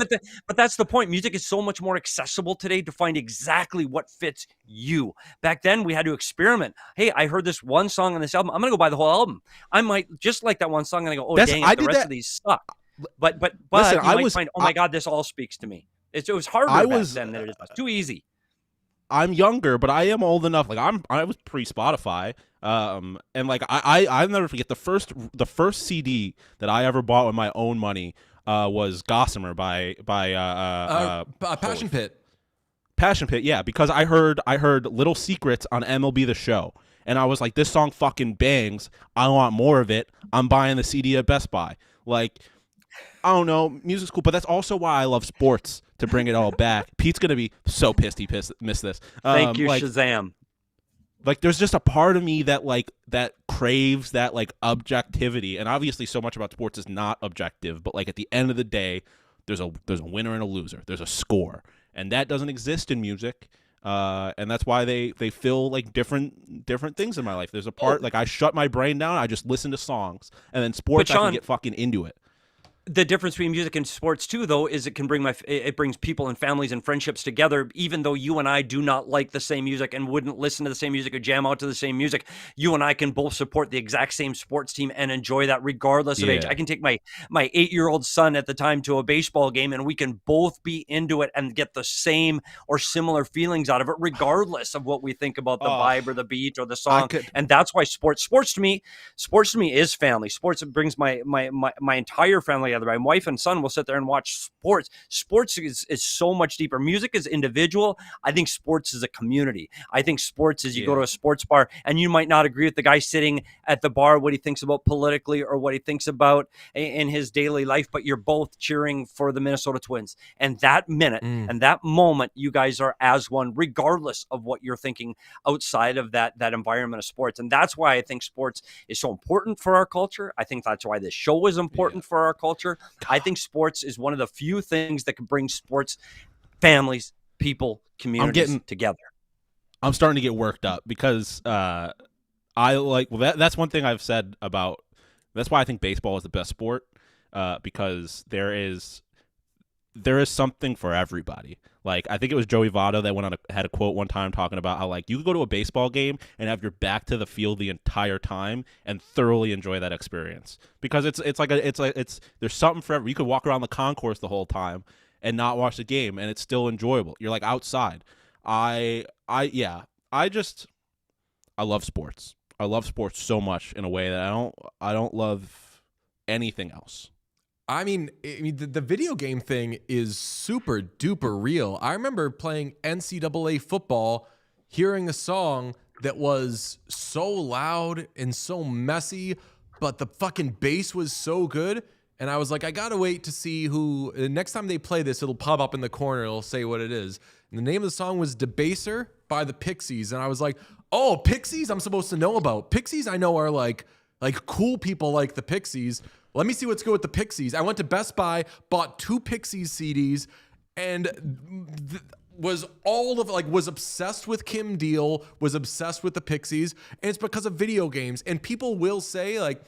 but that's the point. Music is so much more accessible today to find exactly what fits you. Back then, we had to experiment. Hey, I heard this one song on this album. I'm gonna go buy the whole album. I might just like that one song, and I go, oh, dang it, the rest of these suck. But listen, you might find, oh my God, this all speaks to me. It was harder back then than it is. It's too easy. I'm younger, but I am old enough. Like, I was pre-Spotify, and like I'll never forget the first CD that I ever bought with my own money was Gossamer by Passion Pit. Passion Pit, yeah, because I heard Little Secrets on MLB The Show, and I was like, this song fucking bangs. I want more of it. I'm buying the CD at Best Buy. Like, I don't know, music's cool, but that's also why I love sports, to bring it all back. Pete's gonna be so pissed he missed this. Thank you, Shazam. Like, there's just a part of me that craves that, like, objectivity, and obviously so much about sports is not objective, but, like, at the end of the day, there's a winner and a loser. There's a score, and that doesn't exist in music. And that's why they fill, like, different things in my life. There's a part, like, I shut my brain down, I just listen to songs, and then sports, Sean, I can get fucking into it. The difference between music and sports too, though, is it brings people and families and friendships together. Even though you and I do not like the same music and wouldn't listen to the same music or jam out to the same music, you and I can both support the exact same sports team and enjoy that regardless of age. I can take my 8-year-old son at the time to a baseball game, and we can both be into it and get the same or similar feelings out of it, regardless of what we think about the vibe or the beat or the song. And that's why sports to me is family. Sports brings my entire family. together. My wife and son will sit there and watch sports. Sports is so much deeper. Music is individual. I think sports is a community. I think sports is you go to a sports bar and you might not agree with the guy sitting at the bar, what he thinks about politically or what he thinks about in his daily life, but you're both cheering for the Minnesota Twins. And that minute and that moment, you guys are as one, regardless of what you're thinking outside of that environment of sports. And that's why I think sports is so important for our culture. I think that's why this show is important for our culture. I think sports is one of the few things that can bring sports, families, people, communities together. I'm starting to get worked up because that's one thing I've said about. That's why I think baseball is the best sport, because there is something for everybody. Like, I think it was Joey Votto that had a quote one time talking about how, like, you could go to a baseball game and have your back to the field the entire time and thoroughly enjoy that experience, because it's there's something for everybody. You could walk around the concourse the whole time and not watch the game, and it's still enjoyable. You're like outside. I love sports. I love sports so much in a way that I don't love anything else. I mean, the video game thing is super duper real. I remember playing NCAA football, hearing a song that was so loud and so messy, but the fucking bass was so good. And I was like, I gotta wait to see who. Next time they play this, it'll pop up in the corner. It'll say what it is. And the name of the song was Debaser by the Pixies. And I was like, oh, Pixies I'm supposed to know about. Pixies I know are like cool people like the Pixies. Let me see what's good with the Pixies. I went to Best Buy, bought 2 Pixies CDs, and was obsessed with Kim Deal, was obsessed with the Pixies, and it's because of video games. And people will say, like,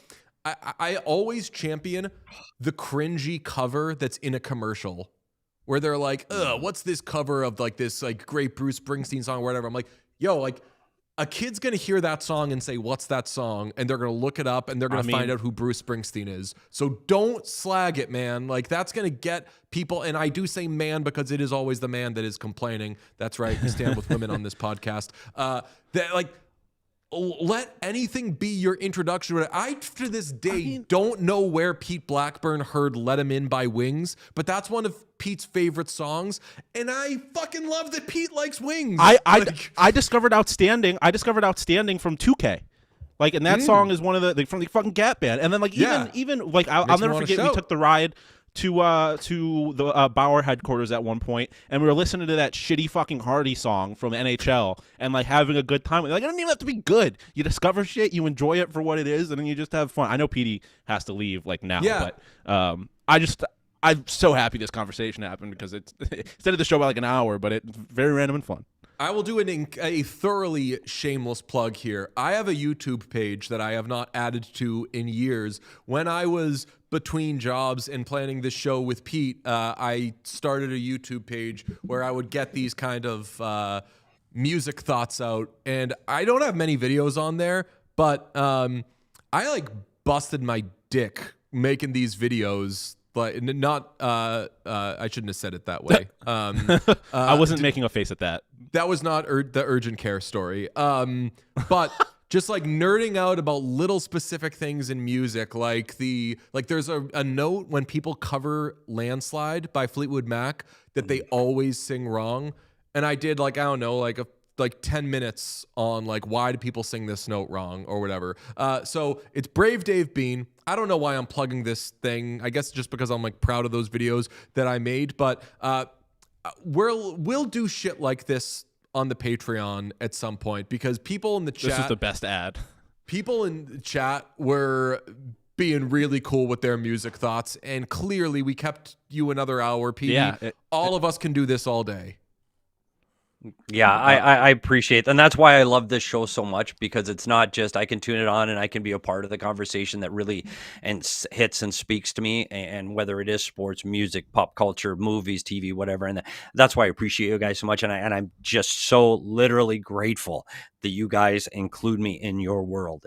I always champion the cringy cover that's in a commercial where they're like, ugh, what's this cover of like this like great Bruce Springsteen song or whatever. I'm like, yo, like, a kid's going to hear that song and say, what's that song? And they're going to look it up and they're going to find out who Bruce Springsteen is. So don't slag it, man. Like, that's going to get people. And I do say man because it is always the man that is complaining. That's right. We stand with women on this podcast. Let anything be your introduction. I, to this day, don't know where Pete Blackburn heard Let Him In by Wings, but that's one of Pete's favorite songs, and I fucking love that Pete likes Wings. I discovered Outstanding. From 2K. Like, and that song is one of from the fucking Gap Band. And then like even like I'll never forget, we took the ride to the Bauer headquarters at one point, and we were listening to that shitty fucking Hardy song from NHL and like having a good time. Like, it doesn't even have to be good. You discover shit, you enjoy it for what it is, and then you just have fun. I know Petey has to leave like now, but I'm so happy this conversation happened because it's instead of the show by like an hour, but it's very random and fun. I will do a thoroughly shameless plug here. I have a YouTube page that I have not added to in years. When I was between jobs and planning this show with Pete, I started a YouTube page where I would get these kind of music thoughts out. And I don't have many videos on there, but I like busted my dick making these videos. But not, I shouldn't have said it that way. I wasn't making a face at that. That was not the urgent care story. But just like nerding out about little specific things in music, like there's a note when people cover Landslide by Fleetwood Mac that they always sing wrong. And I did like 10 minutes on like, why do people sing this note wrong or whatever. So it's Brave Dave Bean. I don't know why I'm plugging this thing. I guess just because I'm like proud of those videos that I made, but we'll do shit like this on the Patreon at some point because people in the chat. This is the best ad. People in the chat were being really cool with their music thoughts, and clearly we kept you another hour, Pete. Yeah, all of us can do this all day. Yeah, I appreciate that. And that's why I love this show so much, because it's not just I can tune it on and I can be a part of the conversation that really hits and speaks to me, and whether it is sports, music, pop culture, movies, TV, whatever. And that's why I appreciate you guys so much. And I'm just so literally grateful that you guys include me in your world.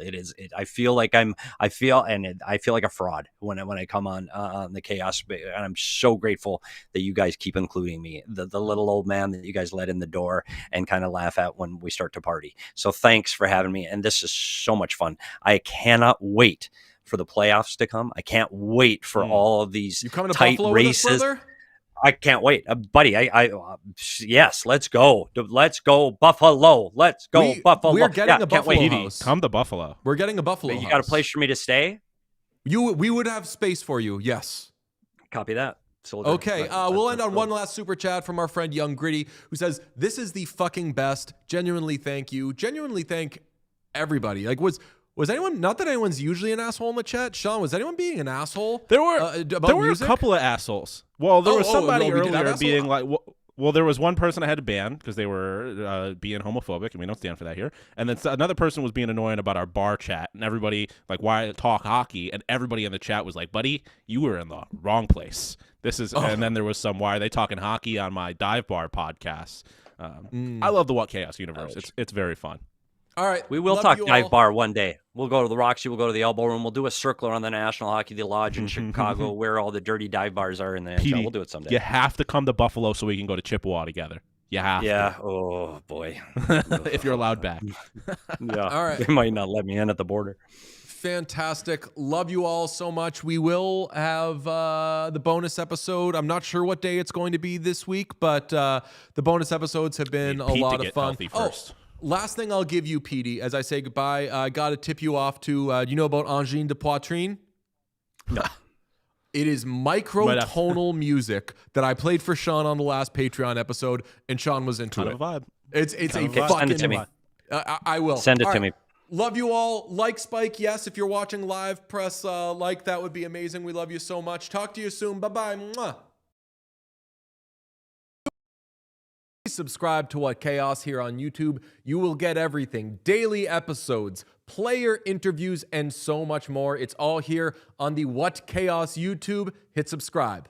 I feel like I feel like a fraud when I come on the Chaos, and I'm so grateful that you guys keep including me, the little old man that you guys let in the door and kind of laugh at when we start to party. So thanks for having me, and this is so much fun. I cannot wait for the playoffs to come. I can't wait for all of these You coming to tight Buffalo races. with us, brother? I can't wait, buddy. Yes, let's go. Let's go Buffalo. Let's go Buffalo. We're getting a can't Buffalo wait. house. Come to Buffalo. We're getting a Buffalo You house. got a place for me to stay? We would have space for you. Yes. Copy that. Soldier. Okay, we'll end on one last super chat from our friend Young Gritty, who says, "This is the fucking best. Genuinely thank you. Genuinely thank everybody." Like, was anyone? Not that anyone's usually an asshole in the chat. Sean, was anyone being an asshole? There were about music? a couple of assholes. Well, there was somebody we did have earlier asshole? being like, well, there was one person I had to ban because they were being homophobic, and we don't stand for that here. And then another person was being annoying about our bar chat, and everybody like, why talk hockey? And everybody in the chat was like, "Buddy, you were in the wrong place." This is, and then there was some, "Why are they talking hockey on my dive bar podcast?" I love the What Chaos universe. It's very fun. All right, We will talk dive bar one day. We'll go to the Roxy. We'll go to the Elbo Room. We'll do a circle around the National Hockey Lodge in Chicago, where all the dirty dive bars are in the NHL. Petey, We'll do it someday. You have to come to Buffalo so we can go to Chippewa together. You have Yeah. Oh boy. to. If you're allowed back. Yeah. All right. They might not let me in at the border. Fantastic. Love you all so much. We will have the bonus episode. I'm not sure what day it's going to be this week, but the bonus episodes have been a Pete lot to of get fun. healthy first. Last thing I'll give you, Petey, as I say goodbye, I got to tip you off to, you know about Angine de Poitrine? No. It is microtonal music that I played for Sean on the last Patreon episode, and Sean was into Kind it. of a vibe. It's a Okay, fucking... send it to me. I will. Send it All to right. me. Love you all. Like Spike, yes. If you're watching live, press like. That would be amazing. We love you so much. Talk to you soon. Bye-bye. Mwah. Subscribe to What Chaos here on YouTube. You will get everything. Daily episodes, player interviews, and so much more. It's all here on the What Chaos YouTube. Hit subscribe.